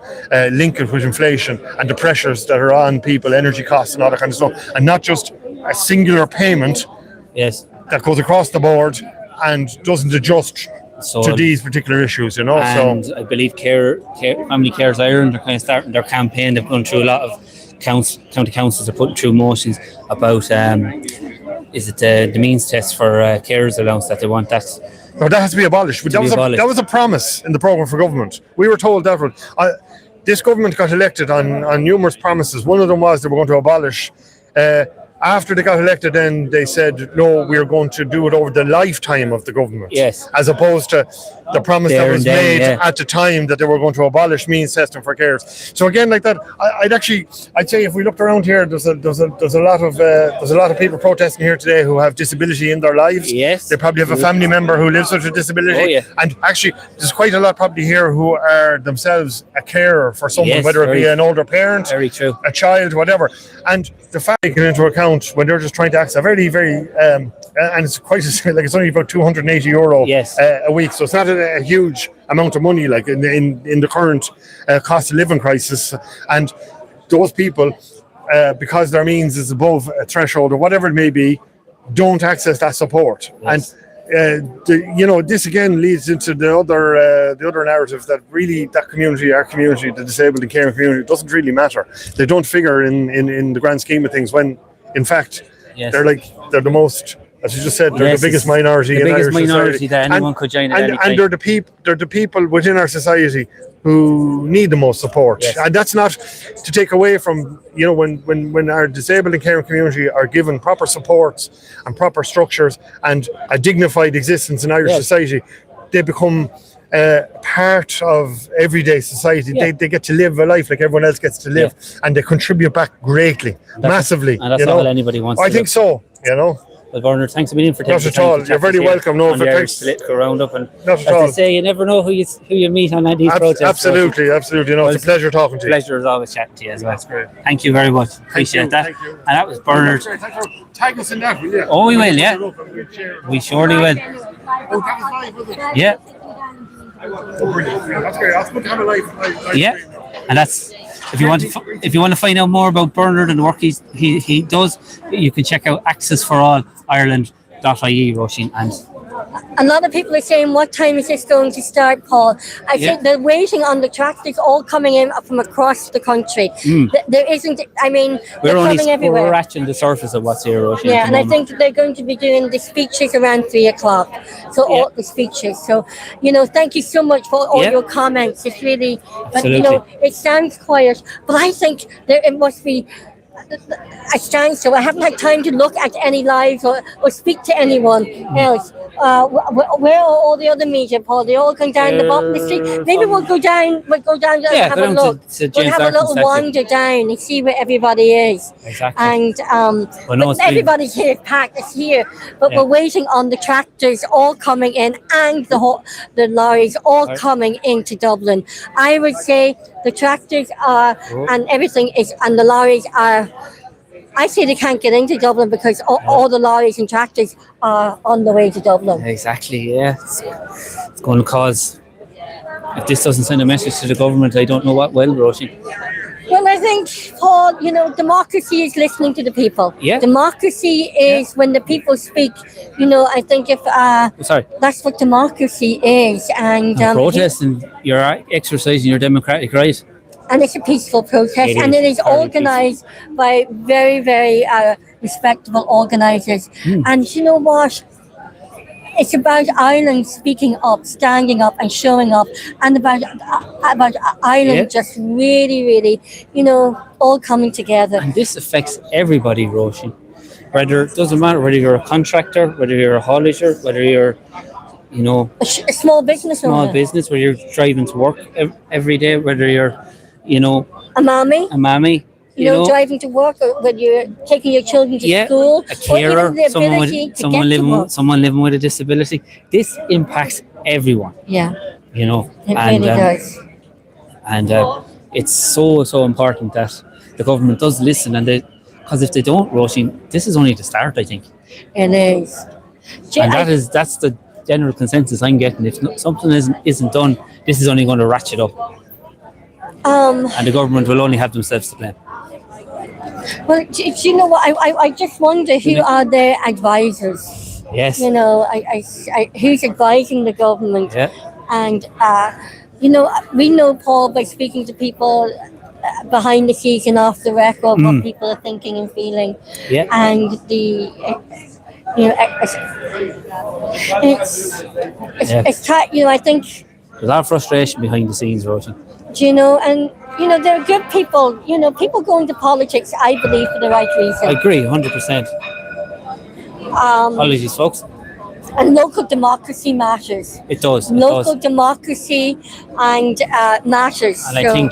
link it with inflation and the pressures that are on people, energy costs and all that kind of stuff, and not just a singular payment that goes across the board and doesn't adjust to these particular issues, And so I believe Family Cares Ireland are kind of starting their campaign. They've gone through a lot of county councils are putting through motions about is it the means test for carers allowance that they want that. No, that has to be abolished. That was a promise in the programme for government. We were told that this government got elected on numerous promises. One of them was they were going to abolish. After they got elected, then they said, no, we're going to do it over the lifetime of the government. Yes. As opposed to the promise There that was and then, made at the time that they were going to abolish means testing for carers. So again, like that, I'd say if we looked around here, there's a lot of people protesting here today who have disability in their lives. Yes. They probably have a family member who lives with a disability. Oh, yeah. And actually, there's quite a lot probably here who are themselves a carer for someone, whether it be an older parent, a child, whatever. And the fact taken into account when they're just trying to access a very, very, and it's quite like it's only about €280 a week, so it's not a huge amount of money like in the current cost of living crisis. And those people, because their means is above a threshold or whatever it may be, don't access that support. Yes. And this again leads into the other narrative that really that community, our community, the disabled and caring community, doesn't really matter. They don't figure in the grand scheme of things, when in fact they're the most, as you just said, they're the biggest minority in Irish society. That anyone could join at any time. And they're the people within our society who need the most support. Yes. And that's not to take away from, when our disabled and caring community are given proper supports and proper structures and a dignified existence in Irish society, they become part of everyday society. They get to live a life like everyone else gets to live, and they contribute back greatly, massively. And that's all anybody wants. I think so, Well, Bernard, thanks a million for taking Not at all. You're very welcome. No, thanks. Political roundup, and Not at as all. they say, you never know who you meet on these protests. Absolutely. No, it's a pleasure talking to you. Pleasure as always chatting to you as well. That's great. Thank you very much. Appreciate that. Thank you. And that was Bernard. Tag us in that, will you? Oh, we will, yeah. We surely will. Yeah. Oh, brilliant. That's great. That's good to have a live Yeah, and that's if you want to find out more about Bernard and the work he does, you can check out accessforallireland.ie, Roisin, and a lot of people are saying, what time is this going to start, Paul? I think they're waiting on the tractors all coming in from across the country. There isn't, I mean, they're coming everywhere. We're scratching the surface of what's here, Roisin. Yeah, and I think they're going to be doing the speeches around 3 o'clock. So all the speeches. So, thank you so much for all your comments. It's really, but it sounds quiet, but I think it must be a standstill. I haven't had time to look at any lives or speak to anyone else. Where are all the other media, Paul? They all come down the bottom of the street. Maybe we'll go down and have a look. We'll have a little wander down and see where everybody is. Exactly. And everybody's here, packed is here, but we're waiting on the tractors all coming in and the lorries all coming into Dublin. I would say the tractors are and everything is, and the lorries are. I say they can't get into Dublin because all the lorries and tractors are on the way to Dublin. Exactly, yeah. It's going to cause, if this doesn't send a message to the government, I don't know what will, Roisin. Well, I think, Paul, democracy is listening to the people. Yeah. Democracy is when the people speak. I think if that's what democracy is. And protesting, you're exercising your democratic right. And it's a peaceful protest, and it is organised by very, very respectable organisers. And you know what? It's about Ireland speaking up, standing up, and showing up, and about Ireland just really, really, all coming together. And this affects everybody, Roisin. It doesn't matter whether you're a contractor, whether you're a haulier, whether you're a small business owner. Where you're driving to work every day, whether you're a mommy, driving to work, or when you're taking your children to school, a carer, someone living with a disability. This impacts everyone. Yeah, it really does. And it's so important that the government does listen, and because if they don't, Roisin, this is only the start. I think it is, and that's the general consensus I'm getting. If something isn't done, this is only going to ratchet up. And the government will only have themselves to blame. Well, do you know what? I just wonder who are their advisors. Yes. Who's advising the government? Yeah. And we know, Paul, by speaking to people behind the scenes and off the record, what people are thinking and feeling. Yeah. And I think there's a lot of frustration behind the scenes, Roisin. And they're good people. People go into politics, I believe, for the right reason. I agree, 100%. Apologies, folks. And local democracy matters. It does. Local democracy and matters. And I think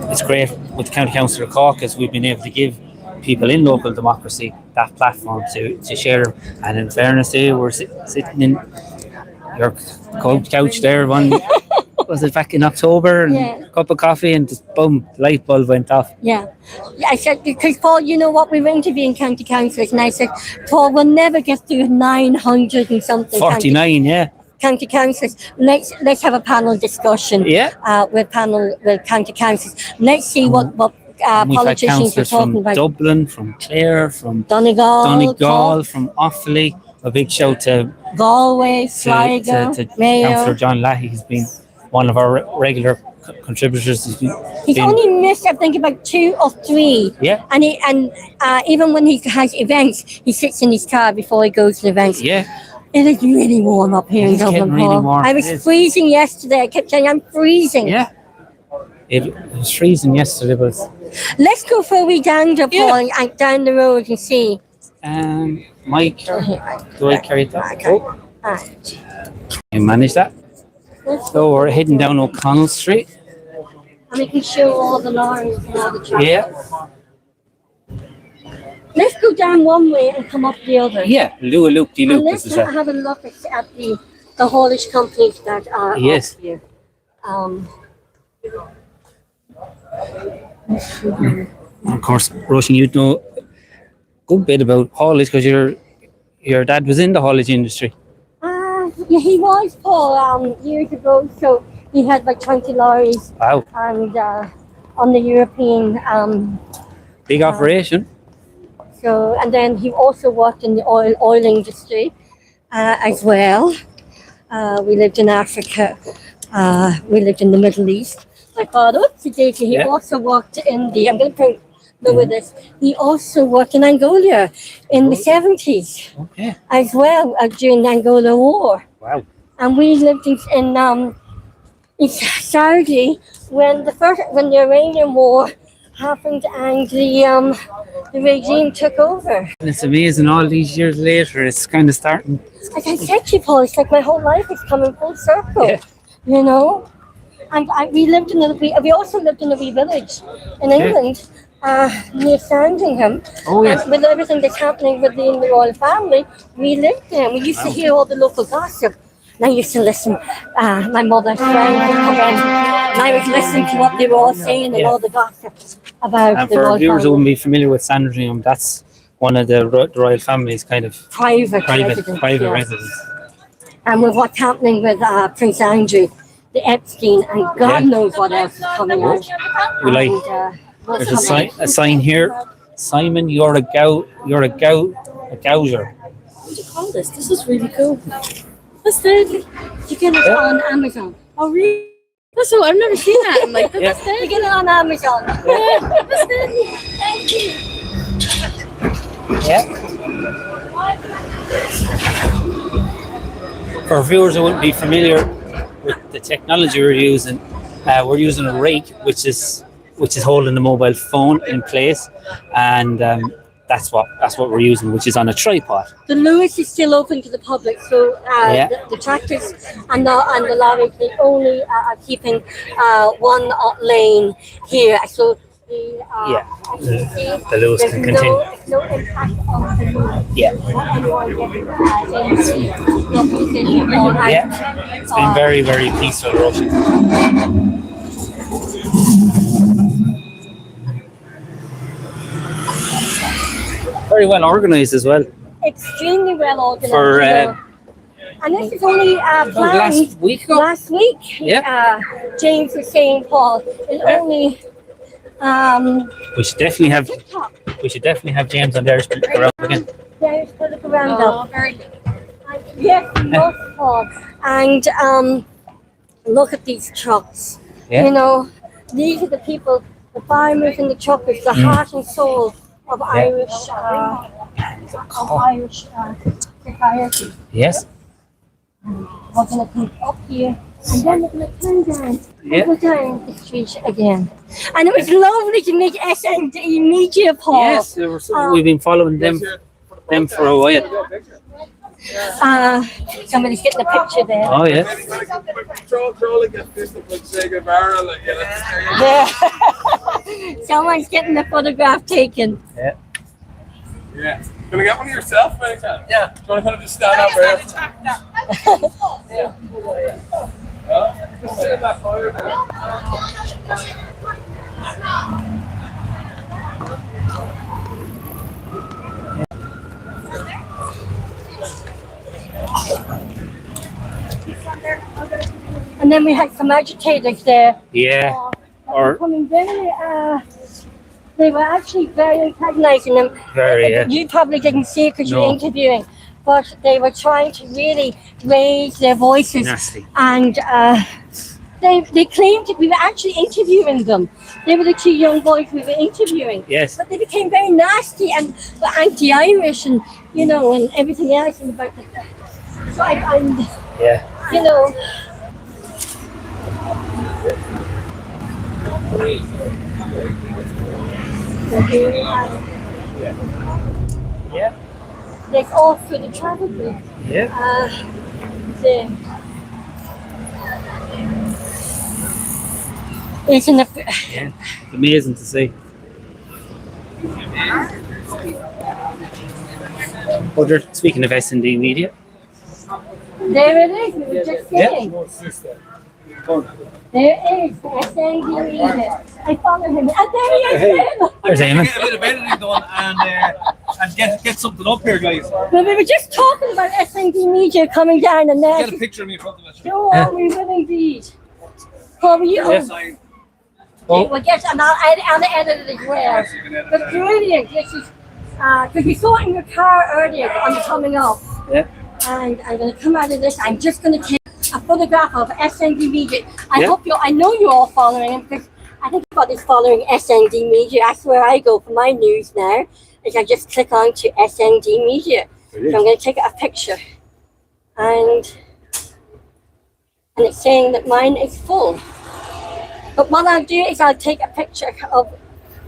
it's great with the County Council of Cork, as we've been able to give people in local democracy that platform to share. And in fairness, they were sitting in your couch there was it back in October, and a cup of coffee, and just boom, light bulb went off. Yeah. I said, because Paul, we were interviewing county councillors, and I said, Paul, we'll never get through 900 and something 49 county councillors. Let's have a panel discussion with county councillors. Let's see what politicians are talking about. From Dublin, from Clare, from Donegal, from Offaly. A big shout to Galway, Sligo, to Mayo. Councillor John Leahy. He's been one of our regular contributors. He's only missed, I think, about 2 or 3. Yeah. And even when he has events, he sits in his car before he goes to the events. Yeah. It is really warm up here in Dublin, really Paul. warm. I was freezing yesterday. I kept saying, I'm freezing. Yeah. It was freezing yesterday, but... Let's go for a wee dander, Paul, and down the road and see. My car. Do I carry that? You manage that? So we're heading down O'Connell Street. And we can show all the lorries and all the trucks. Yeah. Let's go down one way and come up the other. Yeah, do a loop-de-loop. Let's have a look at the haulage companies that are up here. Of course, Roisin, you'd know a good bit about haulage because your dad was in the haulage industry. Yeah, he was, Paul, years ago. So he had like 20 lorries. Wow. And on the European... big operation. So, and then he also worked in the oil industry. as well. We lived in Africa. We lived in the Middle East. My father, today, he also worked in the, I'm going to go with this, he also worked in Angola in the 70s as well during the Angola War. Wow. And we lived in Saudi when the Iranian War happened and the regime took over. And it's amazing all these years later, it's kind of starting. As I said to you, Paul, it's like my whole life is coming full circle, you know? And we also lived in a wee village in England near Sandringham. Oh, yes. And with everything that's happening within the royal family, we lived there. We used to hear all the local gossip. And I used to listen. My mother's friends would come in, and I was listening to what they were all saying and all the gossip about And the for royal viewers who family. wouldn't be familiar with Sandringham, that's one of the royal family's kind of Private residence. residence. And with what's happening with Prince Andrew, the Epstein, and God knows what else is coming out. We like. What's There's coming. a sign here. Simon, you're a gouger. What do you call this? This is really cool. What's that? You get it on Amazon. Oh, really? That's what I've never seen that. I'm like, that's You get it on Amazon. What's that? Thank you. Yeah. For viewers who wouldn't be familiar with the technology we're using a rake, which is holding the mobile phone in place, and that's what we're using, which is on a tripod. The Lewis is still open to the public, so the tractors and the lorries, they only are keeping one lane here. So the Lewis can continue. No impact on the Lewis. Yeah. It's been very, very peaceful rush. Very well organised as well. Extremely well organised. For and this is only planned last week ago? Last week. Yeah. James was saying, Paul, it's only. We should definitely have James on there to look around again. There's the look around very good. Yes, most Paul. And look at these trucks. Yeah. You know, these are the people, the farmers and the truckers, the heart and soul of Irish society. Yes. We're going to come up here and then we're going to turn down and go down the street again. And it was lovely to meet SND Media, Paul. Yes, we've been following them for a while. Somebody's getting a picture there. Oh, yeah. Yeah. Someone's getting a photograph taken. Yeah. Yeah. Can I get one of yourself, by any chance? Yeah. Do you want to kind of just stand up there? And then we had some agitators there. Yeah. Coming very, they were actually very antagonizing them. Very, yeah. You probably didn't see it because you were No. interviewing, but they were trying to really raise their voices. Nasty. And they claimed we were actually interviewing them. They were the two young boys we were interviewing. Yes. But they became very nasty and were anti-Irish and, you know, and everything else. And about so and Yeah. you know. Yeah. There's also the travel group. Yeah. Isn't it? Yeah. Amazing to see. Oh, they're speaking of S&D Media. There it is. We were just saying. There is SND Media. I follow him. And there he is. There's Eamon. Get a bit of editing done and get something up here, guys. Well, we were just talking about SND Media coming down and there. Get a picture of me in front of it. So are we will indeed. Paul, will you? Yes. We'll get and I'll edit it as well. But brilliant. This is because we saw it in your car earlier on the coming up. Yeah. And I'm going to come out of this. I'm just going to take a photograph of SND Media. I know you're all following him, because I think everybody's following SND Media. That's where I go for my news now. Is I just click on to SND Media. So I'm going to take a picture, and it's saying that mine is full. But what I'll do is I'll take a picture of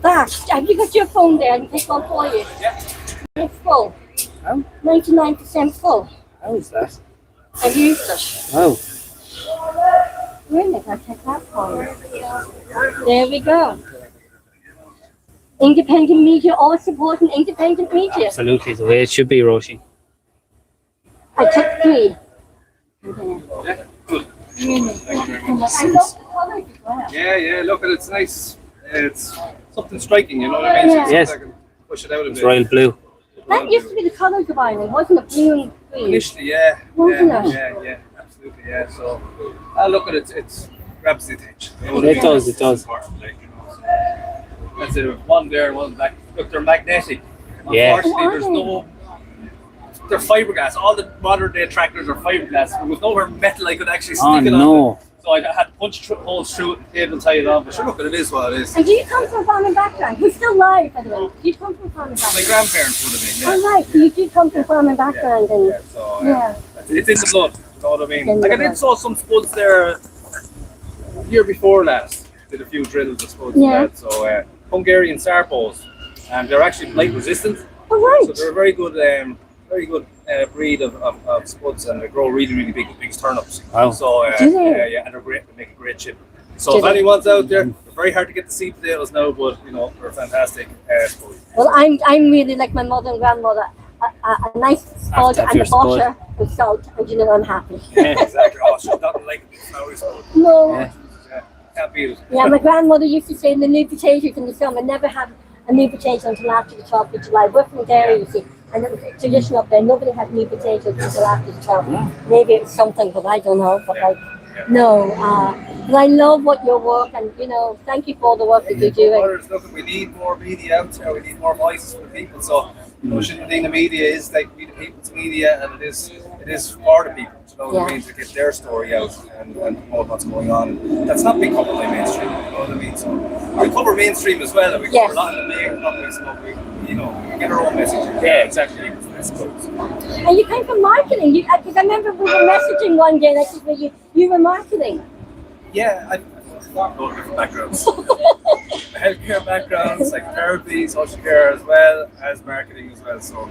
that. Have you got your phone there? I can take one for you. Yeah. It's full. 99% full. How is that? I've used it. Oh. Really? I'll take that for you. There we go. Independent media, all supporting independent media. Absolutely, the way it should be, Roisin. I took 3. Yeah, good. I love the colours as well. Yeah, look, it's nice. It's something striking, you know what I mean? Yeah. Yes. I can push it out a bit. It's royal blue. That used to be the colours of Ireland, wasn't it? Blue and green. Initially, yeah. Wasn't Yeah, absolutely, yeah. So, look at it, it grabs the attention. You know what It I mean? does, it does. Like, you know, so that's it. One there, one back. Look, they're magnetic. Yeah. Unfortunately, there's no. They're fiberglass. All the modern day tractors are fiberglass. There was nowhere metal I could actually stick it on. So I had to punch holes through it and cable tie it on. But sure, look, it is what it is. And do you come from a farming background? We're still live, by the way. Do you come from a farming My background? grandparents would have been. Yeah. Oh, right. So you do come from a farming background. So, it's in the blood. You know what I mean? In the Like I blood. did saw some spuds there year before last. Did a few drills, I suppose. Yeah. So Hungarian Sarpos, and they're actually blight resistant. Oh, right. So they're a very good breed of spuds, and they grow really big as turnips. Wow. So Do they? and they're great. They make a great chip. So Do if they? anyone's out there, they're very hard to get the seed potatoes now, but you know they're fantastic. Spuds. Well, I'm really like my mother and grandmother. A nice spud Have and your a butter with salt, and you know I'm happy. Yeah, exactly. Oh, she's not like a big flowery spud. No. Yeah. Can't beat it. Yeah, my grandmother used to say the new potatoes in the summer never had a new potato until after the 12th of July. We're from Derry, you see, and it was a tradition up there. Nobody had new potatoes until after the 12th. Maybe it's something, but I don't know. But like, no. But I love what your work, and you know, thank you for all the work that you're doing. Look, we need more media out there. We need more voices for the people. So pushing the media is like the people's media, and it is for the people. You know what I mean? To get their story out and promote what's going on. That's not being covered by mainstream. You know what I mean? So we cover mainstream as well, and we cover a lot of the main companies. So we get our own message. Yeah, exactly. And you came from marketing, because I remember we were messaging one day, and I said, well, you were marketing. Yeah, I've got different backgrounds. Healthcare backgrounds, psychotherapy, social care, as well as marketing as well. So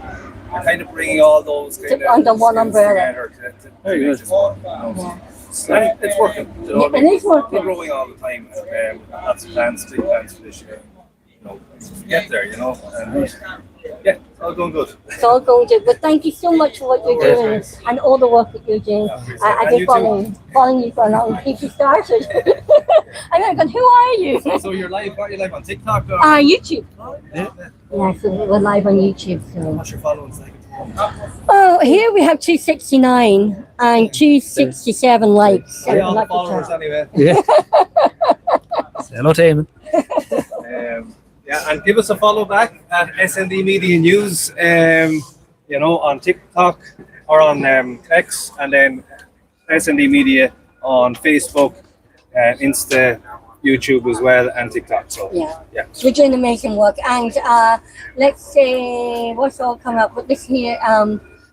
I'm kind of bringing all those kind of under one umbrella. together to make this one, you know. And it's working. You know, It is working. We're growing all the time. Lots of plans, big plans for this year. You know, to get there. You know, and yeah, it's all going good. It's all going good. But thank you so much for what you're doing and all the work that you're doing. I've been following you for a long time. You started. I'm going, who are you? So you're live? Are you live on TikTok? Or? YouTube. Yeah. Yeah, so we're live on YouTube. So. What's your following like? Oh, here we have 269 and 267 likes. Yeah, all the followers anyway. Yeah. Say hello to Eamon. Yeah, and give us a follow back at SND Media News, you know, on TikTok or on X, and then SND Media on Facebook, Insta, YouTube as well, and TikTok. So yeah. We're doing amazing work, and let's say what's all coming up with this here.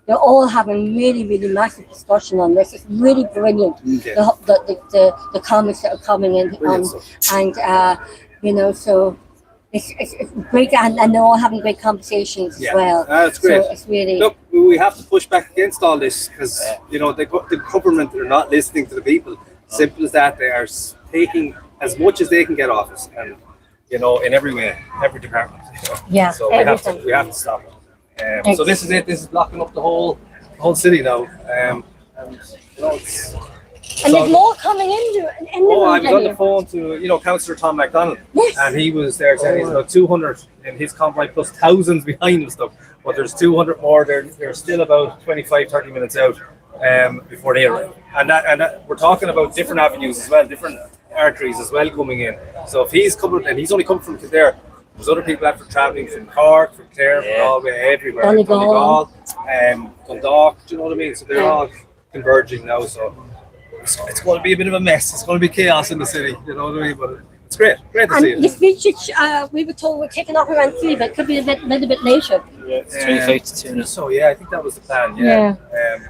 They're all having really massive discussion on this. It's really brilliant. Okay. The comments that are coming in, and you know, so. It's great, and they're all having great conversations as well. That's great. So it's really look. We have to push back against all this because you know the government are not listening to the people. Simple as that. They are taking as much as they can get off us, and you know, in every way, every department. You know? Yeah. So we have to stop it. So this is it. This is blocking up the whole city now. And you know, and there's more coming in the I was on the phone to Councillor Tom MacDonald, and he was there saying he's about 200 in his convoy plus thousands behind and stuff. But there's 200 more. They're still about 25-30 minutes out before they arrive. And that we're talking about different avenues as well, different arteries as well coming in. So if he's coming, and he's only coming from Kildare, There's other people after travelling from Cork, from Clare, from Galway, everywhere. Donegal. Dundalk, do you know what I mean? So they're all converging now. So it's going to be a bit of a mess. It's going to be chaos in the city, you know what I mean? But it's great to see it. And the speech, we were told we're kicking off around 3, but it could be a little bit later. 3 to 2. So yeah, I think that was the plan. Yeah.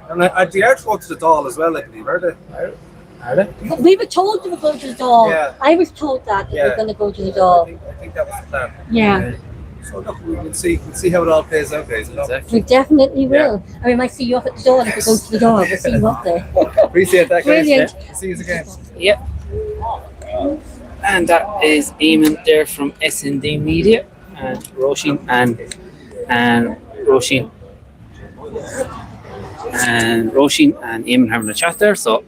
And the Irish go to the Dáil as well, I believe. Are they? But we were told we were going to the Dáil. Yeah. I was told that we were going to go to the Dáil. I think that was the plan. Yeah. So look, we'll see how it all plays out, guys. We definitely will. And we might see you up at the door if we go to the Dáil. We'll see you up there. Appreciate that, guys. Brilliant. See you again. Yep. And that is Eamon there from SND Media, and Roisin and Roisin and Eamon having a chat there. So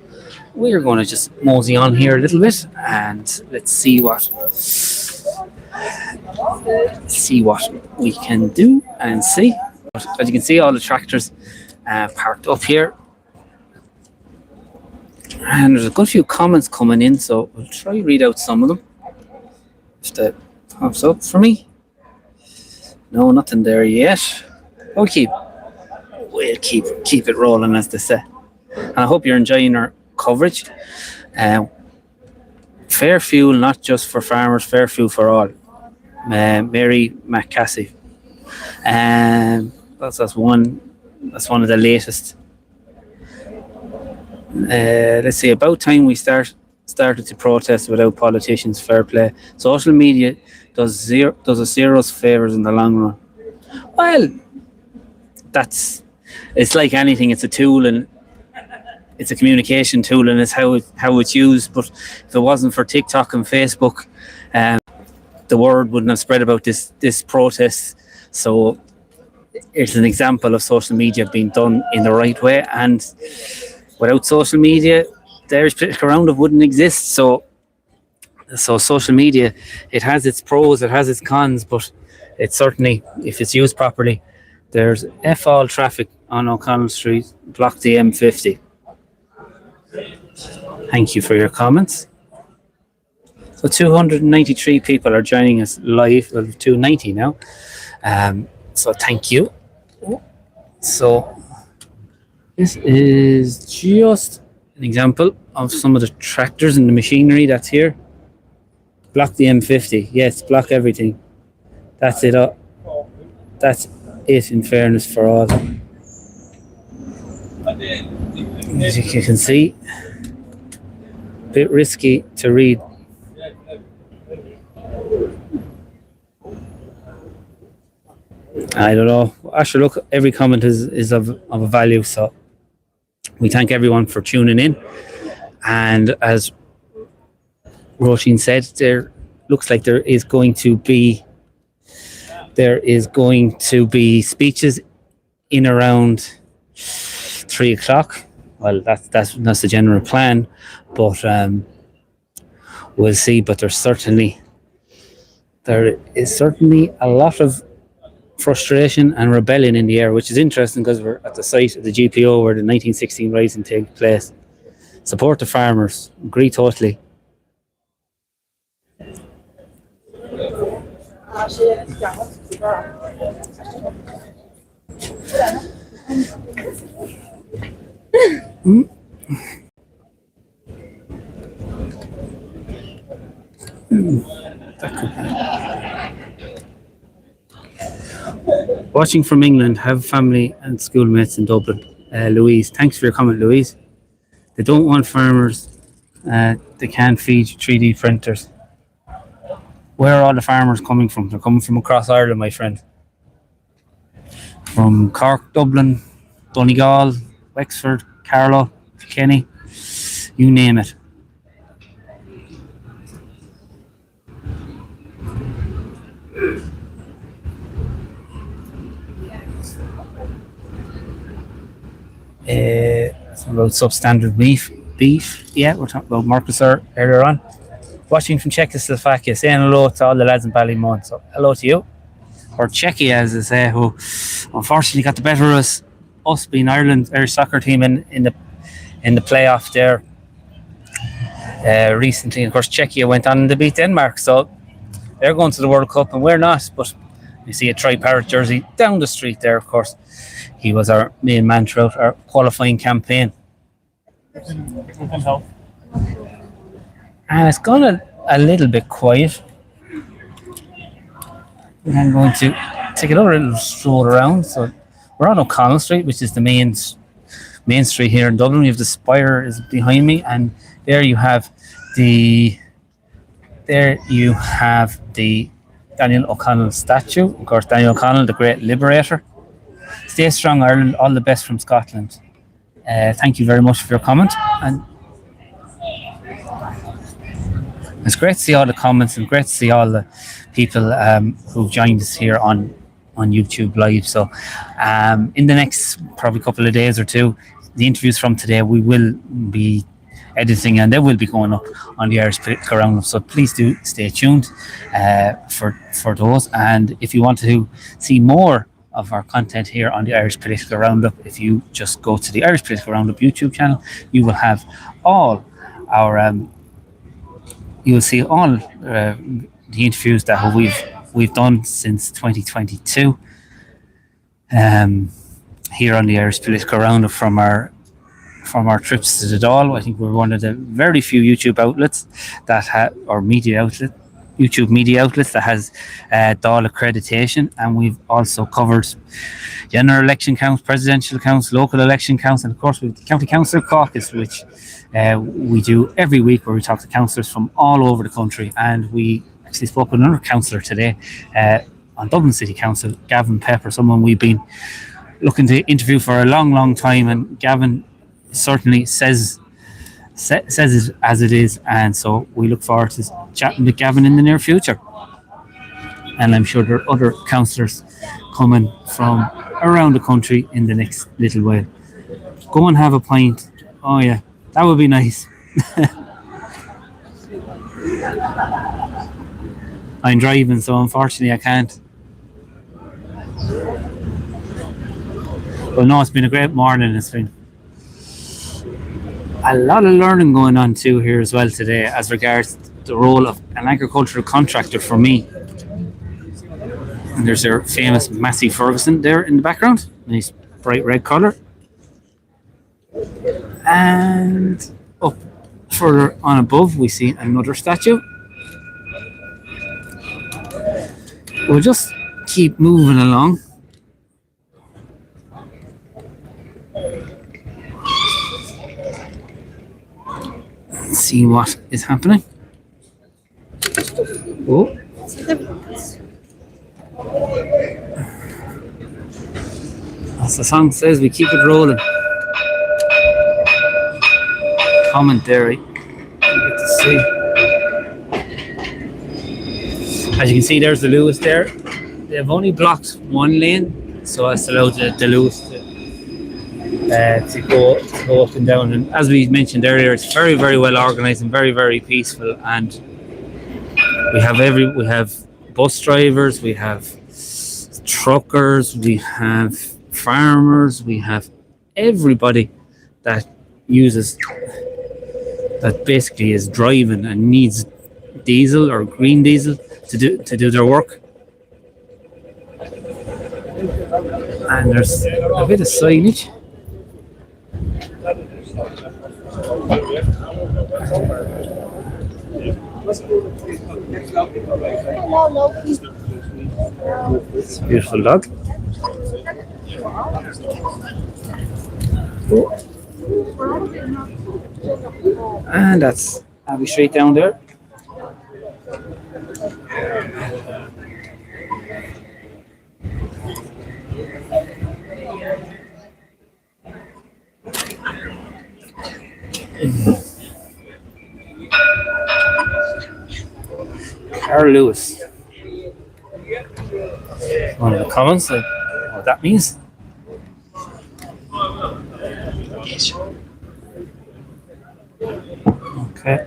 we're going to just mosey on here a little bit and let's see what we can do and see. As you can see, all the tractors parked up here. And there's a good few comments coming in, so we'll try to read out some of them. If that pops up for me. No, nothing there yet. We'll keep it rolling, as they say. And I hope you're enjoying our coverage. Fair fuel, not just for farmers, fair fuel for all. Mary McCassey. That's one of the latest. Let's see, about time we started to protest without politicians. Fair play. Social media does a zero's favours in the long run. Well, it's like anything. It's a tool, and it's a communication tool, and it's how it's used. But if it wasn't for TikTok and Facebook, the word wouldn't have spread about this protest. So it's an example of social media being done in the right way, and without social media, the Irish political roundup wouldn't exist. So social media, it has its pros, it has its cons, but it's certainly, if it's used properly, there's all traffic on O'Connell Street, block the M50. Thank you for your comments. So 293 people are joining us live, well, 290 now. So thank you. So this is just an example of some of the tractors and the machinery that's here. Block the M50. Yes, block everything. That's it. That's it, in fairness for all. As you can see, a bit risky to read. I don't know. Actually, look, every comment is of a value, so we thank everyone for tuning in. And as Roisin said, there looks like there is going to be speeches in around 3 o'clock. Well, that's the general plan, but we'll see. But there is certainly a lot of frustration and rebellion in the air, which is interesting because we're at the site of the GPO where the 1916 rising takes place. Support the farmers. Agree totally. Watching from England, have family and schoolmates in Dublin. Louise, thanks for your comment, Louise. They don't want farmers. They can't feed 3D printers. Where are all the farmers coming from? They're coming from across Ireland, my friend. From Cork, Dublin, Donegal, Wexford, Carlow, Kenny, you name it. About substandard beef. Yeah, we're talking about Marcus earlier on. Watching from Czechoslovakia, saying hello to all the lads in Ballymun. So hello to you. Or Czechia, as I say, who unfortunately got the better of us being Ireland, Irish soccer team in the playoff there recently. Of course, Czechia went on to beat Denmark. So they're going to the World Cup and we're not. But you see a tri-parrot jersey down the street there, of course. He was our main man throughout our qualifying campaign. And it's gone a little bit quiet. And I'm going to take another little stroll around. So we're on O'Connell Street, which is the main street here in Dublin. You have the Spire is behind me, and there you have the Daniel O'Connell statue. Of course, Daniel O'Connell, the great liberator. Stay strong, Ireland. All the best from Scotland. Thank you very much for your comment. And it's great to see all the comments and great to see all the people who've joined us here on YouTube Live. So in the next probably couple of days or two, the interviews from today we will be editing and they will be going up on the Irish Political Roundup. So please do stay tuned for those. And if you want to see more of our content here on the Irish Political Roundup, if you just go to the Irish Political Roundup YouTube channel, you will have all our you will see all the interviews that we've done since 2022 here on the Irish Political Roundup from our trips to the Dáil. I think we're one of the very few YouTube outlets that YouTube media outlets that has Dáil accreditation, and we've also covered general election counts, presidential counts, local election counts, and of course with the County Council caucus, which we do every week, where we talk to councillors from all over the country. And we actually spoke with another councillor today on Dublin City Council, Gavin Pepper, someone we've been looking to interview for a long time, and Gavin certainly says it as it is, and so we look forward to chatting with Gavin in the near future. And I'm sure there are other councillors coming from around the country in the next little while. Go and have a pint. Oh yeah, that would be nice. I'm driving, so unfortunately I can't. But no, it's been a great morning. It's been a lot of learning going on too here as well today, as regards the role of an agricultural contractor for me. And there's our famous Massey Ferguson there in the background, nice bright red colour. And up further on above we see another statue. We'll just keep moving along. See what is happening. Oh. As the song says, we keep it rolling. Commentary. You get to see. As you can see, there's the Lewis there. They've only blocked one lane, so that's allowed the Lewis to go up and down. And as we mentioned earlier, it's very, very well organised and very, very peaceful. And we have bus drivers, we have truckers, we have farmers, we have everybody that basically is driving and needs diesel or green diesel to do their work. And there's a bit of signage. It's a beautiful dog. And that's Abbey Street down there. Carl Lewis. One of the comments, like what that means. Okay.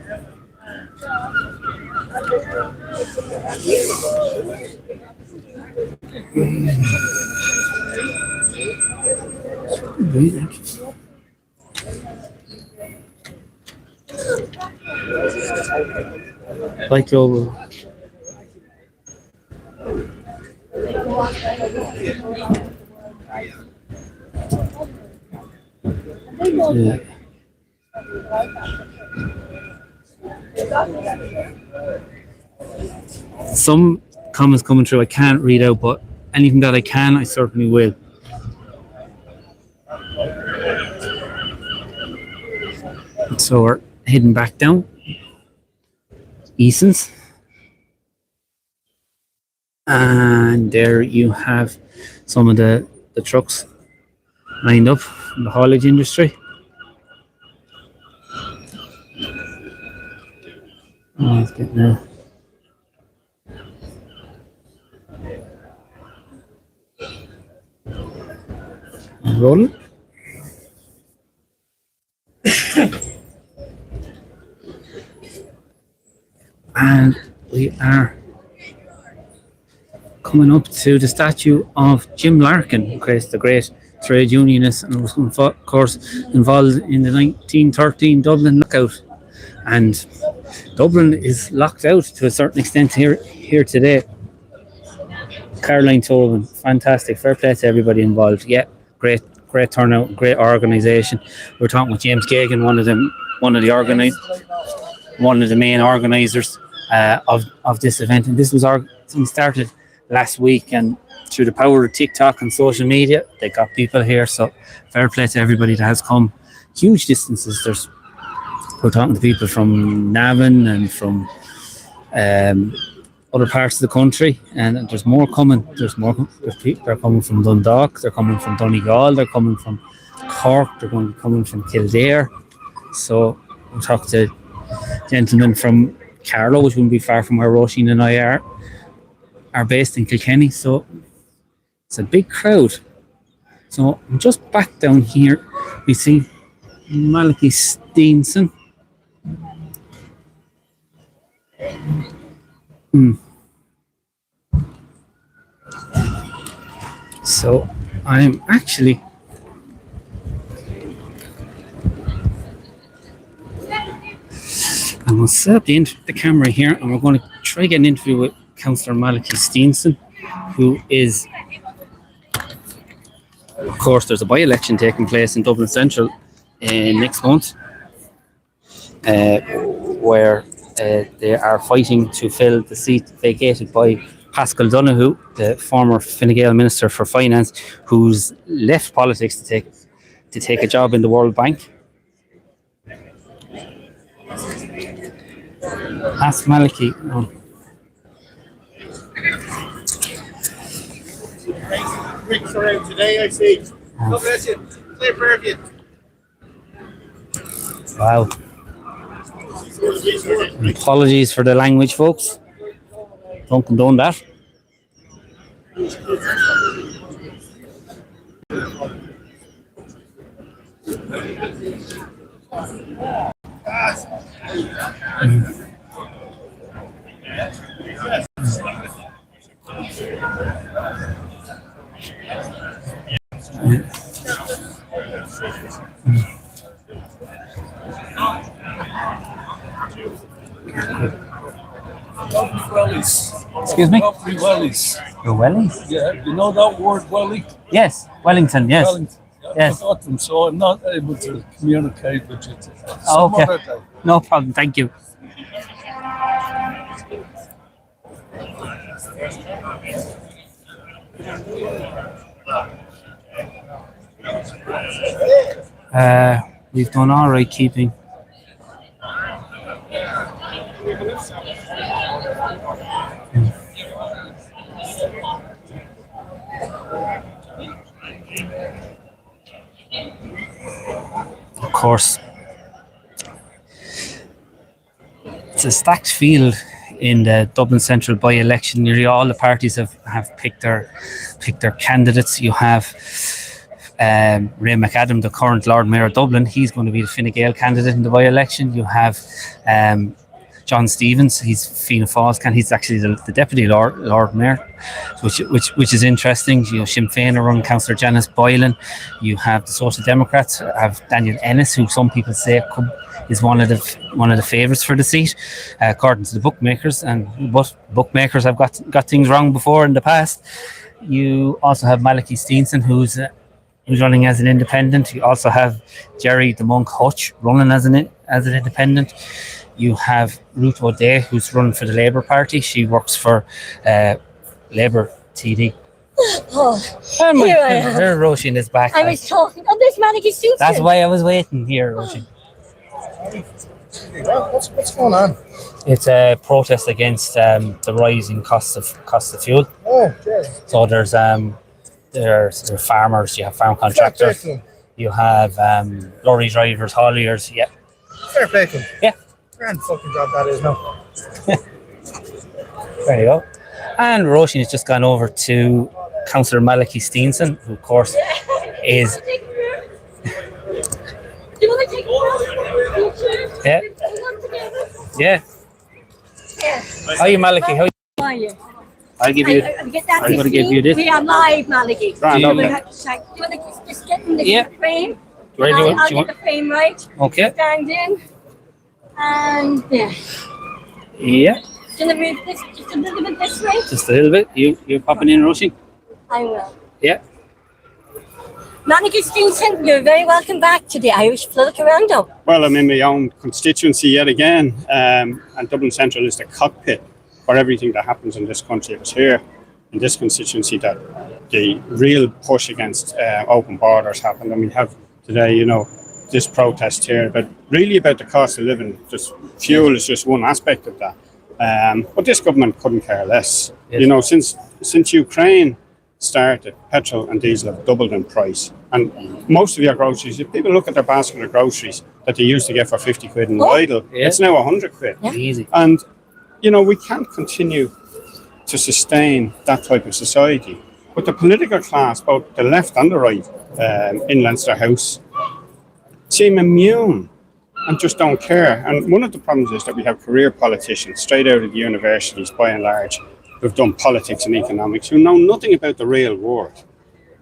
Like global. Yeah. Some comments coming through I can't read out, but anything that I can, I certainly will. So we're heading back down Eason's, and there you have some of the trucks lined up in the haulage industry. Let's get there. Rolling. And we are coming up to the statue of Jim Larkin, the great trade unionist, and was of course involved in the 1913 Dublin lockout. And Dublin is locked out to a certain extent here today. Caroline Tobin, fantastic, fair play to everybody involved. Yeah, great turnout, great organisation. We're talking with James Gagan, one of the main organisers of this event, and this was started last week, and through the power of TikTok and social media, they got people here. So fair play to everybody that has come huge distances. We're talking to people from Navan and from other parts of the country, and there's more coming. There's people. They're coming from Dundalk. They're coming from Donegal. They're coming from Cork. They're coming from Kildare. So we'll talk to gentlemen from Carlow, which wouldn't be far from where Roisin and I are based in Kilkenny. So it's a big crowd. So just back down here, we see Malachy Steenson. So I'm going to set up the camera here, and we're going to try to get an interview with Councillor Malachy Steenson, who is, of course, there's a by-election taking place in Dublin Central next month, where they are fighting to fill the seat vacated by Pascal Donoghue, the former Fine Gael Minister for Finance, who's left politics to take a job in the World Bank. Ask Malachy. Drinks around today, I see. God bless you. Clear prayer of you. Wow. Apologies for the language, folks. Don't condone that. Excuse me? Lovely wellies. The wellies? Yeah, you know that word welly? Yes, Wellington, yes. Wellington. Yes. I forgot them, so I'm not able to communicate with you. Oh, okay. No problem, thank you. We've done all right keeping. Of course, it's a stacked field in the Dublin Central by-election. Nearly all the parties have picked their candidates. You have Ray McAdam, the current Lord Mayor of Dublin. He's going to be the Fine Gael candidate in the by-election. You have John Stevens. He's Fianna Fáil's candidate. He's actually the deputy Lord Mayor, which is interesting. You know, Sinn Féin are run Councillor Janice Boylan. You have the Social Democrats have Daniel Ennis, who some people say is one of the favourites for the seat, according to the bookmakers. But bookmakers have got things wrong before in the past. You also have Malachy Steenson, who's running as an independent. You also have Jerry the Monk Hutch running as an independent. You have Ruth O'Day, who's running for the Labour Party. She works for Labour TD. Oh, here I am. There, Roisin is back. I was talking. Oh, there's Malachy Steenson. That's why I was waiting here, Roisin. What's going on? It's a protest against the rising cost of fuel. Oh, okay. So there's farmers, you have farm contractors, you have lorry drivers, hauliers. Yeah. Fair play to them. Yeah. Grand fucking job that is now. There you go. And Roisin has just gone over to Councillor Malachy Steenson, who of course is. Yeah. Yeah. How are you, Malachy? How are you? I'll give you. I'm going to give you this. We are live, Malachy. Grand, okay. Do you want to just get in the frame? I'll get the frame right. Okay. Stand in. And there. Yeah. Just a little bit this way. Just a little bit. You're popping in, Roisin? I will. Yeah. Malachy Steenson, you're very welcome back to the Irish Political Roundup. Well, I'm in my own constituency yet again, and Dublin Central is the cockpit for everything that happens in this country. It was here in this constituency that the real push against open borders happened, and we have today, this protest here, but really about the cost of living. Just fuel is just one aspect of that. But this government couldn't care less. Yes. Since Ukraine started, petrol and diesel have doubled in price, and most of your groceries, if people look at their basket of groceries that they used to get for 50 quid in Lidl, it's now 100 quid. Yeah. Easy. And we can't continue to sustain that type of society. But the political class, both the left and the right, in Leinster House, seem immune and just don't care. And one of the problems is that we have career politicians straight out of the universities, by and large, who've done politics and economics, who know nothing about the real world.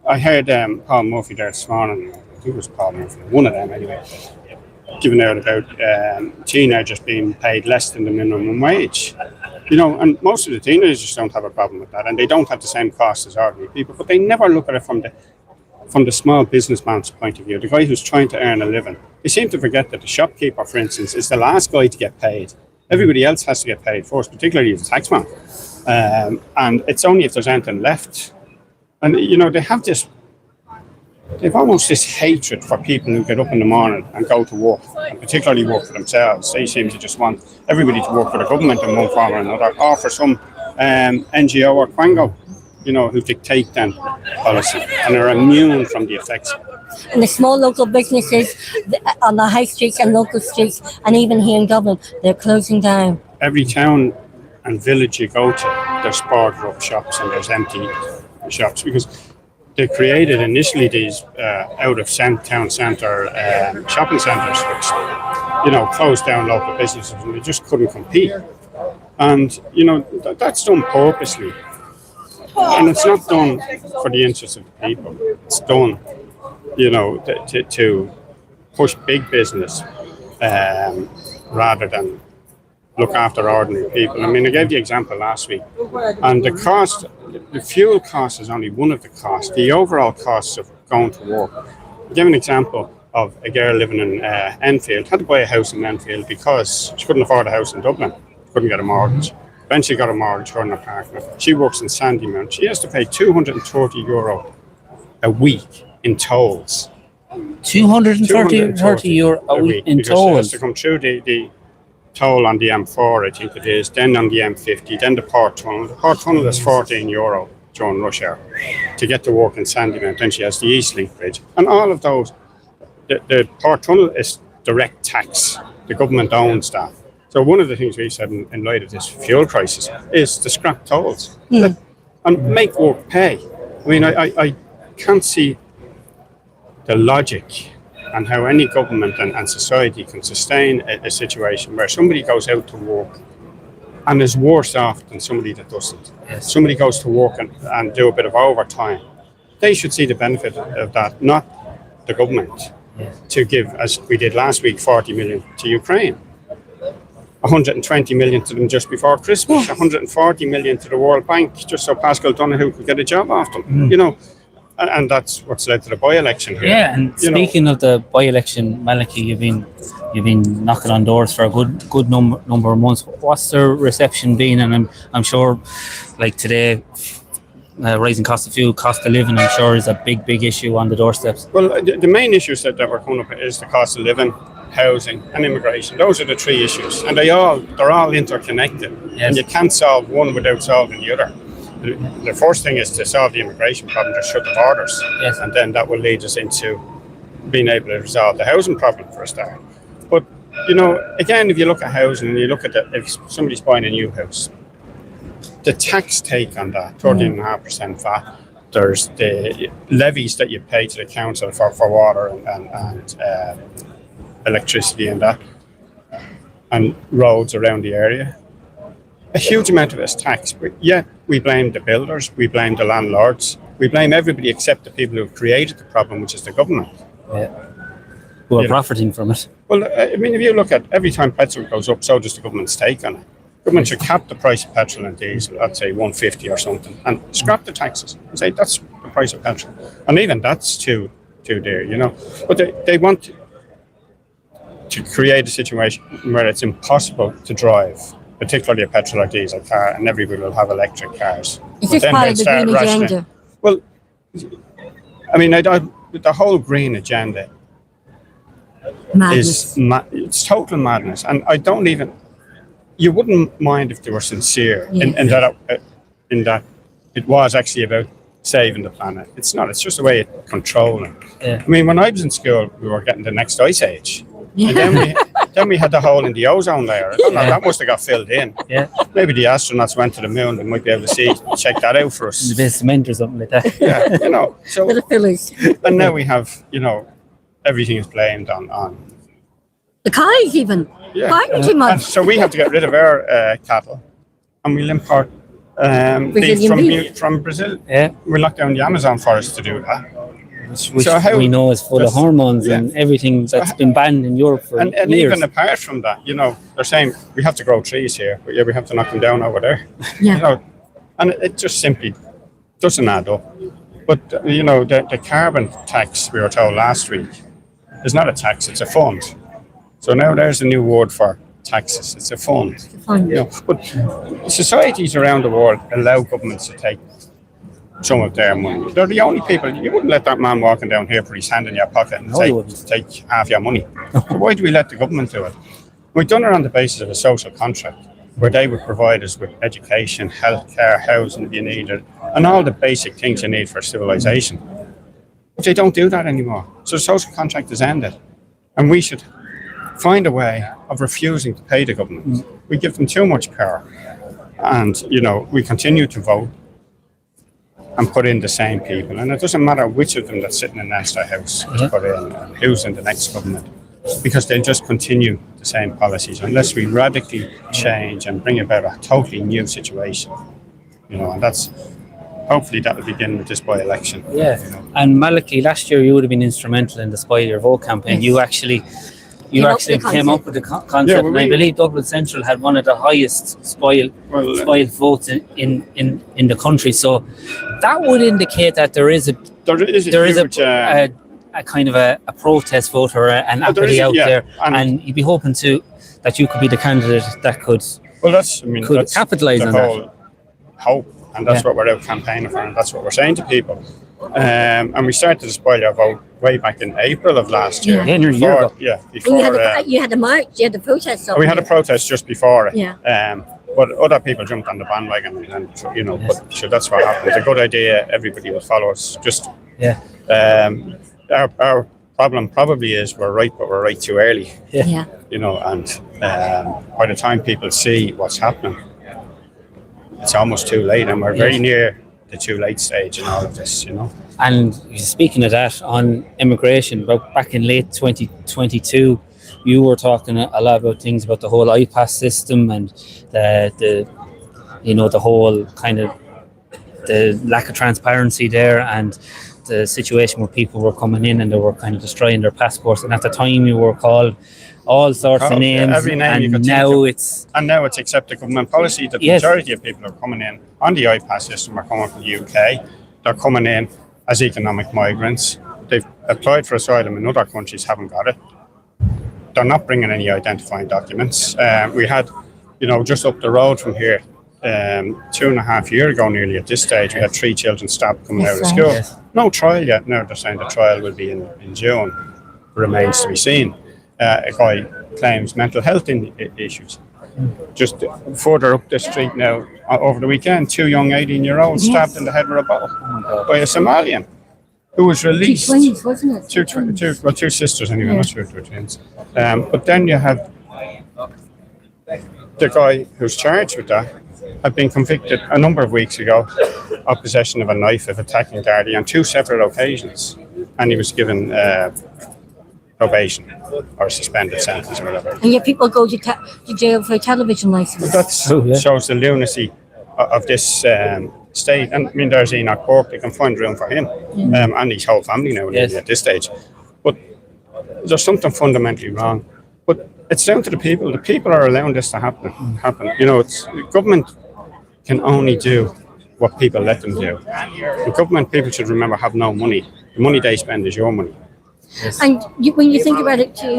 I heard Paul Murphy there this morning, I think it was Paul Murphy, one of them anyway, giving out about teenagers being paid less than the minimum wage. And most of the teenagers don't have a problem with that, and they don't have the same costs as ordinary people, but they never look at it from the small businessman's point of view, the guy who's trying to earn a living. They seem to forget that the shopkeeper, for instance, is the last guy to get paid. Everybody else has to get paid first, particularly the taxman. And it's only if there's anything left. And, they've almost this hatred for people who get up in the morning and go to work, and particularly work for themselves. They seem to just want everybody to work for the government in one form or another, or for some NGO or Quango, who dictate them policy and are immune from the effects. And the small local businesses on the high streets and local streets, and even here in Dublin, they're closing down. Every town and village you go to, there's boarded up shops and there's empty shops, because they created initially these out of town centre shopping centres, which closed down local businesses, and they just couldn't compete. And that's done purposely, and it's not done for the interests of the people. It's done, to push big business rather than look after ordinary people. I mean, I gave the example last week, and the fuel cost is only one of the costs. The overall costs of going to work. I gave an example of a girl living in Enfield, had to buy a house in Enfield because she couldn't afford a house in Dublin, couldn't get a mortgage. Eventually got a mortgage for an apartment. She works in Sandymount. She has to pay €230 a week in tolls. 230 euro a week in tolls. She has to come through the toll on the M4, I think it is, then on the M50, then the Port Tunnel. The Port Tunnel is €14 during rush hour to get to work in Sandymount. Then she has the Eastlink Bridge. And all of those, the Port Tunnel is direct tax. The government owns that. So one of the things we said in light of this fuel crisis is to scrap tolls and make work pay. I mean, I can't see the logic and how any government and society can sustain a situation where somebody goes out to work and is worse off than somebody that doesn't. Yes. Somebody goes to work and do a bit of overtime. They should see the benefit of that, not the government. to give, as we did last week, 40 million to Ukraine. 120 million to them just before Christmas, 140 million to the World Bank, just so Pascal Donoghue could get a job off them, you know. And that's what's led to the by-election here. Yeah, and speaking of the by-election, Malachy, you've been knocking on doors for a good number of months. What's the reception been? And I'm sure, like today, rising cost of fuel, cost of living, I'm sure is a big issue on the doorsteps. Well, the main issues that we're coming up with is the cost of living, housing, and immigration. Those are the three issues, and they're all interconnected. Yes. And you can't solve one without solving the other. The first thing is to solve the immigration problem, just shut the borders. Yes. And then that will lead us into being able to resolve the housing problem for a start. But, you know, again, if you look at housing and you look at if somebody's buying a new house, the tax take on that, 13.5% VAT, there's the levies that you pay to the council for water and electricity and that, and roads around the area. A huge amount of it is tax, but yet we blame the builders, we blame the landlords, we blame everybody except the people who have created the problem, which is the government. Yeah. Who are profiting from it. Well, I mean, if you look at every time petrol goes up, so does the government's take on it. Government should cap the price of petrol and diesel, I'd say 150 or something, and scrap the taxes and say that's the price of petrol. And even that's too dear, you know. But they want to create a situation where it's impossible to drive, particularly a petrol or diesel car, and everybody will have electric cars. Is this part of the green agenda? Well, I mean, the whole green agenda Madness. It's total madness, and I don't even. You wouldn't mind if they were sincere in that it was actually about saving the planet. It's not. It's just a way of controlling. Yeah. I mean, when I was in school, we were getting the next ice age. And then we had the hole in the ozone layer. I don't know, that must have got filled in. Yeah. Maybe the astronauts went to the moon. They might be able to check that out for us. A bit of cement or something like that. Yeah, you know. So with the fillers. And now we have, you know, everything is blamed on the cows even. Farming too much. And so we have to get rid of our cattle, and we'll import beef from Brazil. Yeah. We'll knock down the Amazon forest to do that. Which we know is full of hormones and everything that's been banned in Europe for and years. Even apart from that, you know, they're saying we have to grow trees here, but we have to knock them down over there. Yeah. You know, and it just simply doesn't add up. But, you know, the carbon tax, we were told last week, is not a tax, it's a fund. So now there's a new word for taxes, it's a fund. It's a fund. You know, but societies around the world allow governments to take some of their money. They're the only people. You wouldn't let that man walking down here put his hand in your pocket and take half your money. So why do we let the government do it? We've done it on the basis of a social contract where they would provide us with education, healthcare, housing if you need it, and all the basic things you need for civilization. But they don't do that anymore. So the social contract is ended. And we should find a way of refusing to pay the government. We give them too much power. And, you know, we continue to vote and put in the same people. And it doesn't matter which of them that's sitting in Leinster House to put in, and who's in the next government, because they'll just continue the same policies unless we radically change and bring about a totally new situation. You know, and that's hopefully that will begin with this by-election. Yeah, you know. And Malachy, last year you would have been instrumental in the Spoil Your Vote campaign. Yes. You actually came up with the concept, and I believe Dublin Central had one of the highest spoiled votes in the country. So that would indicate that there is a kind of a protest vote or an apathy out there, and you'd be hoping that you could be the candidate that could capitalise on that. Hope, and that's what we're out campaigning for, and that's what we're saying to people. And we started to spoil your vote way back in April of last year. Yeah, nearly a year ago. Yeah, before. You had the march, you had the protest. We had a protest just before it. Yeah. But other people jumped on the bandwagon, and you know, but so that's what happened. It's a good idea. Everybody will follow us. Just our problem probably is we're right, but we're right too early. Yeah. You know, and by the time people see what's happening, it's almost too late, and we're very near the too late stage in all of this, you know. And speaking of that, on immigration, back in late 2022, you were talking a lot about things about the whole iPass system and the whole kind of the lack of transparency there, and the situation where people were coming in and they were kind of destroying their passports, and at the time you were called all sorts of names, every name you and could now think of. it's now it's accepted government policy that the majority of people are coming in on the iPass system are coming from the UK. They're coming in as economic migrants. They've applied for asylum in other countries, haven't got it. They're not bringing any identifying documents. We had, just up the road from here, 2.5 years ago nearly at this stage, we had 3 children stabbed coming out of school. No trial yet. Now they're saying the trial will be in June. Remains to be seen. A guy claims mental health issues. Just further up the street now, over the weekend, 2 young 18-year-olds stabbed in the head with a bottle by a Somalian who was released. 2 twins, wasn't it? 2 sisters anyway, not sure if they're twins. But then you have the guy who's charged with that had been convicted a number of weeks ago of possession of a knife, of attacking Gardaí on 2 separate occasions, and he was given probation or suspended sentence or whatever. And yet people go to jail for a television license. That shows the lunacy of this state. And I mean, there's Enoch Cork, they can find room for him and his whole family now at this stage. But there's something fundamentally wrong. But it's down to the people. The people are allowing this to happen. It's government can only do what people let them do. The government, people should remember, have no money. The money they spend is your money. And when you think about it too,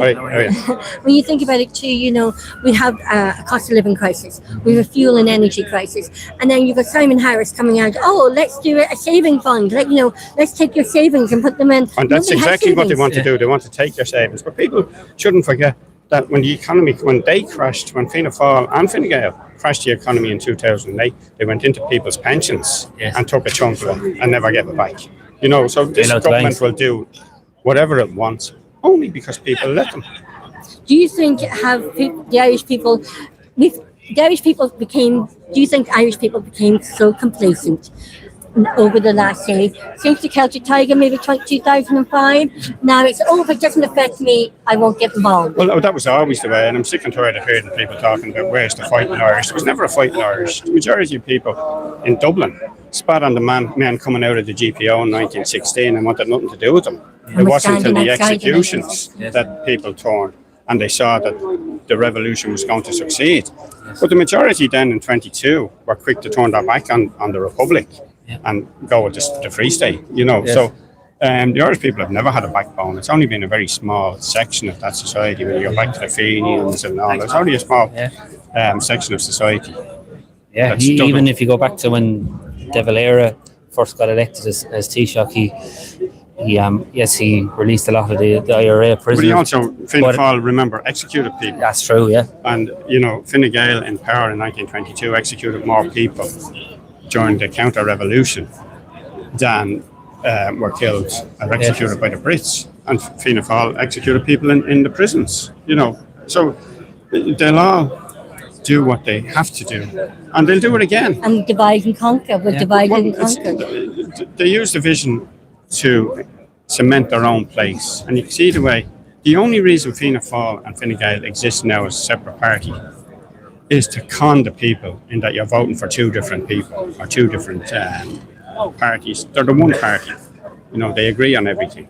when you think about it too, we have a cost of living crisis, we have a fuel and energy crisis, and then you've got Simon Harris coming out. Oh, let's do a saving fund. Let's take your savings and put them in. And that's exactly what they want to do. They want to take your savings, but people shouldn't forget that when the economy, when they crashed, when Fianna Fáil and Fine Gael crashed the economy in 2008, they went into people's pensions and took a chunk of it and never gave it back. So this government will do whatever it wants, only because people let them. Do you think the Irish people became so complacent over the last, say, since the Celtic Tiger, maybe 2005? Now it's over, it doesn't affect me, I won't get involved. Well, that was always the way, and I'm sick and tired of hearing people talking about where's the fight in Irish. There was never a fight in Irish. The majority of people in Dublin spat on the men coming out of the GPO in 1916 and wanted nothing to do with them. It wasn't until the executions that people turned and they saw that the revolution was going to succeed. But the majority then in 22 were quick to turn their back on the Republic and go with the Free State, So the Irish people have never had a backbone. It's only been a very small section of that society. When you go back to the Fenians and all, there's only a small section of society. Yeah, even if you go back to when De Valera first got elected as Taoiseach, he released a lot of the IRA prisoners. But he also, Fianna Fáil, remember, executed people. That's true, yeah. And, Fine Gael in power in 1922 executed more people during the counter-revolution than were killed or executed by the Brits. And Fianna Fáil executed people in the prisons, So they'll all do what they have to do, and they'll do it again. And divide and conquer, divide and conquer. They use the vision to cement their own place. And you can see the way, the only reason Fianna Fáil and Fine Gael exist now as a separate party is to con the people in that you're voting for 2 different people or 2 different parties. They're the one party. They agree on everything.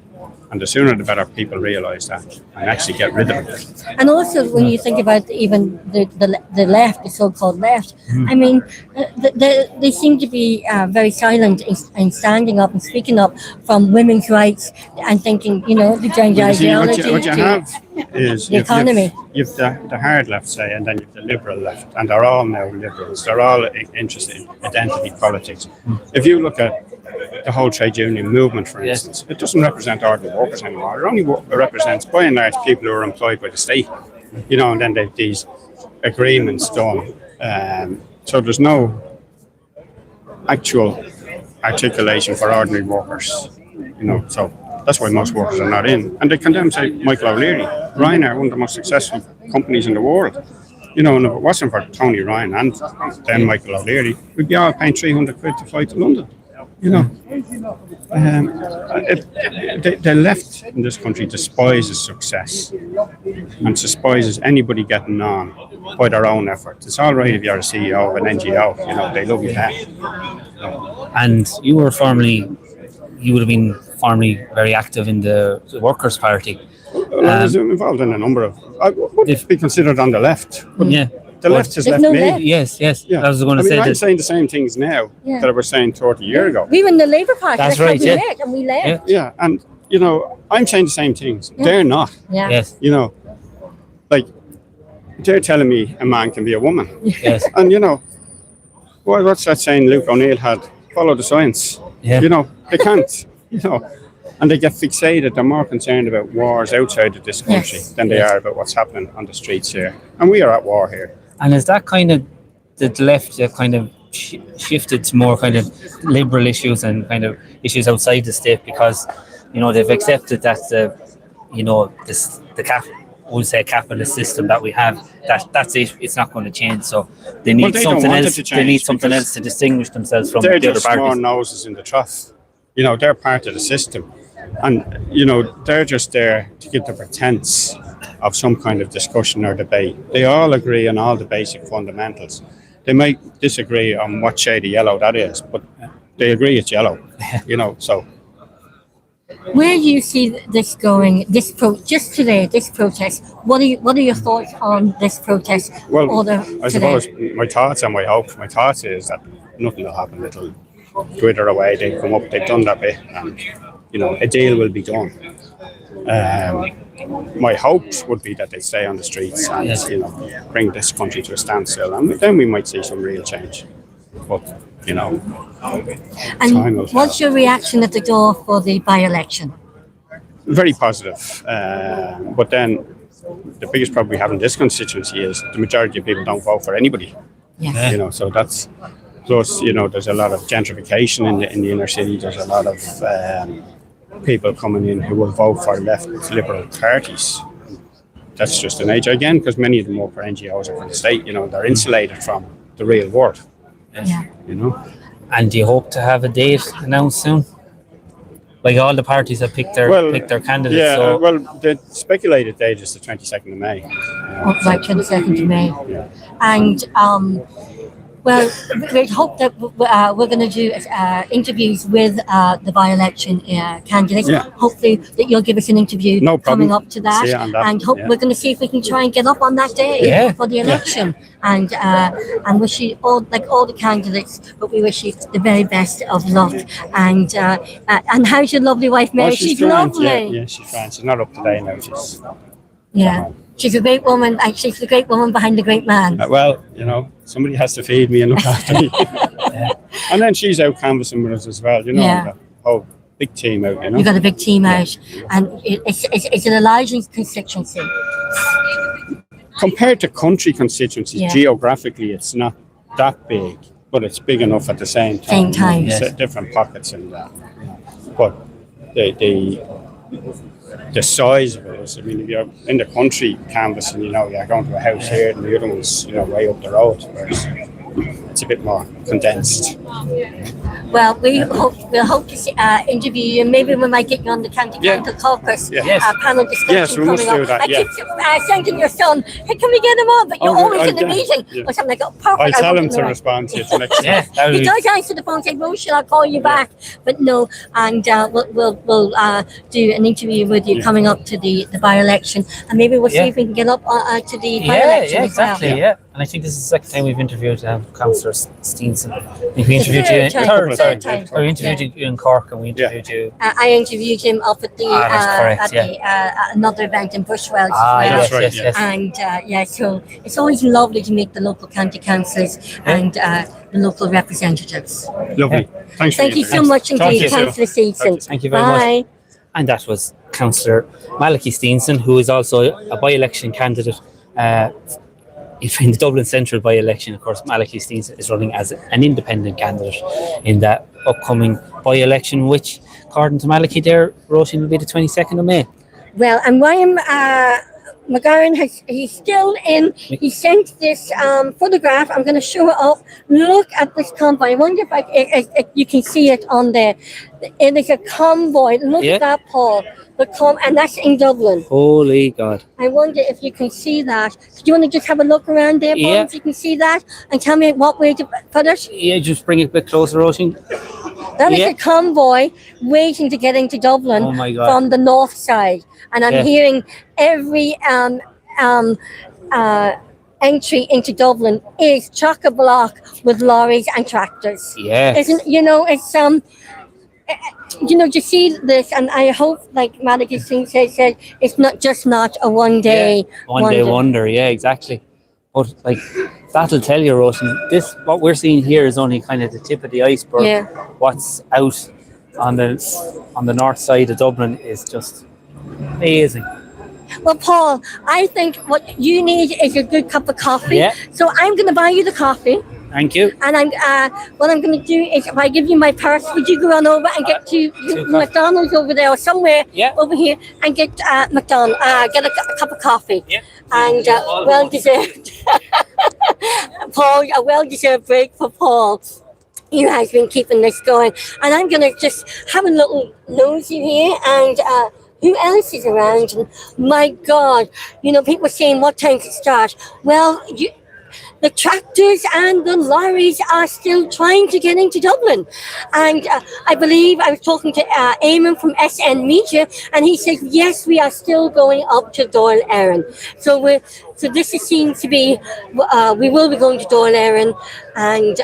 And the sooner the better people realise that and actually get rid of it. And also when you think about even the left, the so-called left, I mean, they seem to be very silent in standing up and speaking up from women's rights and thinking, the gender ideology. What you have is the economy. You've the hard left, say, and then you've the liberal left, and they're all now liberals. They're all interested in identity politics. If you look at the whole trade union movement, for instance, it doesn't represent ordinary workers anymore. It only represents, by and large, people who are employed by the state. And then they've these agreements done. So there's no actual articulation for ordinary workers. So that's why most workers are not in. And they condemn, say, Michael O'Leary. Ryanair, one of the most successful companies in the world. And if it wasn't for Tony Ryan and then Michael O'Leary, we'd be all paying £300 to fly to London. The left in this country despises success and despises anybody getting on by their own effort. It's all right if you're a CEO of an NGO, they love you that. And you would have been formerly very active in the Workers' Party. Well, I was involved in a number of. I would be considered on the left. Yeah. The left has left me. Yes. Yeah. I was going to say I'm that. saying the same things now that I was saying 30 years ago. We were in the Labour Party. That's how right, we yeah. met, and we left. Yeah, and I'm saying the same things. Yeah. They're not. Yeah. Yes. Like they're telling me a man can be a woman. Yes. And what's that saying Luke O'Neill had? Follow the science. Yeah. They can't. And they get fixated. They're more concerned about wars outside of this country than they are about what's happening on the streets here. And we are at war here. And is that kind of the left that kind of shifted to more kind of liberal issues and kind of issues outside the state because they've accepted that we'll say capitalist system that we have that's it. It's not going to change. So they need something else. They need something else to distinguish themselves from the other parties. They're just more noses in the trough. They're part of the system. And, they're just there to give the pretense of some kind of discussion or debate. They all agree on all the basic fundamentals. They might disagree on what shade of yellow that is, but they agree it's yellow, so. Where do you see this going, just today, this protest? What are your thoughts on this protest? Well, I suppose my thoughts and my hope, my thoughts is that nothing will happen. It'll wither away. They come up, they've done that bit, and a deal will be done. My hopes would be that they stay on the streets and bring this country to a standstill, and then we might see some real change. But And what's your reaction at the door for the by-election? Very positive, but then the biggest problem we have in this constituency is the majority of people don't vote for anybody. Yes. So that's. Plus, there's a lot of gentrification in the inner city. There's a lot of people coming in who will vote for left liberal parties. That's just an age again, because many of them work for NGOs or for the state. They're insulated from the real world. Yeah. And do you hope to have a date announced soon? Like all the parties have picked their candidates. Yeah. So. Well, the speculated date is the 22nd of May. Right, 22nd of May. Yeah. And well, we hope that we're going to do interviews with the by-election candidates. Yeah. Hopefully that you'll give us an interview coming up to that. See you on that. And hope we're going to see if we can try and get up on that day for the election. And wish you all the candidates, but we wish you the very best of luck. And how's your lovely wife Mary? She's lovely. Yeah, she's fine. She's not up today now. She's a great woman, and she's the great woman behind the great man. Well, somebody has to feed me and look after me. And then she's out canvassing with us as well, the whole big team out, You've got a big team out, and it's an Elijah's constituency. Compared to country constituencies, geographically, it's not that big, but it's big enough at the same time. Different pockets in that. But the size of it is, if you're in the country canvassing, you're going to a house here and the other one's, way up the road, whereas it's a bit more condensed. Well, we'll hope to interview you. Maybe we might get you on the County Council Caucus panel discussion Yes, we must coming do up. that, I keep sending your son, hey, can we get him on? But you're always in a meeting. Or something like, perfect. I'll tell him to respond to you next time. He does answer the phone and say, Rochelle, I'll call you back. But no, and we'll do an interview with you coming up to the by-election. And maybe we'll see if we can get up to the by-election as well. Exactly, And I think this is the second time we've interviewed Councillor Steenson. We interviewed you we interviewed you in Cork, and we interviewed you. I interviewed him up at another event in Bushwell. Yes. And so it's always lovely to meet the local county councillors and the local representatives. Lovely. Thank you so much indeed, Councillor Steenson. Thank you very much. And that was Councillor Malachy Steenson, who is also a by-election candidate. In the Dublin Central by-election, of course, Malachy Steenson is running as an independent candidate in that upcoming by-election, which, according to Malachy there, Roisin, will be the 22nd of May. Well, and Ryan McGarren he's still in. He sent this photograph. I'm going to show it up. Look at this convoy. I wonder if you can see it on there. It is a convoy. Look at that, Paul. And that's in Dublin. Holy God. I wonder if you can see that. Do you want to just have a look around there, Paul, if you can see that? And tell me what way to put it? Yeah, just bring it a bit closer, Roisin. That is a convoy waiting to get into Dublin Oh my God. from the north side, and I'm Yeah. hearing every entry into Dublin is chock a block with lorries and tractors. Yes. Isn't it's you see this, and I hope, like Madigan Singh said, it's not a one day One day wonder, yeah, exactly. But like that'll tell you, Rosen, what we're seeing here is only kind of the tip of the iceberg. Yeah. What's out on the north side of Dublin is just amazing. Well, Paul, I think what you need is a good cup of coffee. Yeah. So I'm going to buy you the coffee. Thank you. And what I'm going to do is, if I give you my purse, would you go on over and get to McDonald's over there or somewhere over here and get get a cup of coffee? Yeah. And well deserved. Paul, a well deserved break for Paul. He has been keeping this going, and I'm going to just have a little nosy here and. Who else is around? And my God, people saying what time to start. Well, the tractors and the lorries are still trying to get into Dublin. And I believe I was talking to Eamon from SN Media, and he said, yes, we are still going up to Dáil Éireann. So this seems to be, we will be going to Dáil Éireann, and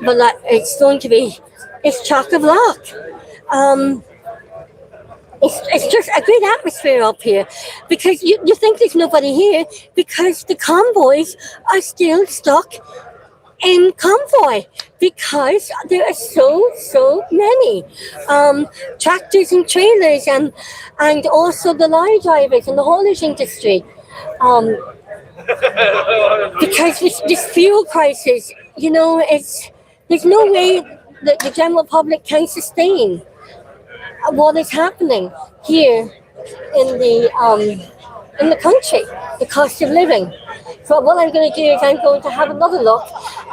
but it's going to be, it's chock-a-block. It's just a great atmosphere up here, because you think there's nobody here because the convoys are still stuck in convoy because there are so many tractors and trailers and also the lorry drivers and the haulage industry. Because this fuel crisis, there's no way that the general public can sustain what is happening here in the country, the cost of living. So what I'm going to do is I'm going to have another look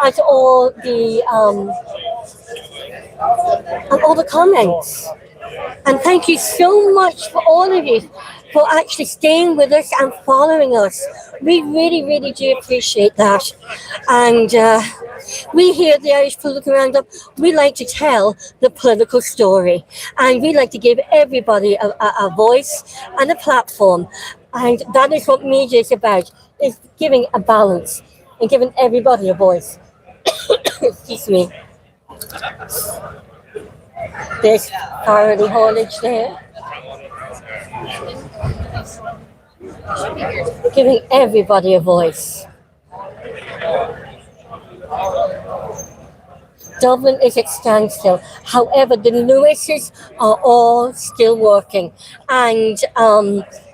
at all the comments. And thank you so much for all of you for actually staying with us and following us. We really, really do appreciate that. And we here at the Irish Political Roundup, we like to tell the political story. And we like to give everybody a voice and a platform. And that is what media is about, is giving a balance and giving everybody a voice. Excuse me. There's priority haulage there. Giving everybody a voice. Dublin is at standstill. However, the Lewises are all still working, and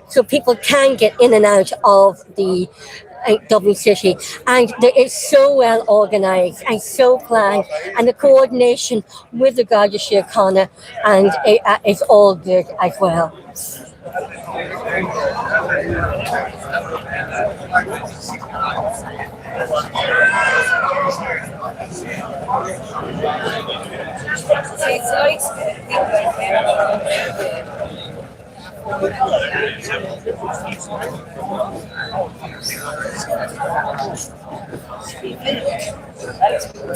so people can get in and out of the Dublin city, and it's so well organised and so planned, and the coordination with the Garda Síochána, and it's all good as well.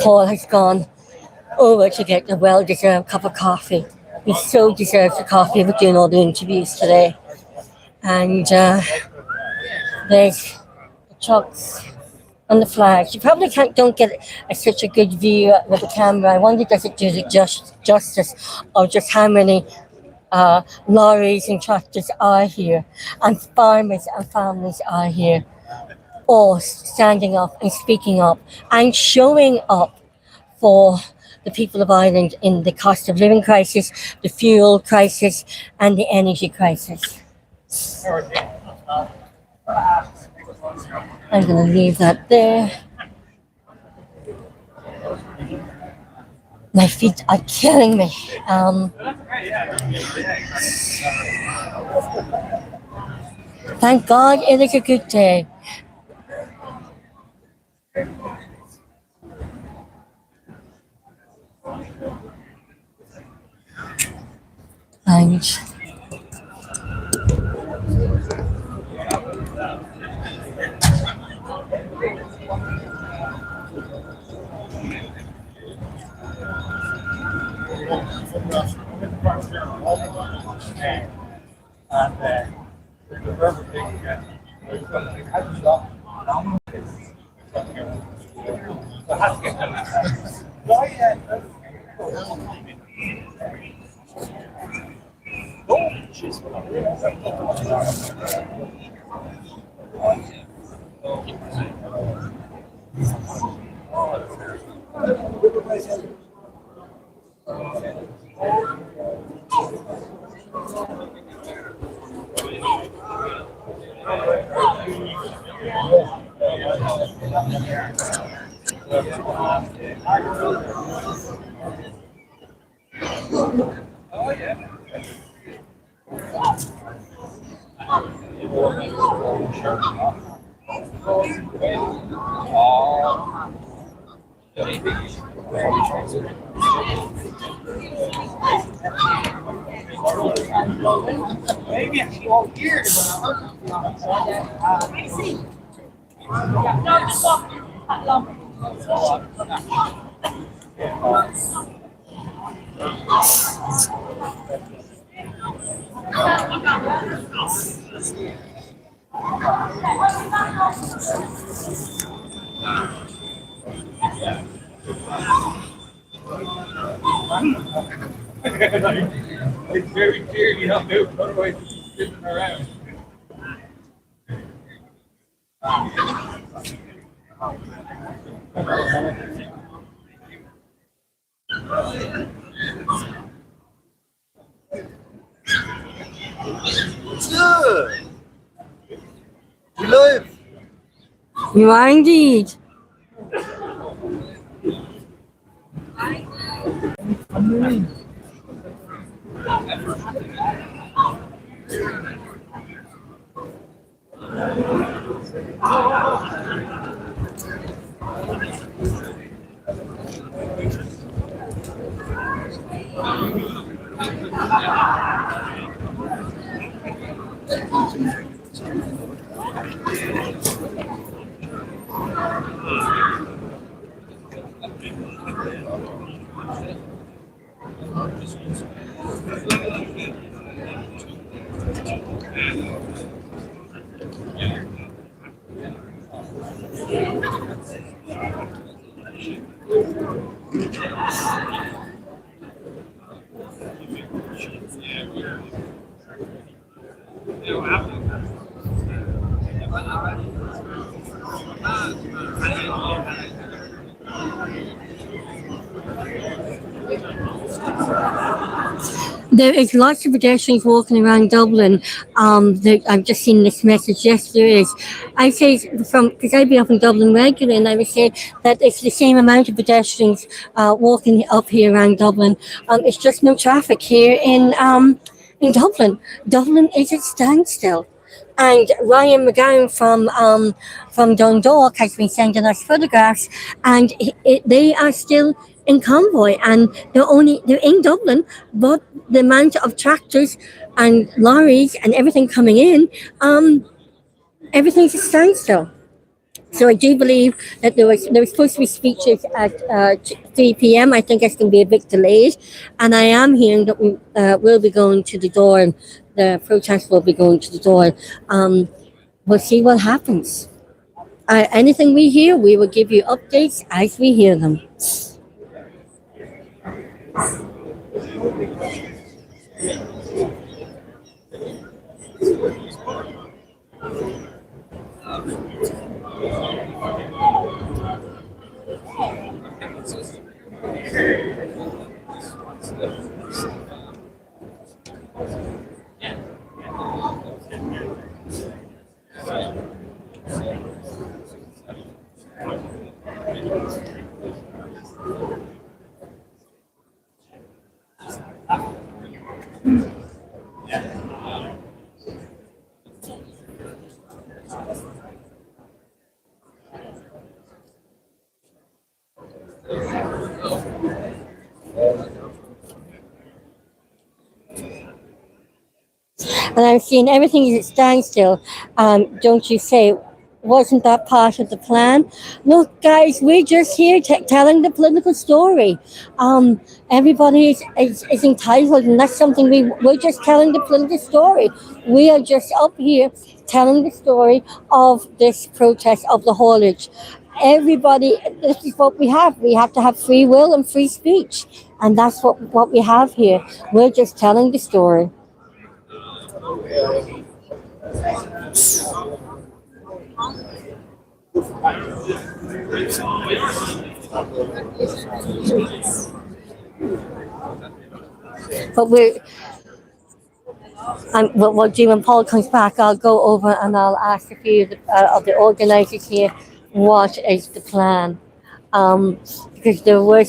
Paul has gone over to get a well-deserved cup of coffee. He so deserves the coffee for doing all the interviews today. And there's the trucks and the flags. You probably don't get such a good view with the camera. I wonder, does it do the justice of just how many lorries and tractors are here, and farmers and families are here, all standing up and speaking up and showing up for the people of Ireland in the cost of living crisis, the fuel crisis, and the energy crisis. I'm going to leave that there. My feet are killing me. Thank God it is a good day. And It's very clear you have to, otherwise it's sitting around. Good. You live. You are indeed. There is lots of pedestrians walking around Dublin. I've just seen this message. Yes, there is. I say because I've been up in Dublin regularly, and I would say that it's the same amount of pedestrians walking up here around Dublin. It's just no traffic here in Dublin. Dublin is at standstill. And Ryan McGowan from Dundalk has been sending us photographs, and they are still in convoy, and they're in Dublin, but the amount of tractors and lorries and everything coming in, everything's a standstill. So I do believe that there was supposed to be speeches at 3 p.m. I think it's going to be a bit delayed, and I am hearing that we will be going to the door, and the protest will be going to the door. We'll see what happens. Anything we hear, we will give you updates as we hear them. And I'm seeing everything is at standstill. Don't you say? Wasn't that part of the plan? Look, guys, we're just here telling the political story. Everybody is entitled, and that's something we're just telling the political story. We are just up here telling the story of this protest, of the haulage. Everybody, this is what we have. We have to have free will and free speech. And that's what we have here. We're just telling the story. But well, Jim and Paul comes back, I'll go over and I'll ask a few of the organisers here what is the plan. Because there were